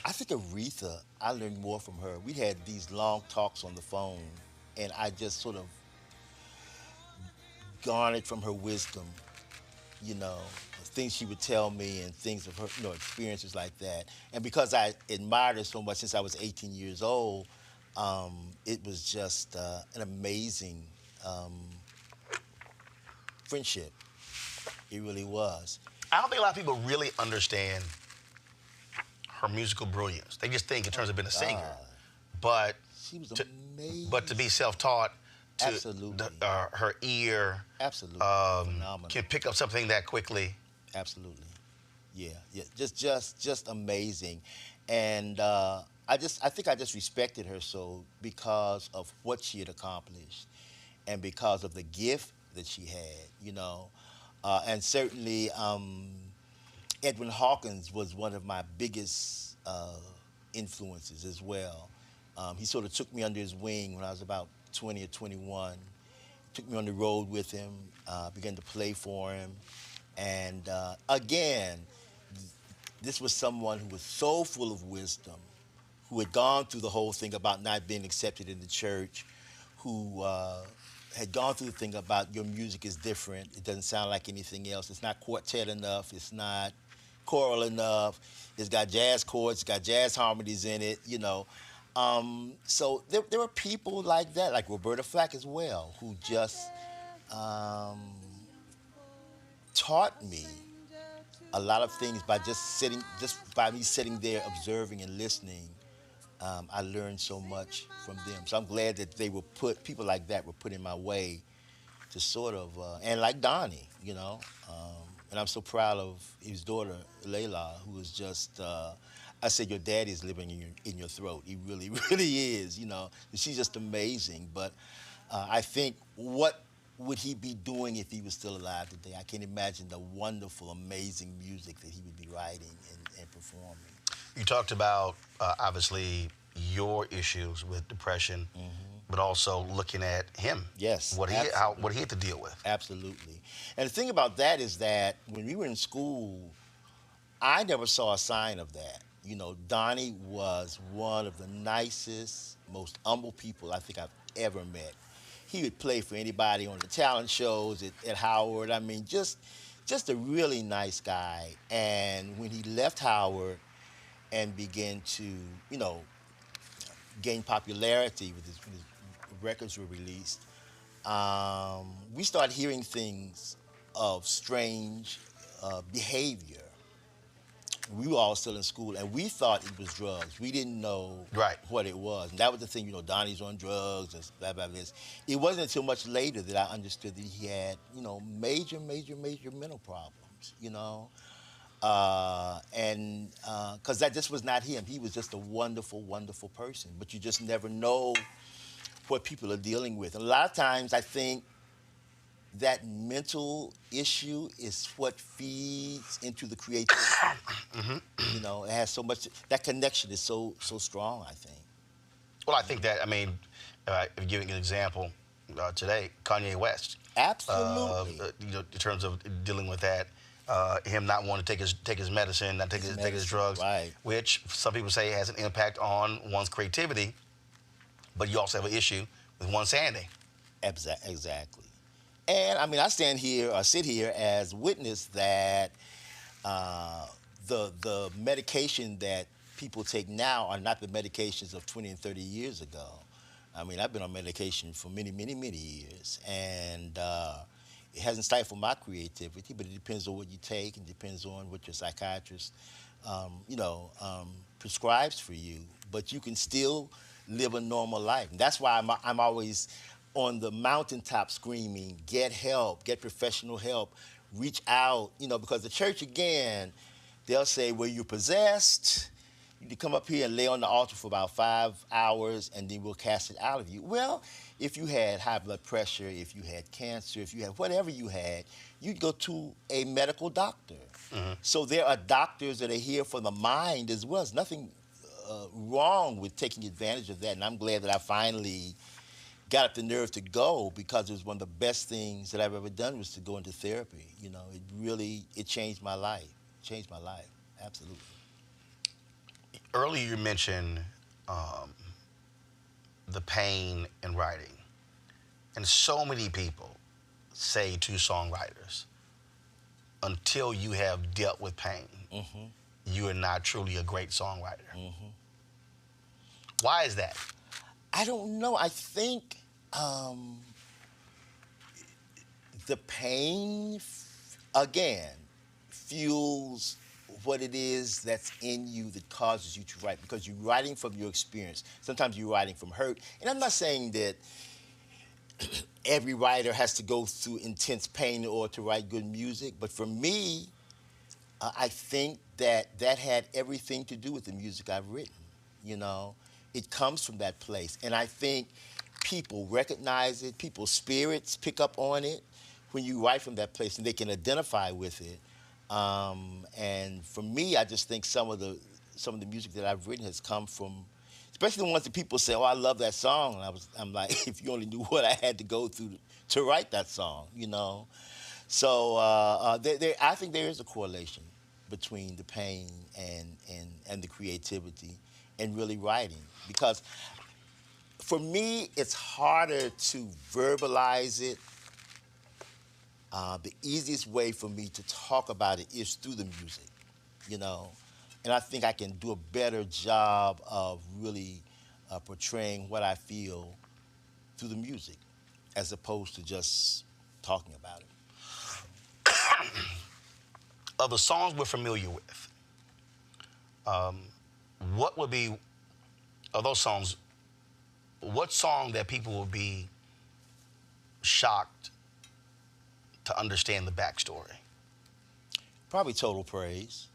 I think Aretha, I learned more from her. We had these long talks on the phone, and I just sort of garnered from her wisdom, you know, things she would tell me and things of her, you know, experiences like that. And because I admired her so much since I was 18 years old, it was just an amazing friendship. It really was. I don't think a lot of people really understand her musical brilliance. They just think in terms of being a singer. But she was amazing. But to be self-taught, Absolutely. Her ear can pick up something that quickly. Absolutely. Yeah. Just amazing. And I think I just respected her so because of what she had accomplished, and because of the gift that she had, and certainly Edwin Hawkins was one of my biggest influences as well. He sort of took me under his wing when I was about 20 or 21. Took me on the road with him, began to play for him. And again, this was someone who was so full of wisdom, who had gone through the whole thing about not being accepted in the church, who had gone through the thing about your music is different. It doesn't sound like anything else. It's not quartet enough. It's not choral enough. It's got jazz chords. It's got jazz harmonies in it, So there were people like that, like Roberta Flack as well, who just taught me a lot of things by just by me sitting there observing and listening. I learned so much from them. So I'm glad that people like that were put in my way to sort of, and like Donnie, and I'm so proud of his daughter, Layla, who is just, I said, your daddy is living in your throat. He really, really is, She's just amazing. But I think, what would he be doing if he was still alive today? I can't imagine the wonderful, amazing music that he would be writing and performing. You talked about, obviously, your issues with depression, but also looking at him. Yes, what he had to deal with. Absolutely. And the thing about that is that when we were in school, I never saw a sign of that. Donnie was one of the nicest, most humble people I think I've ever met. He would play for anybody on the talent shows at Howard. I mean, just a really nice guy. And when he left Howard and began to, gain popularity when his records were released, we started hearing things of strange behavior. We were all still in school, and we thought it was drugs. We didn't know what it was. And that was the thing, Donnie's on drugs and blah, blah, blah. It wasn't until much later that I understood that he had, major, major, major mental problems, and because that just was not him. He was just a wonderful, wonderful person. But you just never know what people are dealing with. And a lot of times I think that mental issue is what feeds into the creativity. It has so much, that connection is so strong, I think. Well, I think that, giving an example today, Kanye West. Absolutely. In terms of dealing with that, him not wanting to take his medicine, not take his drugs, which some people say has an impact on one's creativity, but you also have an issue with one's sanity. Exactly. And I sit here as witness that the medication that people take now are not the medications of 20 and 30 years ago. I've been on medication for many, many, many years, and it hasn't stifled my creativity, but it depends on what you take, and depends on what your psychiatrist, prescribes for you. But you can still live a normal life. And that's why I'm always on the mountaintop screaming, get help, get professional help, reach out, because the church, again, they'll say, well, you're possessed. You come up here and lay on the altar for about 5 hours, and then we'll cast it out of you. Well, if you had high blood pressure, if you had cancer, if you had whatever you had, you'd go to a medical doctor. So there are doctors that are here for the mind as well. There's nothing wrong with taking advantage of that, and I'm glad that I finally got up the nerve to go, because it was one of the best things that I've ever done was to go into therapy. It changed my life. Absolutely. Earlier you mentioned the pain in writing. And so many people say to songwriters, until you have dealt with pain, you are not truly a great songwriter. Why is that? I don't know. I think the pain, again, fuels what it is that's in you that causes you to write, because you're writing from your experience. Sometimes you're writing from hurt. And I'm not saying that every writer has to go through intense pain in order to write good music, but for me, I think that had everything to do with the music I've written. you know. It comes from that place. And I think people recognize it, people's spirits pick up on it when you write from that place and they can identify with it. And for me, I just think some of the music that I've written has come from, especially the ones that people say, "Oh, I love that song." And I'm like, if you only knew what I had to go through to write that song, you know. So I think there is a correlation between the pain and the creativity and really writing, because for me, it's harder to verbalize it. The easiest way for me to talk about it is through the music, you know. And I think I can do a better job of really portraying what I feel through the music as opposed to just talking about it. Of the songs we're familiar with, what would be, of those songs, what song that people will be shocked to understand the backstory? Probably Total Praise.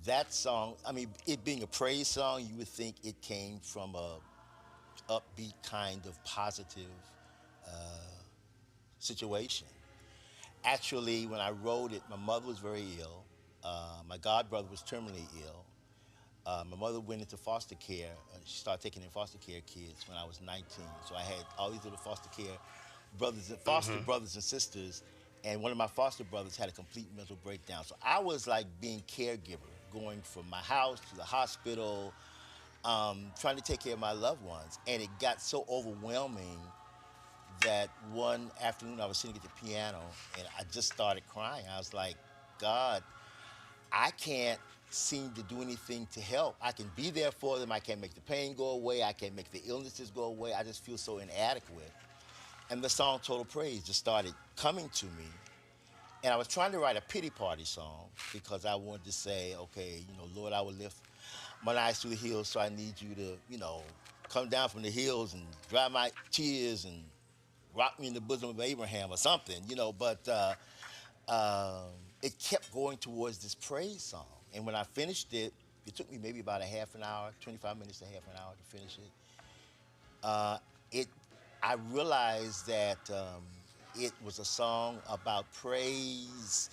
That song, I mean, it being a praise song, you would think it came from a upbeat kind of positive situation. Actually, when I wrote it, my mother was very ill. My godbrother was terminally ill. My mother went into foster care. She started taking in foster care kids when I was 19. So I had all these little foster care brothers and foster brothers and sisters. And one of my foster brothers had a complete mental breakdown. So I was like being caregiver, going from my house to the hospital, trying to take care of my loved ones. And it got so overwhelming that one afternoon I was sitting at the piano and I just started crying. I was like, God, I can't seem to do anything to help. I can be there for them. I can't make the pain go away. I can't make the illnesses go away. I just feel so inadequate. And the song Total Praise just started coming to me. And I was trying to write a pity party song because I wanted to say, okay, you know, Lord, I will lift my eyes to the hills, so I need you to, you know, come down from the hills and dry my tears and rock me in the bosom of Abraham or something, you know. But it kept going towards this praise song. And when I finished it, it took me maybe about a half an hour, 25 minutes to half an hour to finish it. I realized that it was a song about praise,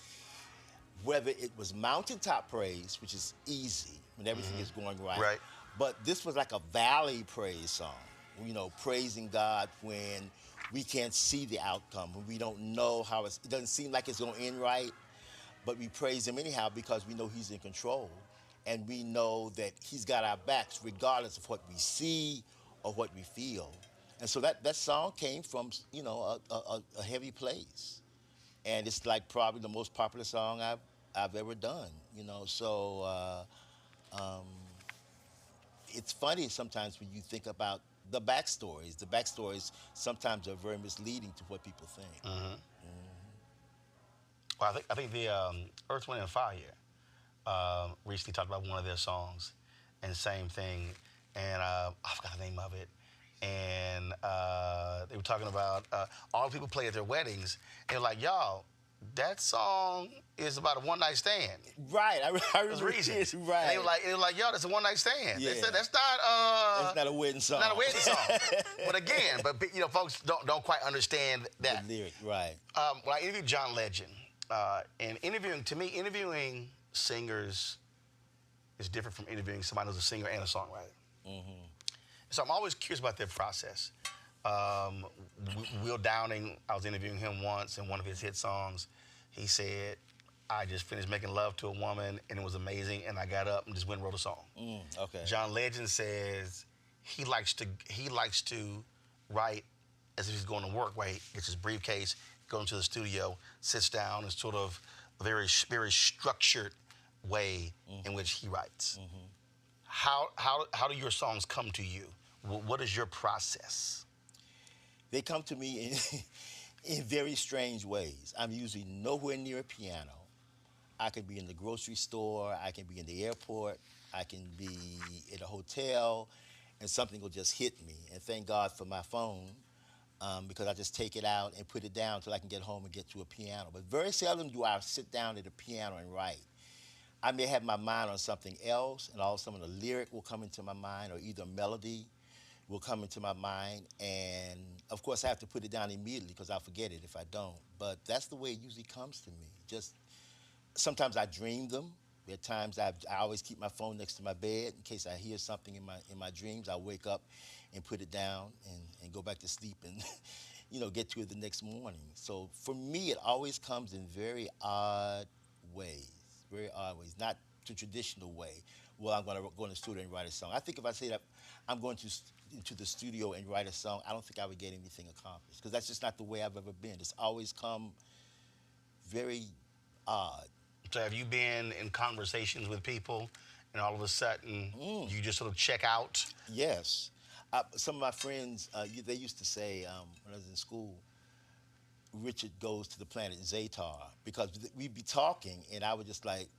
whether it was mountaintop praise, which is easy when everything is going right. But this was like a valley praise song, you know, praising God when we can't see the outcome, when we don't know how it doesn't seem like it's going to end right, but we praise him anyhow because we know he's in control and we know that he's got our backs regardless of what we see or what we feel. And so that song came from, you know, a heavy place. And it's like probably the most popular song I've ever done, you know. So it's funny sometimes when you think about the backstories. The backstories sometimes are very misleading to what people think. Well, I think the Earth, Wind, and Fire recently talked about one of their songs, and same thing. And I forgot the name of it. And they were talking about all the people play at their weddings. And they're like, y'all, that song is about a one-night stand. Right, I remember reason. this, right. And they were like, y'all, that's a one-night stand. Yeah. They said that's not it's not a wedding song. Not a wedding song. But again, you know, folks don't quite understand that. The lyric, right. When I interviewed John Legend, and interviewing singers is different from interviewing somebody who's a singer and a songwriter. So I'm always curious about their process. Will Downing, I was interviewing him once in one of his hit songs. He said, I just finished making love to a woman and it was amazing and I got up and just went and wrote a song. Okay. John Legend says he likes to write as if he's going to work, where he gets his briefcase, goes into the studio, sits down in sort of a very, very structured way in which he writes. How do your songs come to you? What is your process? They come to me in very strange ways. I'm usually nowhere near a piano. I could be in the grocery store, I can be in the airport, I can be in a hotel, and something will just hit me. And thank God for my phone, because I just take it out and put it down until I can get home and get to a piano. But very seldom do I sit down at a piano and write. I may have my mind on something else, and all of a sudden a lyric will come into my mind, or either a melody will come into my mind. And of course, I have to put it down immediately because I'll forget it if I don't. But that's the way it usually comes to me. Just sometimes I dream them. There are times I always keep my phone next to my bed in case I hear something in my dreams. I wake up and put it down and go back to sleep and get to it the next morning. So for me, it always comes in very odd ways, not the traditional way. Well, I'm going to go in the studio and write a song. I think if I say that I'm going into the studio and write a song, I don't think I would get anything accomplished because that's just not the way I've ever been. It's always come very odd. So have you been in conversations with people and all of a sudden you just sort of check out? Yes. Some of my friends, they used to say when I was in school, Richard goes to the planet Zatar, because we'd be talking and I would just like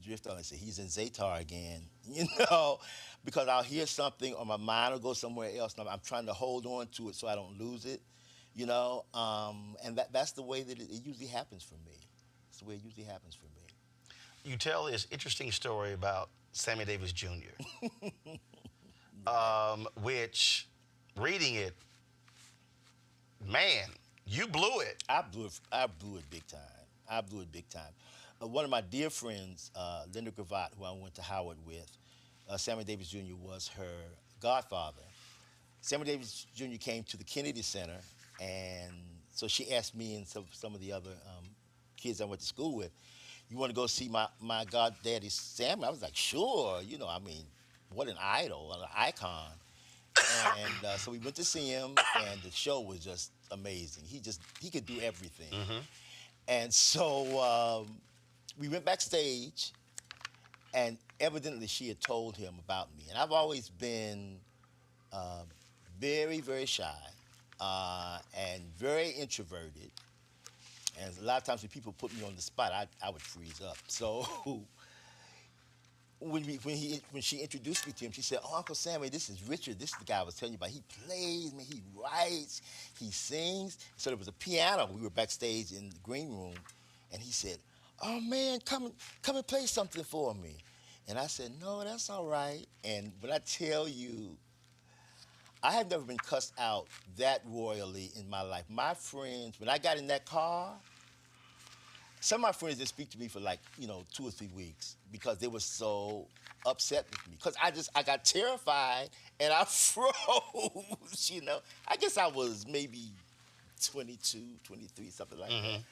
drift on and say, he's in Zatar again, because I'll hear something or my mind will go somewhere else and I'm trying to hold on to it so I don't lose it, and that's the way that it usually happens for me. It's the way it usually happens for me. You tell this interesting story about Sammy Davis Jr., which, reading it, man, you blew it. I blew it big time. One of my dear friends, Linda Gravatt, who I went to Howard with, Sammy Davis Jr. was her godfather. Sammy Davis Jr. came to the Kennedy Center, and so she asked me and some of the other kids I went to school with, you want to go see my goddaddy Sammy? I was like, sure. What an idol, an icon. And so we went to see him, and the show was just amazing. He could do everything. Mm-hmm. And so we went backstage, and evidently she had told him about me. And I've always been very, very shy and very introverted. And a lot of times when people put me on the spot, I would freeze up. So when she introduced me to him, she said, "Oh, Uncle Sammy, this is Richard. This is the guy I was telling you about. He plays, man, he writes, he sings." So there was a piano. We were backstage in the green room, and he said, "Oh man, come and play something for me." And I said, "No, that's all right." And when I tell you, I have never been cussed out that royally in my life. My friends, when I got in that car, some of my friends didn't speak to me for 2 or 3 weeks because they were so upset with me. Because I got terrified and I froze, I guess I was maybe 22, 23, something like that.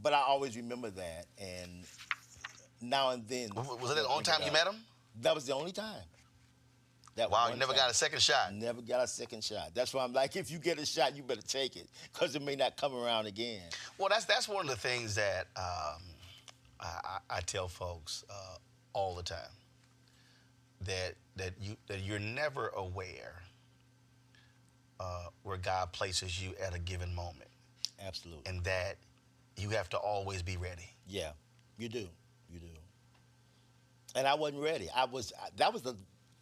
But I always remember that. And now and then. Was it the only time you met him? That was the only time. Wow, you never got a second shot. Never got a second shot. That's why I'm like, if you get a shot, you better take it, because it may not come around again. Well, that's one of the things that I tell folks all the time, that you're never aware where God places you at a given moment. Absolutely. And that you have to always be ready. Yeah, you do. And I wasn't ready. That was the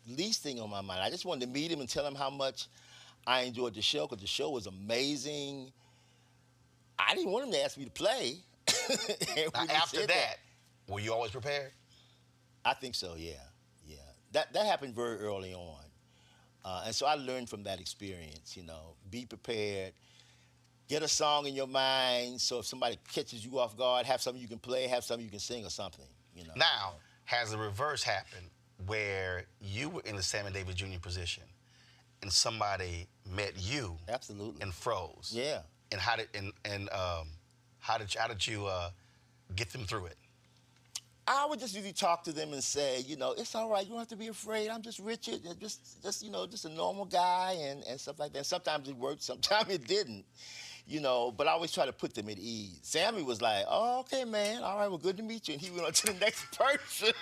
least thing on my mind. I just wanted to meet him and tell him how much I enjoyed the show, because the show was amazing. I didn't want him to ask me to play. Now, after that, were you always prepared? I think so, yeah. That happened very early on. And so I learned from that experience, be prepared. Get a song in your mind, so if somebody catches you off guard, have something you can play, have something you can sing or something, Now, has the reverse happened, where you were in the Sammy Davis Jr. position and somebody met you absolutely and froze? Yeah. And how did you get them through it? I would just usually talk to them and say, it's all right, you don't have to be afraid. I'm just Richard, just a normal guy and stuff like that. Sometimes it worked, sometimes it didn't, but I always try to put them at ease. Sammy was like, "Oh, okay, man, all right, well, good to meet you." And he went on to the next person.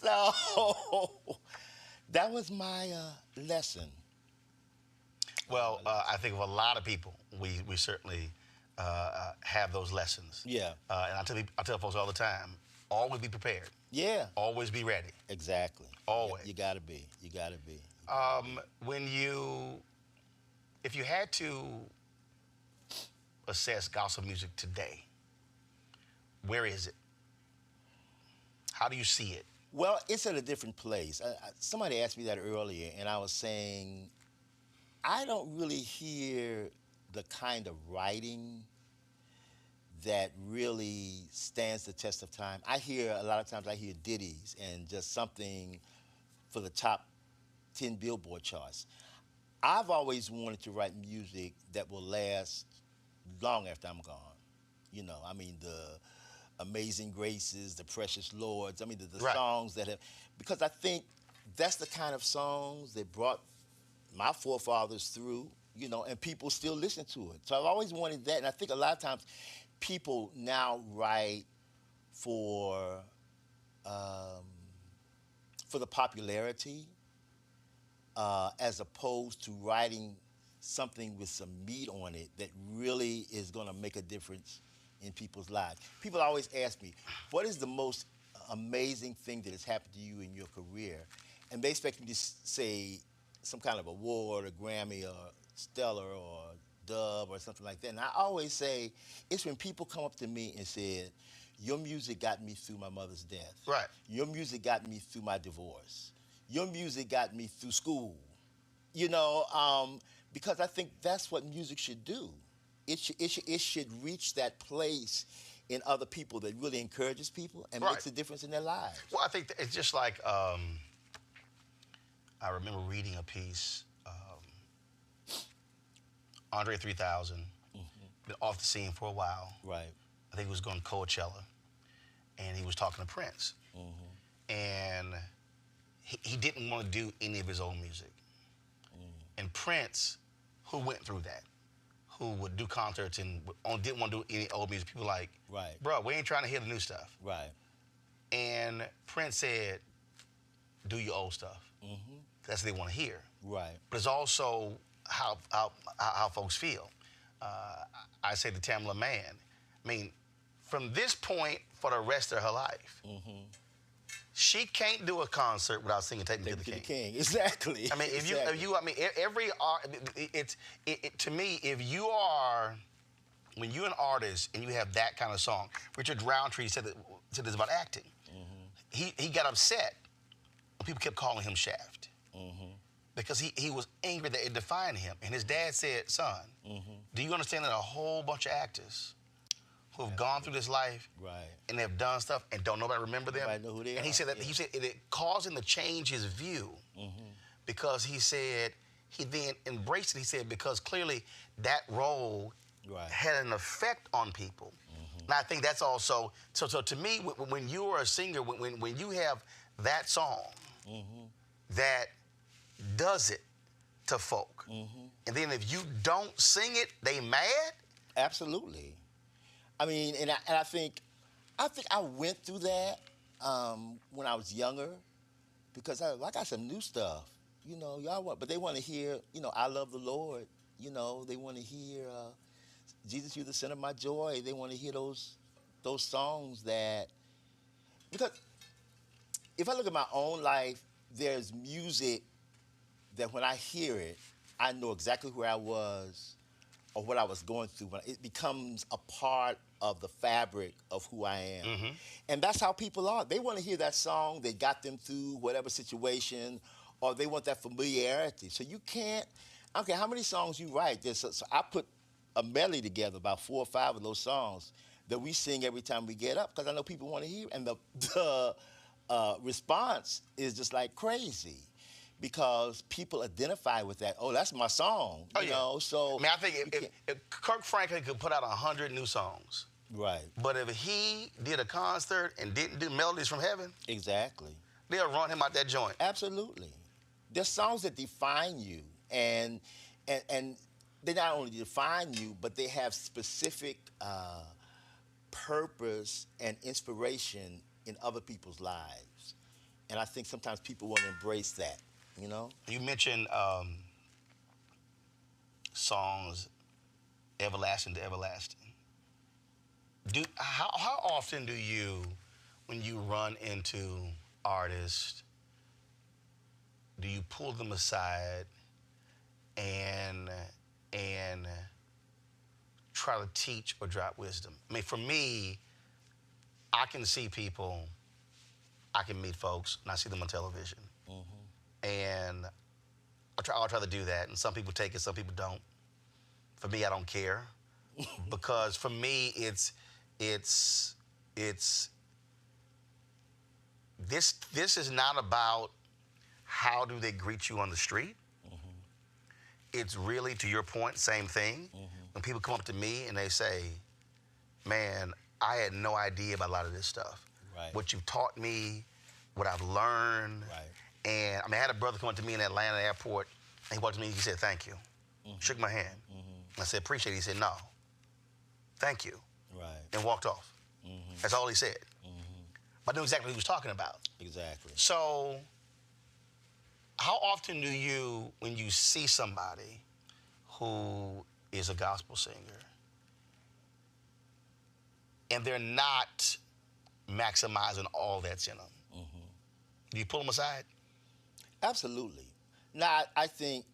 So that was my lesson. Well, I think of a lot of people, we certainly have those lessons. Yeah. And I tell folks all the time, always be prepared. Yeah. Always be ready. Exactly. Always. You gotta be. You gotta be. If you had to assess gospel music today, where is it? How do you see it? Well, it's at a different place. Somebody asked me that earlier, and I was saying, I don't really hear the kind of writing that really stands the test of time. A lot of times I hear ditties and just something for the top 10 Billboard charts. I've always wanted to write music that will last long after I'm gone. You know, I mean, the Amazing Graces, the Precious Lords, I mean, the Right. songs that have, because I think that's the kind of songs that brought my forefathers through, you know, and people still listen to it. So I've always wanted that, and I think a lot of times people now write for the popularity, as opposed to writing something with some meat on it that really is going to make a difference in people's lives. People always ask me, what is the most amazing thing that has happened to you in your career? And they expect me to say some kind of award, a Grammy, or Stellar, or Dove, or something like that. And I always say, it's when people come up to me and said, your music got me through my mother's death. Right. Your music got me through my divorce. Your music got me through school. You know, because I think that's what music should do. It should reach that place in other people that really encourages people and Right. makes a difference in their lives. Well, I think it's just like, I remember reading a piece, Andre 3000, been off the scene for a while. Right. I think he was going to Coachella, and he was talking to Prince. And he didn't want to do any of his own music. And Prince, who went through that, who would do concerts and didn't want to do any old music, people like, right, bro, we ain't trying to hear the new stuff. Right. And Prince said, do your old stuff. That's what they want to hear. Right. But it's also how folks feel. I say to Tamla Mann, I mean, from this point for the rest of her life, she can't do a concert without singing "Take Me to the King." Exactly. I mean, every art, to me, if you are, when you're an artist and you have that kind of song, Richard Roundtree said this about acting. He got upset when people kept calling him Shaft because he was angry that it defined him. And his dad said, "Son, do you understand that a whole bunch of actors who have gone through this life, and they've done stuff, and don't nobody remember them?" Nobody know who they and are. he said that it caused him to change his view because he said he then embraced it. He said because clearly that role had an effect on people. And I think that's also so. To me, when you are a singer, when you have that song that does it to folk, and then if you don't sing it, they mad. Absolutely. I mean, and I think I went through that when I was younger because I got some new stuff, you know. But they want to hear, you know, I love the Lord, you know. They want to hear Jesus, you're the center of my joy. They want to hear those songs that, because if I look at my own life, there's music that when I hear it, I know exactly where I was or what I was going through. It becomes a part of the fabric of who I am. And that's how people are. They want to hear that song that got them through whatever situation, or they want that familiarity. So you can't, I don't care how many songs you write. So I put a medley together, about 4 or 5 of those songs that we sing every time we get up, because I know people want to hear. And the response is just like crazy, because people identify with that. Oh, that's my song. You know? So I mean, I think if Kirk Franklin could put out 100 new songs, right? But if he did a concert and didn't do Melodies from Heaven, exactly, they'll run him out that joint. Absolutely. There's songs that define you, and they not only define you, but they have specific purpose and inspiration in other people's lives. And I think sometimes people want to embrace that, you know? You mentioned songs everlasting to everlasting. How often do you, when you run into artists, do you pull them aside and try to teach or drop wisdom? I mean, for me, I can see people, I can meet folks, and I see them on television. And I'll try to do that, and some people take it, some people don't. For me, I don't care. Because for me, it's this is not about how do they greet you on the street. It's really, to your point, same thing. When people come up to me and they say, man, I had no idea about a lot of this stuff. Right. What you've taught me, what I've learned. Right. And I mean, I had a brother come up to me in Atlanta airport, and he walked to me and he said, thank you. Shook my hand. I said, appreciate it. He said, no, thank you. Right. And walked off. That's all he said. But I knew exactly what he was talking about. Exactly. So, how often do you, when you see somebody who is a gospel singer, and they're not maximizing all that's in them, do you pull them aside? Absolutely. Now, I think,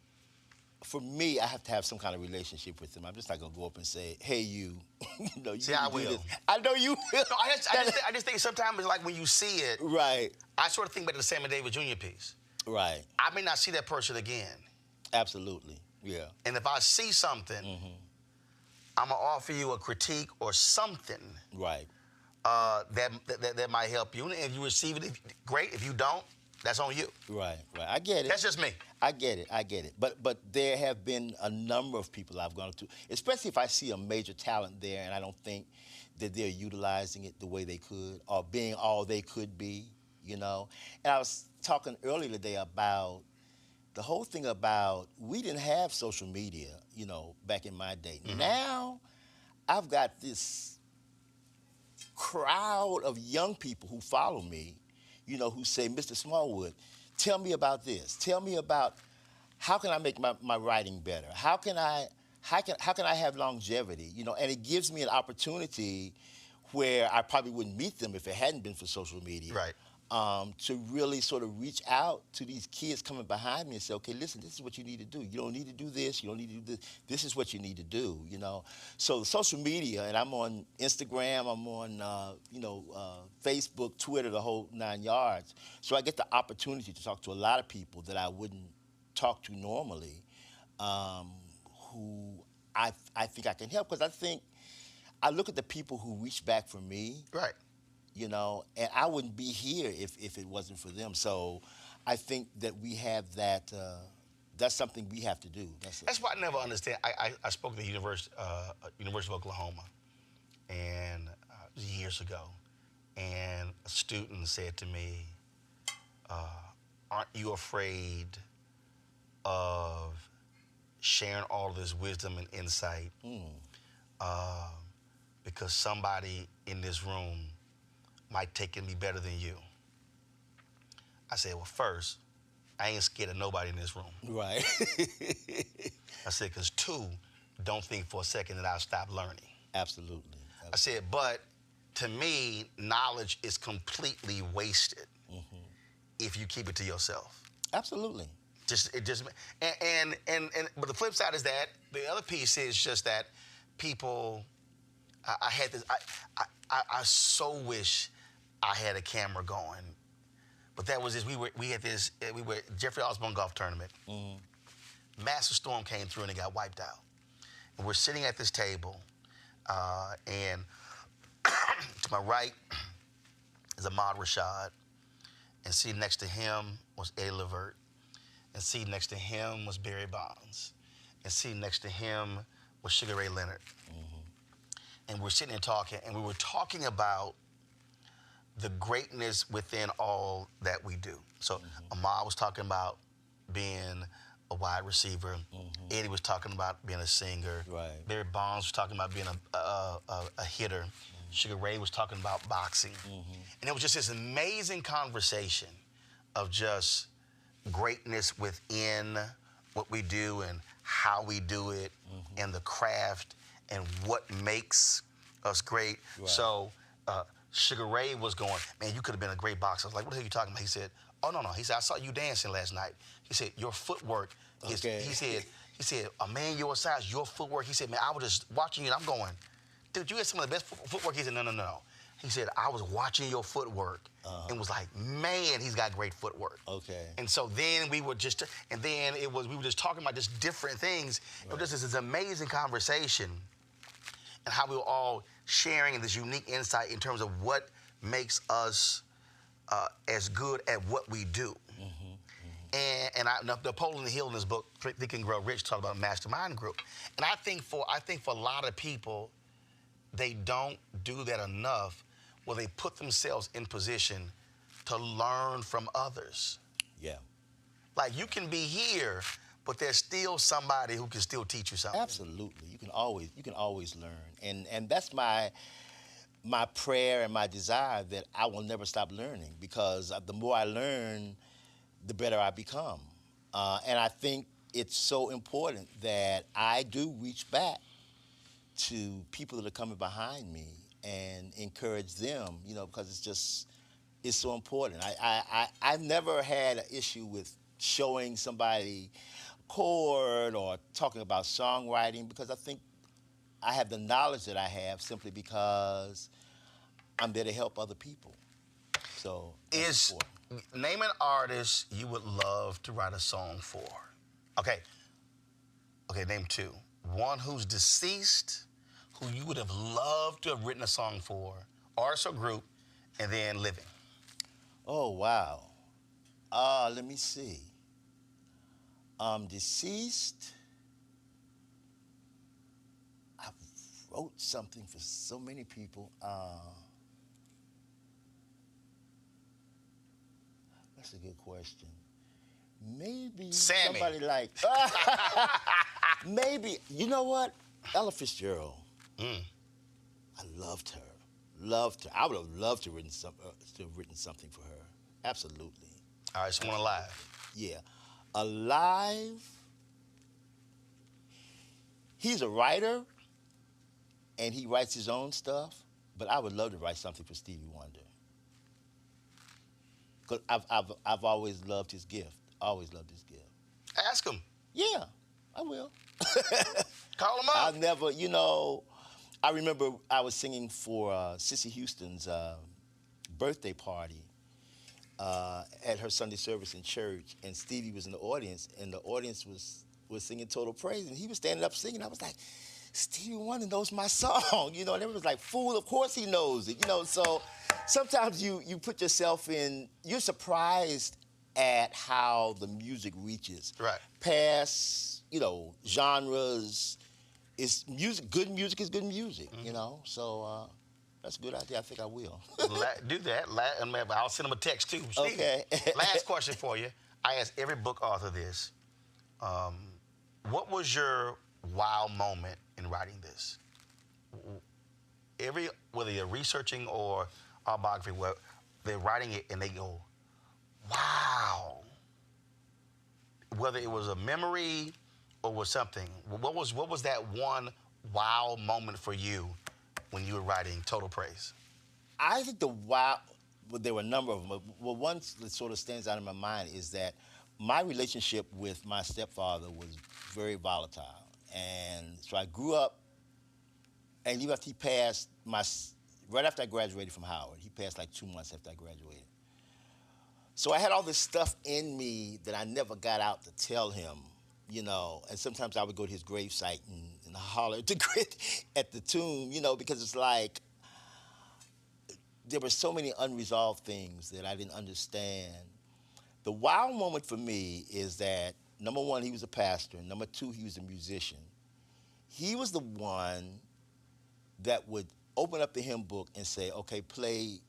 for me, I have to have some kind of relationship with them. I'm just not gonna go up and say, "Hey, you." You See, I will. This. I know you will. No, I just think sometimes it's like when you see it. Right. I sort of think about the Sammy Davis Jr. piece. Right. I may not see that person again. Absolutely. Yeah. And if I see something, I'm gonna offer you a critique or something. Right. That might help you. And if you receive it, great. If you don't, that's on you. Right. Right. I get it. That's just me. I get it. But there have been a number of people I've gone to, especially if I see a major talent there and I don't think that they're utilizing it the way they could or being all they could be, you know. And I was talking earlier today about the whole thing about we didn't have social media, you know, back in my day. Now I've got this crowd of young people who follow me, you know, who say, Mr. Smallwood, tell me about this. Tell me about how can I make my writing better? How can I have longevity? You know, and it gives me an opportunity where I probably wouldn't meet them if it hadn't been for social media. Right. To really sort of reach out to these kids coming behind me and say, okay, listen, this is what you need to do. You don't need to do this. You don't need to do this. This is what you need to do, you know. So social media, and I'm on Instagram, I'm on, Facebook, Twitter, the whole 9 yards. So I get the opportunity to talk to a lot of people that I wouldn't talk to normally, who I think I can help. Because I look at the people who reach back for me. Right. You know, and I wouldn't be here if it wasn't for them. So I think that we have that, that's something we have to do. That's why I never understand. I spoke at the University of Oklahoma and years ago, and a student said to me, aren't you afraid of sharing all of this wisdom and insight because somebody in this room might take it and be better than you? I said, well, first, I ain't scared of nobody in this room. Right. I said, because two, don't think for a second that I'll stop learning. Absolutely. I said, but to me, knowledge is completely wasted if you keep it to yourself. Absolutely. But the flip side is that the other piece is just that people, I had this, I so wish I had a camera going, but that was this. We were Jeffrey Osborne golf tournament. Massive storm came through and it got wiped out. And we're sitting at this table, and to my right is Ahmad Rashad, and seated next to him was Eddie Levert, and seated next to him was Barry Bonds, and seated next to him was Sugar Ray Leonard. And we're sitting and talking, and we were talking about the greatness within all that we do. So Ahmad was talking about being a wide receiver. Eddie was talking about being a singer. Right. Barry Bonds was talking about being a hitter. Sugar Ray was talking about boxing. And it was just this amazing conversation of just greatness within what we do and how we do it and the craft and what makes us great. Right. So Sugar Ray was going, man, you could have been a great boxer. I was like, what the hell are you talking about? He said, oh, no. He said, I saw you dancing last night. He said, your footwork is, he said, a man your size, your footwork. He said, man, I was just watching you and I'm going, dude, you had some of the best footwork. He said, no. He said, I was watching your footwork and was like, man, he's got great footwork. Okay. And so then we were just, we were just talking about just different things. Right. It was just this amazing conversation and how we were all sharing this unique insight in terms of what makes us as good at what we do. And Napoleon Hill in his book, Think and Grow Rich, talked about mastermind group. And I think for a lot of people, they don't do that enough where they put themselves in position to learn from others. Yeah. Like you can be here, but there's still somebody who can still teach you something. Absolutely. You can always learn. And that's my prayer and my desire, that I will never stop learning, because the more I learn, the better I become. And I think it's so important that I do reach back to people that are coming behind me and encourage them, because it's so important. I've never had an issue with showing somebody chord or talking about songwriting, because I think I have the knowledge that I have simply because I'm there to help other people. So name an artist you would love to write a song for. Okay, name two. One who's deceased, who you would have loved to have written a song for, artist or group, and then living. Oh, wow. Let me see. Deceased. I wrote something for so many people. That's a good question. Maybe Sammy. Somebody like, maybe, you know what? Ella Fitzgerald. I loved her. I would have loved to have written something for her. Absolutely. All right, someone alive. Yeah. Alive. He's a writer, and he writes his own stuff, but I would love to write something for Stevie Wonder. Because I've always loved his gift. Always loved his gift. Ask him. Yeah, I will. Call him up. I've never, I remember I was singing for Sissy Houston's birthday party at her Sunday service in church, and Stevie was in the audience, and the audience was singing Total Praise, and he was standing up singing. I was like, Stevie Wonder knows my song, and everyone was like, fool, of course he knows it, so sometimes you put yourself in, you're surprised at how the music reaches. Right. Past, genres. It's music. Good music is good music, So that's a good idea. I think I will. Do that. I'll send him a text too. Steve, okay. Last question for you. I ask every book author this. What was your wow moment in writing this? Whether you're researching or autobiography, where they're writing it and they go, wow. Whether it was a memory or was something, what was that one wow moment for you when you were writing Total Praise? I think well, there were a number of them. Well, one that sort of stands out in my mind is that my relationship with my stepfather was very volatile. And so I grew up, and even after he passed, right after I graduated from Howard, he passed like 2 months after I graduated. So I had all this stuff in me that I never got out to tell him, and sometimes I would go to his gravesite and holler at the tomb, because it's like there were so many unresolved things that I didn't understand. The wow moment for me is that, number one, he was a pastor. Number two, he was a musician. He was the one that would open up the hymn book and say, okay, play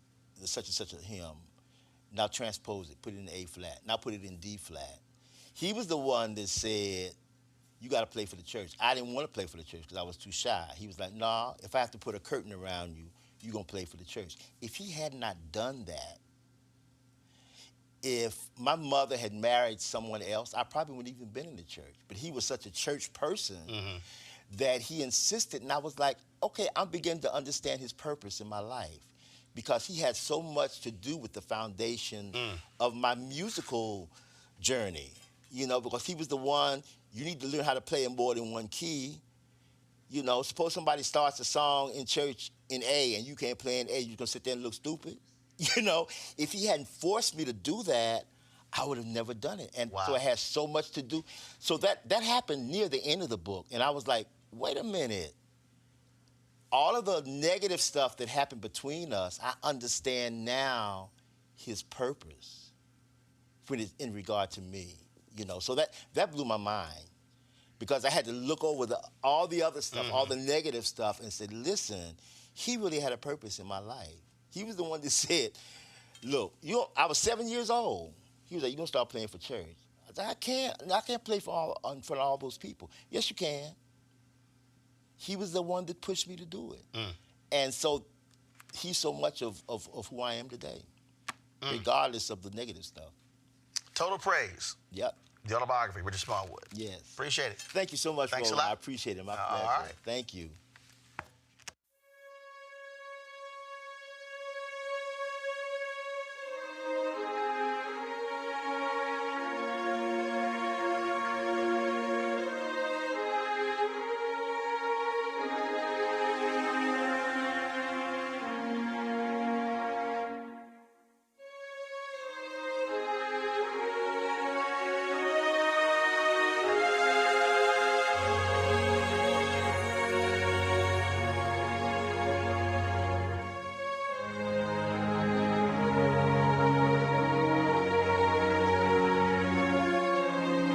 the such and such a hymn. Now transpose it, put it in A flat. Now put it in D flat. He was the one that said, you got to play for the church. I didn't want to play for the church because I was too shy. He was like, nah, if I have to put a curtain around you, you're going to play for the church. If he had not done that, if my mother had married someone else, I probably wouldn't even been in the church. But he was such a church person that he insisted, and I was like, okay, I'm beginning to understand his purpose in my life, because he had so much to do with the foundation of my musical journey, you know, because he was the one, you need to learn how to play in more than one key. You know, suppose somebody starts a song in church in A and you can't play in A, you're gonna sit there and look stupid. You know, if he hadn't forced me to do that, I would have never done it. And so it has so much to do. So that happened near the end of the book. And I was like, wait a minute. All of the negative stuff that happened between us, I understand now his purpose in regard to me. You know, so that blew my mind, because I had to look over all the other stuff, all the negative stuff, and said, listen, he really had a purpose in my life. He was the one that said, look, I was 7 years old. He was like, you're going to start playing for church. I said, I can't play in front of all those people. Yes, you can. He was the one that pushed me to do it. And so he's so much of who I am today, regardless of the negative stuff. Total praise. Yep. The autobiography, Richard Smallwood. Yes. Appreciate it. Thank you so much, Thanks Roland. a lot. I appreciate it. My pleasure. All right. Thank you.